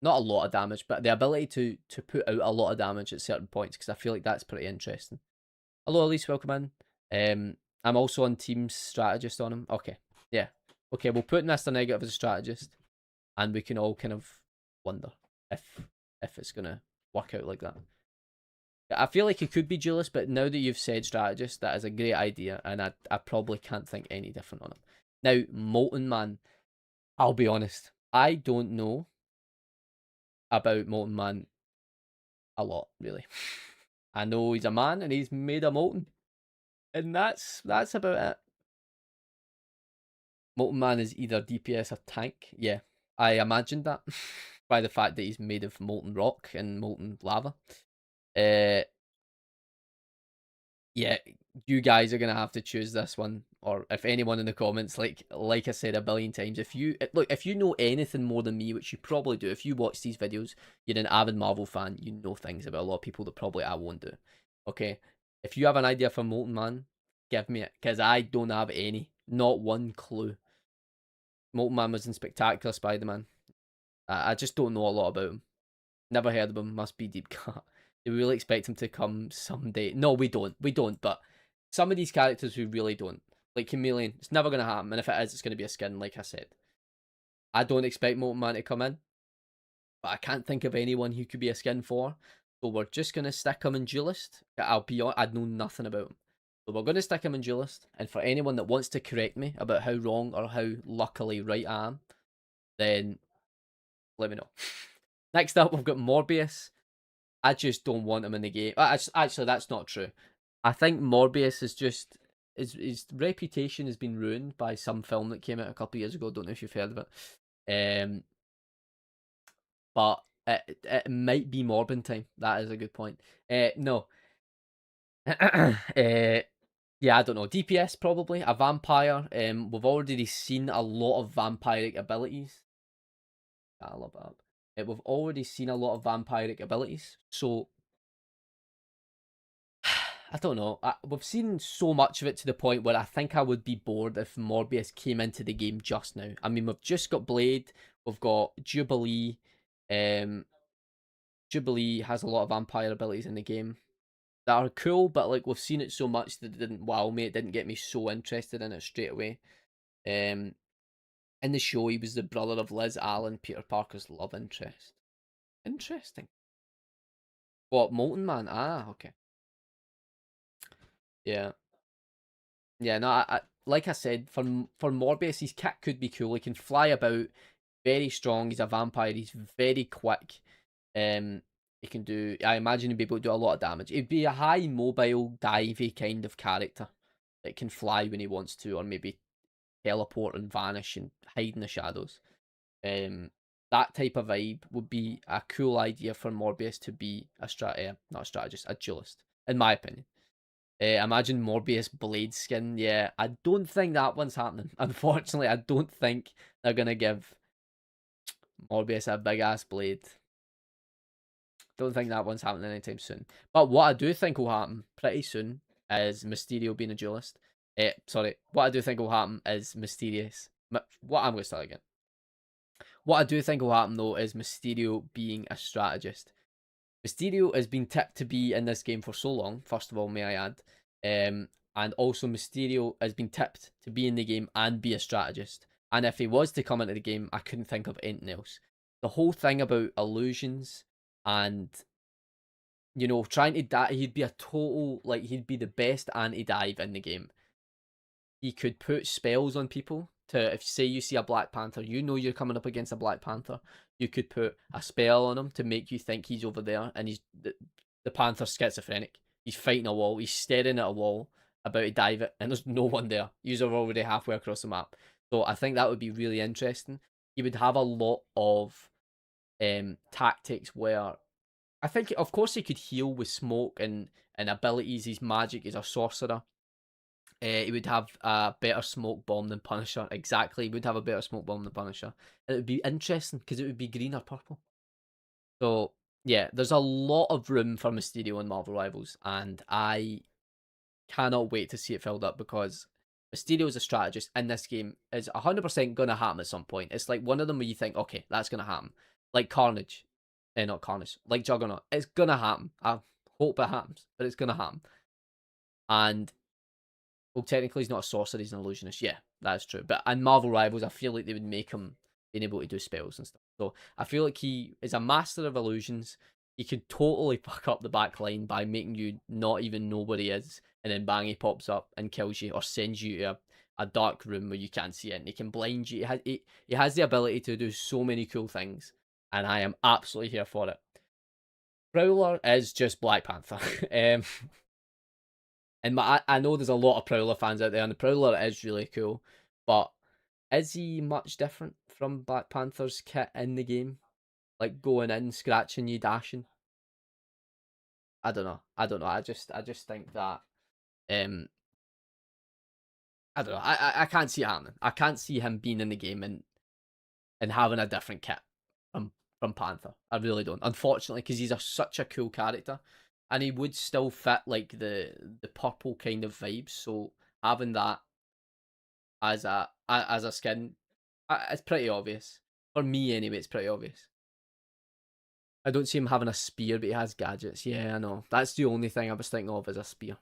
not a lot of damage, but the ability to put out a lot of damage at certain points, because I feel like that's pretty interesting. Hello, Elise, welcome in. I'm also on Team Strategist on him. Okay, yeah. Okay, we'll put Mr. Negative as a strategist, and we can all kind of wonder if it's gonna work out like that. I feel like it could be duelist, but now that you've said strategist, that is a great idea, and I probably can't think any different on him. Now, Molten Man, I'll be honest, I don't know about Molten Man a lot, really. I know he's a man and he's made a Molten, and that's about it. Molten Man is either DPS or tank. Yeah, I imagined that by the fact that he's made of molten rock and molten lava. Yeah, you guys are gonna have to choose this one, or if anyone in the comments, like I said a billion times, if you know anything more than me, which you probably do, if you watch these videos, you're an avid Marvel fan, you know things about a lot of people that probably I won't do. Okay, if you have an idea for Molten Man, give me it, because I don't have any, not one clue. Molten Man was in Spectacular Spider-Man. I just don't know a lot about him. Never heard of him. Must be deep cut. Do we really expect him to come someday? No, we don't. We don't. But some of these characters, we really don't. Like Chameleon, it's never going to happen. And if it is, it's going to be a skin, like I said. I don't expect Molten Man to come in. But I can't think of anyone who could be a skin for. So we're just going to stick him in Duelist. I'll be honest, I know nothing about him. So we're going to stick him in Duelist. And for anyone that wants to correct me about how wrong or how luckily right I am, then let me know. Next up, we've got Morbius. I just don't want him in the game. Actually, that's not true. I think Morbius is just his reputation has been ruined by some film that came out a couple of years ago. Don't know if you've heard of it. But it might be Morbin time. That is a good point. No. Yeah, I don't know. DPS probably a vampire. We've already seen a lot of vampiric abilities. I love that. We've already seen a lot of vampiric abilities, so I don't know. We've seen so much of it to the point where I think I would be bored if Morbius came into the game just now. I mean, we've just got Blade, we've got Jubilee. Jubilee has a lot of vampire abilities in the game that are cool, but like we've seen it so much that it didn't wow me. It didn't get me so interested in it straight away. In the show, he was the brother of Liz Allen, Peter Parker's love interest. Interesting. What, Molten Man? Ah, okay. Yeah. Yeah, no, like I said, for Morbius, his kit could be cool. He can fly about, very strong. He's a vampire. He's very quick. He can do. I imagine he'd be able to do a lot of damage. He'd be a high mobile, divey kind of character that can fly when he wants to, or maybe teleport and vanish and hide in the shadows. That type of vibe would be a cool idea for Morbius to be not a strategist, a duelist, in my opinion. Imagine Morbius blade skin. Yeah, I don't think that one's happening. Unfortunately, I don't think they're gonna give Morbius a big ass blade. Don't think that one's happening anytime soon. But what I do think will happen pretty soon is Mysterio being a duelist. What I do think will happen is I'm going to start again. What I do think will happen though is Mysterio being a strategist. Mysterio has been tipped to be in this game for so long, first of all, may I add. And also Mysterio has been tipped to be in the game and be a strategist. And if he was to come into the game, I couldn't think of anything else. The whole thing about illusions and, you know, trying to dive, he'd be a total, like, he'd be the best anti-dive in the game. He could put spells on people to, if say you see a Black Panther, you know you're coming up against a Black Panther, you could put a spell on him to make you think he's over there, and the Panther's schizophrenic. He's fighting a wall, he's staring at a wall, about to dive it, and there's no one there. You're already halfway across the map. So I think that would be really interesting. He would have a lot of tactics where, I think, of course, he could heal with smoke and abilities. His magic is a sorcerer. He would have a better smoke bomb than Punisher. Exactly, he would have a better smoke bomb than Punisher. And it would be interesting because it would be green or purple. So yeah, there's a lot of room for Mysterio in Marvel Rivals, and I cannot wait to see it filled up because Mysterio as a strategist in this game is 100% going to happen at some point. It's like one of them where you think, okay, that's going to happen. Like Carnage. Not Carnage. Like Juggernaut. It's going to happen. I hope it happens, but it's going to happen. And, well, technically he's not a sorcerer, he's an illusionist. Yeah, that's true. But in Marvel Rivals, I feel like they would make him being able to do spells and stuff. So I feel like he is a master of illusions. He could totally fuck up the back line by making you not even know where he is, and then bang, he pops up and kills you or sends you to a dark room where you can't see it, and he can blind you. He has the ability to do so many cool things, and I am absolutely here for it. Prowler is just Black Panther. And I know there's a lot of Prowler fans out there, and the Prowler is really cool, but is he much different from Black Panther's kit in the game? Like going in, scratching you, dashing? I don't know. I just think that I don't know. I can't see it happening. I can't see him being in the game and having a different kit from Panther. I really don't. Unfortunately, because he's such a cool character, and he would still fit like the purple kind of vibes. So having that as a skin, it's pretty obvious for me anyway. It's pretty obvious. I don't see him having a spear, but he has gadgets. Yeah, I know. That's the only thing I was thinking of as a spear.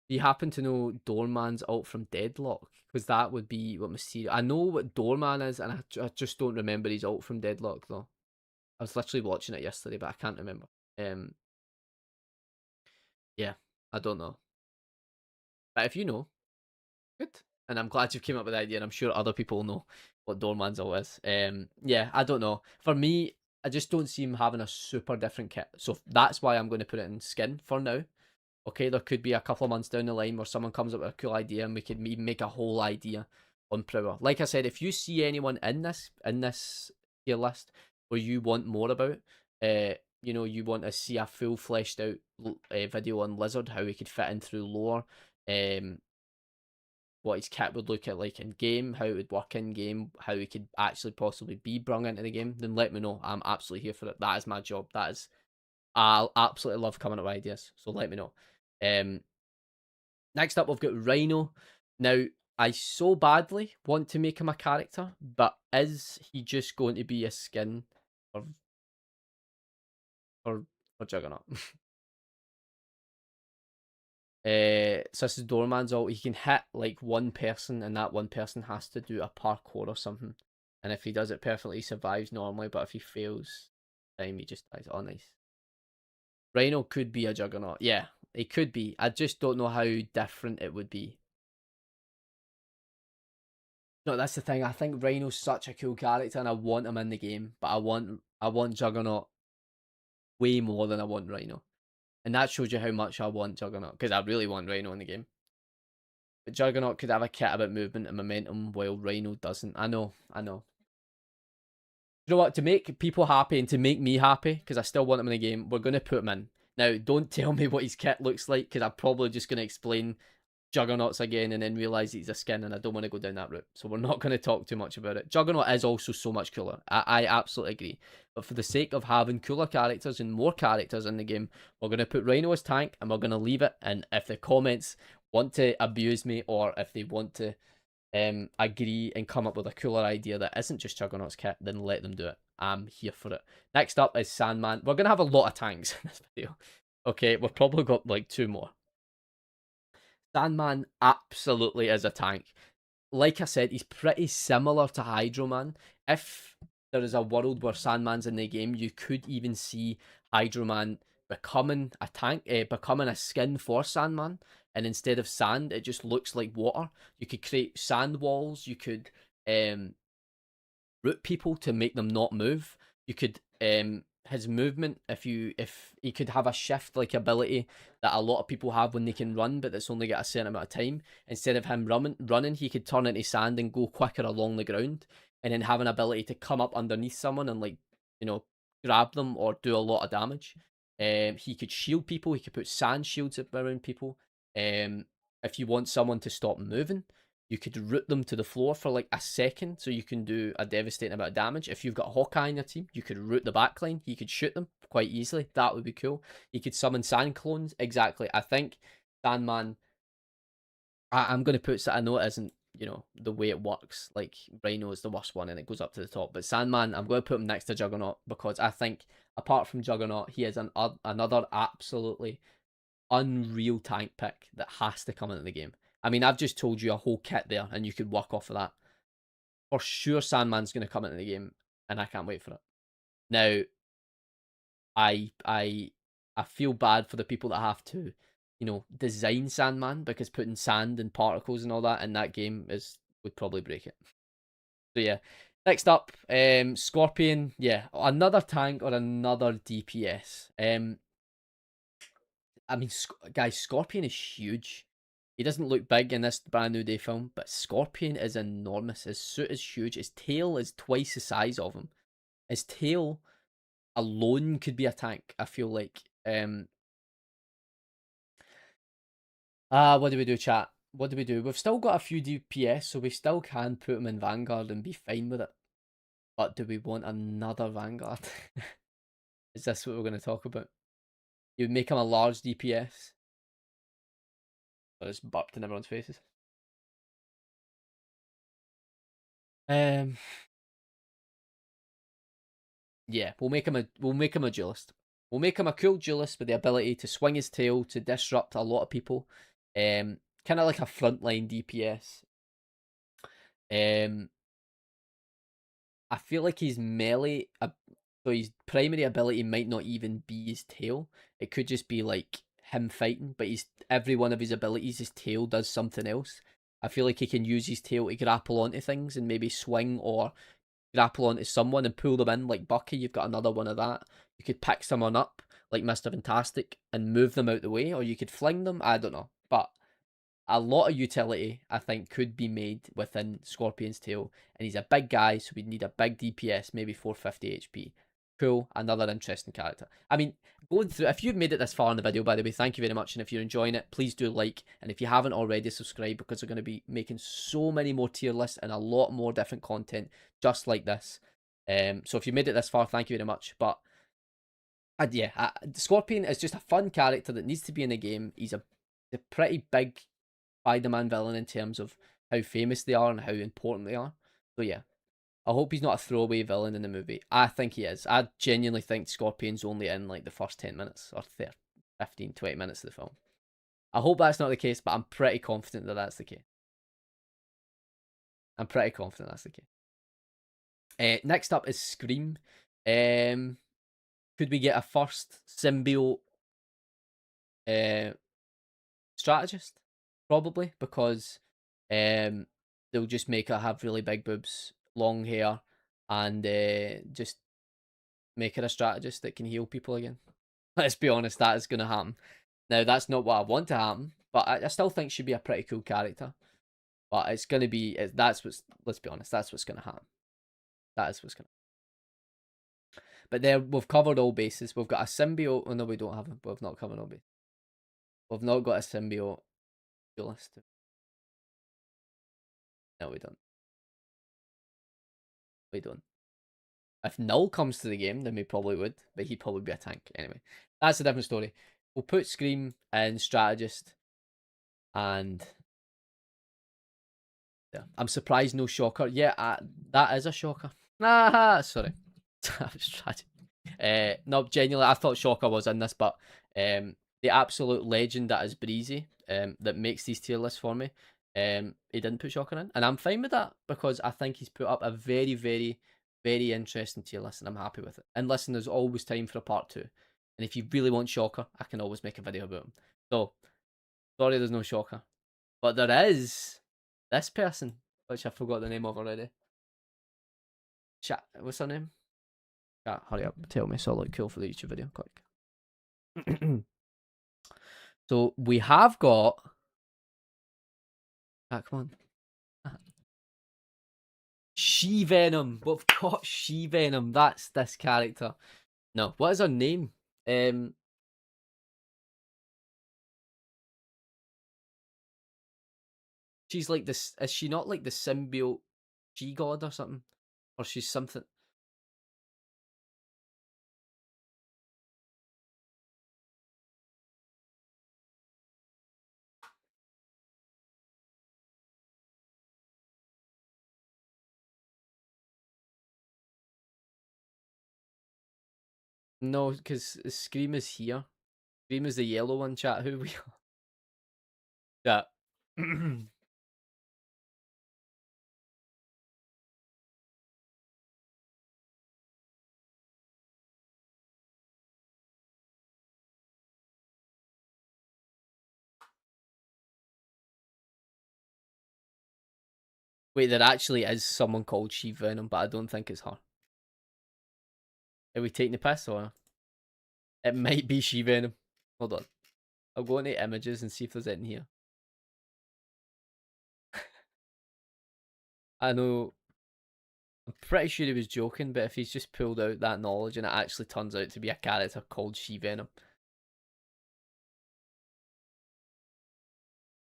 Do you happen to know Doorman's ult from Deadlock? Because that would be what Mysterio... I know what Doorman is, and I just don't remember his ult from Deadlock, though. I was literally watching it yesterday, but I can't remember. Yeah, I don't know. But if you know, good. And I'm glad you came up with the idea, and I'm sure other people know what Doorman's ult is. Yeah, I don't know. For me, I just don't see him having a super different kit. So that's why I'm going to put it in skin for now. Okay, there could be a couple of months down the line where someone comes up with a cool idea and we could even make a whole idea on Prowler. Like I said, if you see anyone in this tier list where you want more about, you know, you want to see a full fleshed out video on Lizard, how he could fit in through lore, what his kit would look at like in game, how it would work in game, how he could actually possibly be brung into the game, then let me know. I'm absolutely here for it. That is my job. I'll absolutely love coming up with ideas. So let me know. Next up, we've got Rhino. Now, I so badly want to make him a character, but is he just going to be a skin for Juggernaut? So this is Doorman's ult. He can hit like one person, and that one person has to do a parkour or something. And if he does it perfectly, he survives normally, but if he fails, then he just dies. Oh, nice. Rhino could be a Juggernaut. Yeah, He could be. I just don't know how different it would be. No, that's the thing. I think Rhino's such a cool character, and I want him in the game. But I want Juggernaut way more than I want Rhino, and that shows you how much I want Juggernaut, because I really want Rhino in the game. But Juggernaut could have a kit about movement and momentum, while Rhino doesn't. I know. You know what? To make people happy and to make me happy, because I still want him in the game, we're going to put him in. Now, don't tell me what his kit looks like, because I'm probably just going to explain Juggernauts again and then realise he's a skin, and I don't want to go down that route. So we're not going to talk too much about it. Juggernaut is also so much cooler. I absolutely agree. But for the sake of having cooler characters and more characters in the game, we're going to put Rhino as tank, and we're going to leave it. And if the comments want to abuse me, or if they want to agree and come up with a cooler idea that isn't just Juggernaut's kit, then let them do it. I'm here for it. Next up is Sandman. We're going to have a lot of tanks in this video. Okay, we've probably got like 2 more. Sandman absolutely is a tank. Like I said, he's pretty similar to Hydro Man. If there is a world where Sandman's in the game, you could even see Hydro Man becoming a tank, becoming a skin for Sandman. And instead of sand, it just looks like water. You could create sand walls. You could root people to make them not move. You could his movement, if he could have a shift like ability that a lot of people have when they can run, but that's only got a certain amount of time. Instead of him running, he could turn into sand and go quicker along the ground, and then have an ability to come up underneath someone and, like, you know, grab them or do a lot of damage. He could shield people. He could put sand shields around people. If you want someone to stop moving, you could root them to the floor for like a second, so you can do a devastating amount of damage. If you've got Hawkeye in your team, you could root the backline. He could shoot them quite easily. That would be cool. He could summon sand clones. Exactly. I think Sandman, I'm going to put, I know it isn't, you know, the way it works. Like, Rhino is the worst one and it goes up to the top. But Sandman, I'm going to put him next to Juggernaut, because I think, apart from Juggernaut, he is another absolutely unreal tank pick that has to come into the game. I mean, I've just told you a whole kit there, and you could work off of that. For sure, Sandman's going to come into the game, and I can't wait for it. Now, I feel bad for the people that have to, you know, design Sandman, because putting sand and particles and all that in that game would probably break it. So yeah. Next up, Scorpion. Yeah, another tank or another DPS. I mean, guys, Scorpion is huge. He doesn't look big in this brand new day film, but Scorpion is enormous. His suit is huge. His tail is twice the size of him. His tail alone could be a tank, I feel like. What do we do, chat? What do we do? We've still got a few DPS, so we still can put him in Vanguard and be fine with it. But do we want another Vanguard? Is this what we're going to talk about? You would make him a large DPS. I just burped in everyone's faces. Yeah, we'll make him a duelist. We'll make him a cool duelist with the ability to swing his tail to disrupt a lot of people. Kind of like a frontline DPS. I feel like his melee, so his primary ability might not even be his tail. It could just be like him fighting, but every one of his abilities, his tail does something else. I feel like he can use his tail to grapple onto things and maybe swing or grapple onto someone and pull them in, like Bucky. You've got another one of that. You could pick someone up like Mr. Fantastic and move them out the way, or you could fling them. I don't know, but a lot of utility, I think, could be made within Scorpion's tail. And he's a big guy, so we'd need a big DPS, maybe 450 HP. Cool, another interesting character. I mean, going through, if you've made it this far in the video, by the way, thank you very much. And if you're enjoying it, please do like. And if you haven't already, subscribe, because we're going to be making so many more tier lists and a lot more different content just like this. So if you made it this far, thank you very much. But yeah, Scorpion is just a fun character that needs to be in the game. He's a pretty big Spider-Man villain in terms of how famous they are and how important they are. So yeah, I hope he's not a throwaway villain in the movie. I think he is. I genuinely think Scorpion's only in like the first 10 minutes or 30, 15, 20 minutes of the film. I hope that's not the case, but I'm pretty confident that that's the case. I'm pretty confident that's the case. Next up is Scream. Could we get a first symbiote strategist, probably, because they'll just make her have really big boobs, long hair, and just make her a strategist that can heal people again. Let's be honest, that is going to happen. Now, that's not what I want to happen, but I still think she'd be a pretty cool character. But it's going to be, that's what's, let's be honest, that's what's going to happen. That is what's going to. But there, we've covered all bases. We've got a symbiote. Oh, no, we don't have it. We've not covered all bases. We've not got a symbiote duelist. No, we don't. We don't. If Null comes to the game, then we probably would, but he'd probably be a tank. Anyway, that's a different story. We'll put Scream in strategist, and yeah, I'm surprised no shocker. Yeah, that is a shocker. Ah, sorry. I was tragic. No, genuinely, I thought Shocker was in this, but the absolute legend that is Breezy, that makes these tier lists for me, he didn't put Shocker in, and I'm fine with that because I think he's put up a very, very, very interesting tier list, and I'm happy with it. And listen, there's always time for a part 2, and if you really want Shocker, I can always make a video about him. So, sorry, there's no Shocker, but there is this person, which I forgot the name of already. Chat, what's her name? Chat, hurry up, tell me so I look cool for the YouTube video, quick. So we have got. Ah, come on. She Venom. We've got She Venom. That's this character. No, what is her name? She's like this. Is she not like the symbiote she god or something? Or she's something. No, because Scream is here. Scream is the yellow one, chat. Who we are. Yeah. Wait, there actually is someone called She Venom, but I don't think it's her. Are we taking the piss or? It might be She Venom. Hold on. I'll go into images and see if there's anything here. I know. I'm pretty sure he was joking, but if he's just pulled out that knowledge and it actually turns out to be a character called She Venom.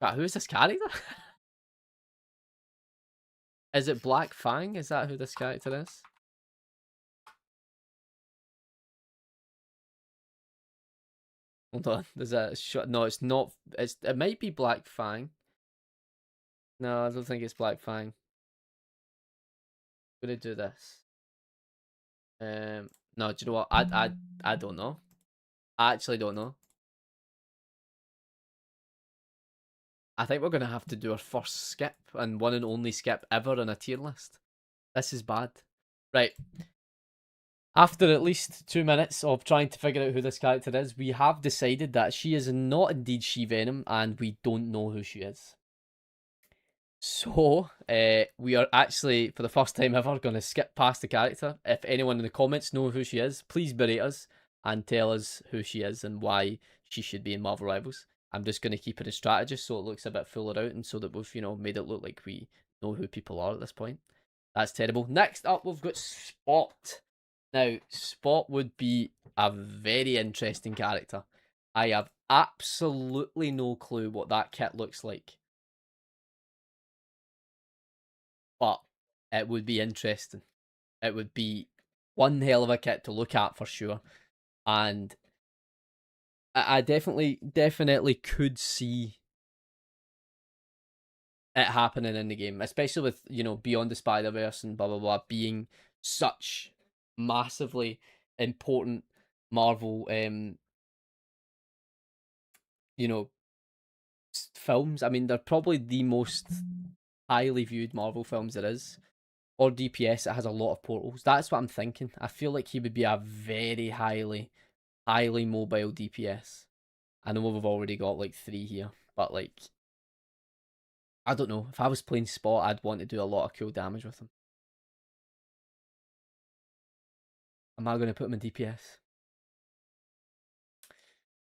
But who is this character? Is it Black Fang? Is that who this character is? Hold on. There's a shot. No, it's not. It might be Black Fang. No, I don't think it's Black Fang. I'm gonna do this. No, do you know what? I don't know. I actually don't know. I think we're gonna have to do our first skip and one and only skip ever on a tier list. This is bad. Right. After at least 2 minutes of trying to figure out who this character is, we have decided that she is not indeed She Venom, and we don't know who she is. So, we are actually, for the first time ever, going to skip past the character. If anyone in the comments know who she is, please berate us and tell us who she is and why she should be in Marvel Rivals. I'm just going to keep it a strategist so it looks a bit fuller out and so that we've, made it look like we know who people are at this point. That's terrible. Next up, we've got Spot. Now, Spot would be a very interesting character. I have absolutely no clue what that kit looks like. But it would be interesting. It would be one hell of a kit to look at for sure. And I definitely could see it happening in the game, especially with, Beyond the Spider-Verse and blah, blah, blah, being such massively important Marvel, films. I mean, they're probably the most highly viewed Marvel films there is. Or DPS, it has a lot of portals. That's what I'm thinking. I feel like he would be a very highly mobile DPS. I know we've already got like 3 here. but like, I don't know. If I was playing Spot, I'd want to do a lot of cool damage with him. Am I going to put him in DPS?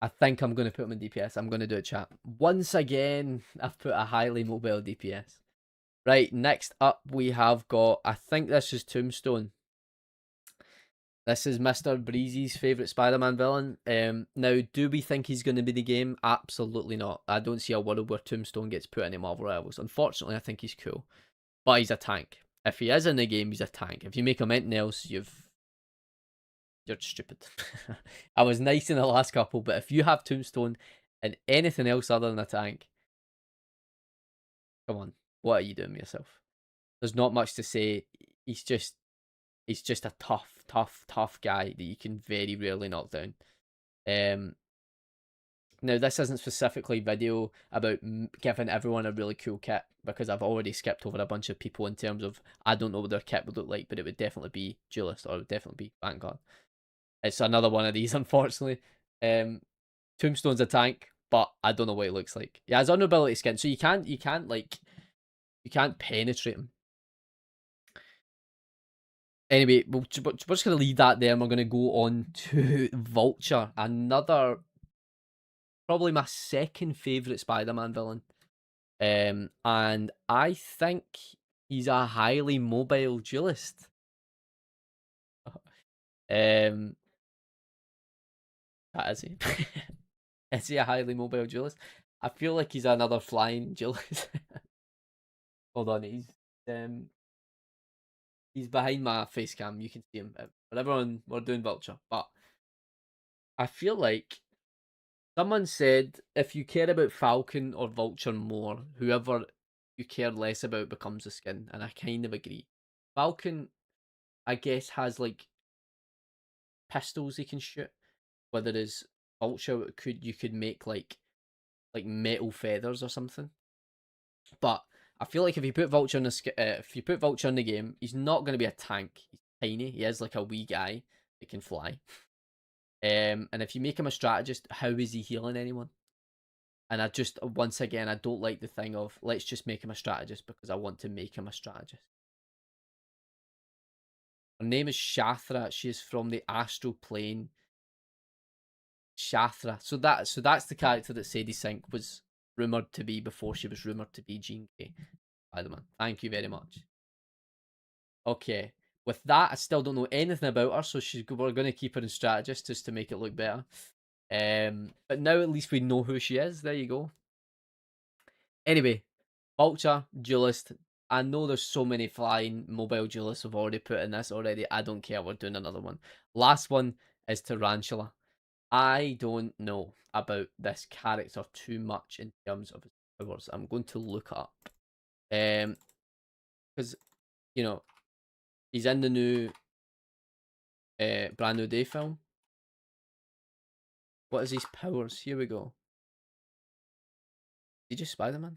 I think I'm going to put him in DPS. I'm going to do a chat. Once again, I've put a highly mobile DPS. Right, next up we have got, I think this is Tombstone. This is Mr. Breezy's favourite Spider-Man villain. Now, do we think he's going to be the game? Absolutely not. I don't see a world where Tombstone gets put into Marvel Rivals. Unfortunately, I think he's cool. But he's a tank. If he is in the game, he's a tank. If you make him anything else, you're stupid. I was nice in the last couple, but if you have Tombstone and anything else other than a tank, come on, what are you doing with yourself? There's not much to say. He's just a tough guy that you can very rarely knock down. Now this isn't specifically video about giving everyone a really cool kit, because I've already skipped over a bunch of people in terms of I don't know what their kit would look like, but it would definitely be Duelist or it would definitely be Vanguard. It's another one of these, unfortunately. Tombstone's a tank, but I don't know what it looks like. Yeah, it's vulnerability skin, so you can't penetrate him. Anyway, we're just going to leave that there, and we're going to go on to Vulture, another, probably my second favourite Spider-Man villain. And I think he's a highly mobile duelist. That is he. Is he a highly mobile duelist? I feel like he's another flying duelist. Hold on, he's behind my face cam. You can see him. But everyone, we're doing Vulture. But I feel like someone said if you care about Falcon or Vulture more, whoever you care less about becomes a skin. And I kind of agree. Falcon, I guess, has like pistols he can shoot. Whether it's Vulture, you could make like metal feathers or something. But I feel like if you put Vulture in the game, he's not going to be a tank. He's tiny. He is like a wee guy that can fly. And if you make him a strategist, how is he healing anyone? And I just, once again, I don't like the thing of let's just make him a strategist because I want to make him a strategist. Her name is Shathra. She is from the astral plane. Shathra. So that's the character that Sadie Sink was rumored to be before she was rumored to be Jean Grey. Spider-Man. Thank you very much. Okay. With that, I still don't know anything about her, so we're going to keep her in strategist just to make it look better. But now at least we know who she is. There you go. Anyway, Vulture, Duelist. I know there's so many flying mobile duelists we've already put in this already. I don't care. We're doing another one. Last one is Tarantula. I don't know about this character too much in terms of his powers. I'm going to look up. Because, you know, he's in the new Brand New Day film. What is his powers? Here we go. Is he just Spider-Man?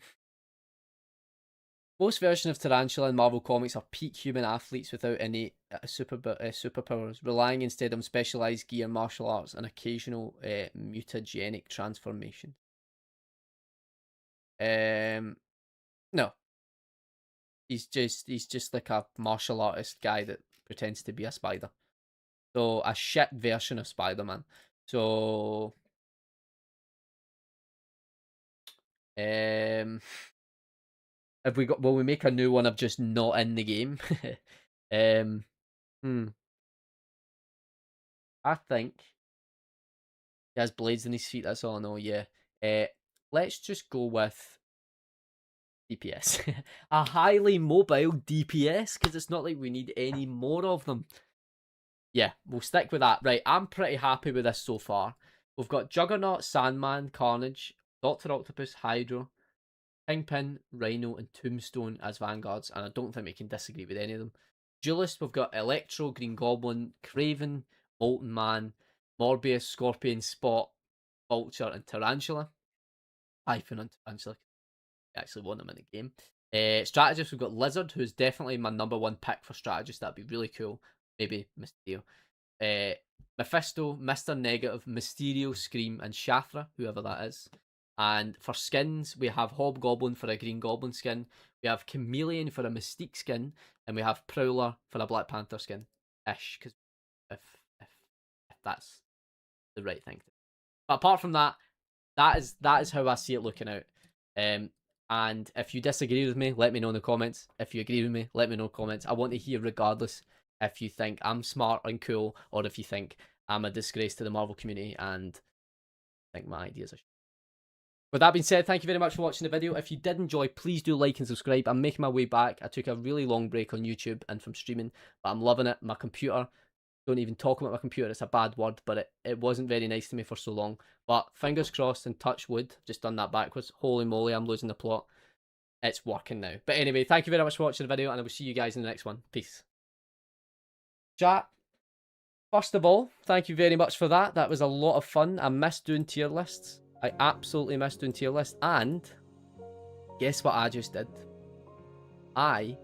Most versions of Tarantula in Marvel Comics are peak human athletes without any superpowers, relying instead on specialized gear, martial arts, and occasional mutagenic transformation. No. He's just like a martial artist guy that pretends to be a spider. So a shit version of Spider-Man. So have we got? Will we make a new one of just not in the game? I think he has blades in his feet. That's all I know. Yeah. Let's just go with DPS. A highly mobile DPS, because it's not like we need any more of them. Yeah, we'll stick with that. Right, I'm pretty happy with this so far. We've got Juggernaut, Sandman, Carnage, Dr. Octopus, Hydra, Kingpin, Rhino, and Tombstone as vanguards, and I don't think we can disagree with any of them. Duelist, we've got Electro, Green Goblin, Craven, Molten Man, Morbius, Scorpion, Spot, Vulture, and Tarantula. Hyphen on Tarantula. I actually want them in the game. Strategist, we've got Lizard, who's definitely my number one pick for strategist. That'd be really cool. Maybe Mysterio. Mephisto, Mr. Negative, Mysterio, Scream, and Shathra, whoever that is. And for skins, we have Hobgoblin for a Green Goblin skin, we have Chameleon for a Mystique skin, and we have Prowler for a Black Panther skin. Ish, because if that's the right thing. But apart from that, that is how I see it looking out. And if you disagree with me, let me know in the comments. If you agree with me, let me know in the comments. I want to hear regardless if you think I'm smart and cool, or if you think I'm a disgrace to the Marvel community and think my ideas are shit. With that being said, thank you very much for watching the video. If you did enjoy, please do like and subscribe. I'm making my way back. I took a really long break on YouTube and from streaming, but I'm loving it. My computer, don't even talk about my computer, it's a bad word, but it wasn't very nice to me for so long. But fingers crossed and touch wood, just done that backwards. Holy moly, I'm losing the plot. It's working now. But anyway, thank you very much for watching the video, and I will see you guys in the next one. Peace. Chat. First of all, thank you very much for that. That was a lot of fun. I missed doing tier lists. I absolutely missed doing tier lists. And guess what I just did? I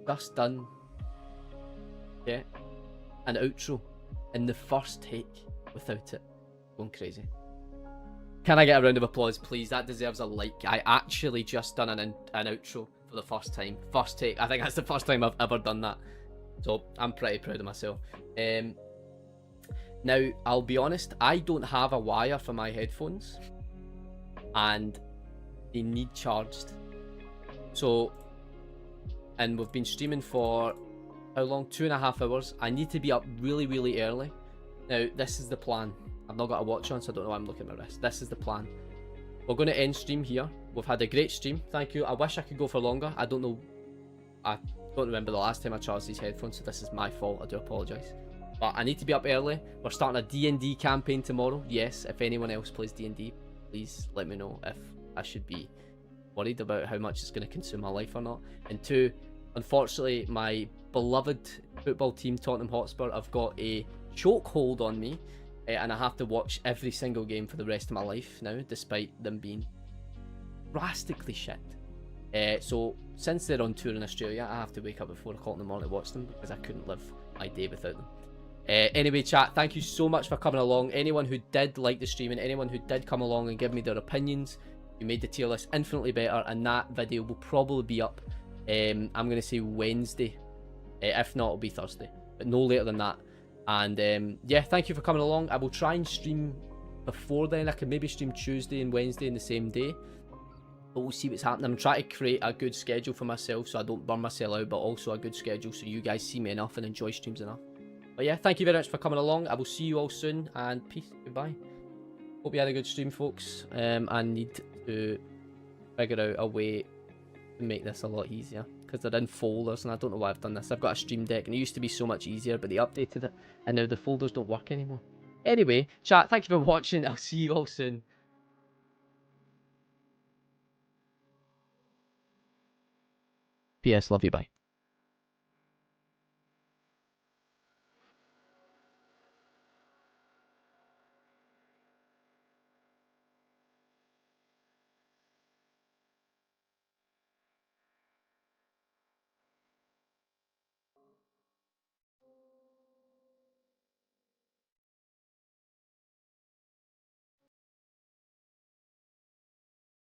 just done an outro in the first take without it. Going crazy. Can I get a round of applause, please? That deserves a like. I actually just done an outro for the first time. First take. I think that's the first time I've ever done that. So I'm pretty proud of myself. Now, I'll be honest, I don't have a wire for my headphones. And they need charged. So, and we've been streaming for how long? 2.5 hours. I need to be up really, really early. Now, this is the plan. I've not got a watch on, so I don't know why I'm looking at my wrist. This is the plan. We're going to end stream here. We've had a great stream. Thank you. I wish I could go for longer. I don't know. I don't remember the last time I charged these headphones, so this is my fault. I do apologise. But I need to be up early. We're starting a D&D campaign tomorrow. Yes, if anyone else plays D&D, please let me know if I should be worried about how much it's going to consume my life or not. And 2, unfortunately, my beloved football team, Tottenham Hotspur, have got a chokehold on me. And I have to watch every single game for the rest of my life now, despite them being drastically shit. So, since they're on tour in Australia, I have to wake up at 4 o'clock in the morning to watch them, because I couldn't live my day without them. Anyway, chat, thank you so much for coming along. Anyone who did like the stream and anyone who did come along and give me their opinions, you made the tier list infinitely better, and that video will probably be up, I'm going to say Wednesday. If not, it'll be Thursday, but no later than that. And yeah, thank you for coming along. I will try and stream before then. I can maybe stream Tuesday and Wednesday in the same day, but we'll see what's happening. I'm trying to create a good schedule for myself so I don't burn myself out, but also a good schedule so you guys see me enough and enjoy streams enough. But yeah, thank you very much for coming along. I will see you all soon, and peace. Goodbye. Hope you had a good stream, folks. I need to figure out a way to make this a lot easier, because they're in folders, and I don't know why I've done this. I've got a Stream Deck, and it used to be so much easier, but they updated it, and now the folders don't work anymore. Anyway, chat, thank you for watching. I'll see you all soon. PS, love you, bye.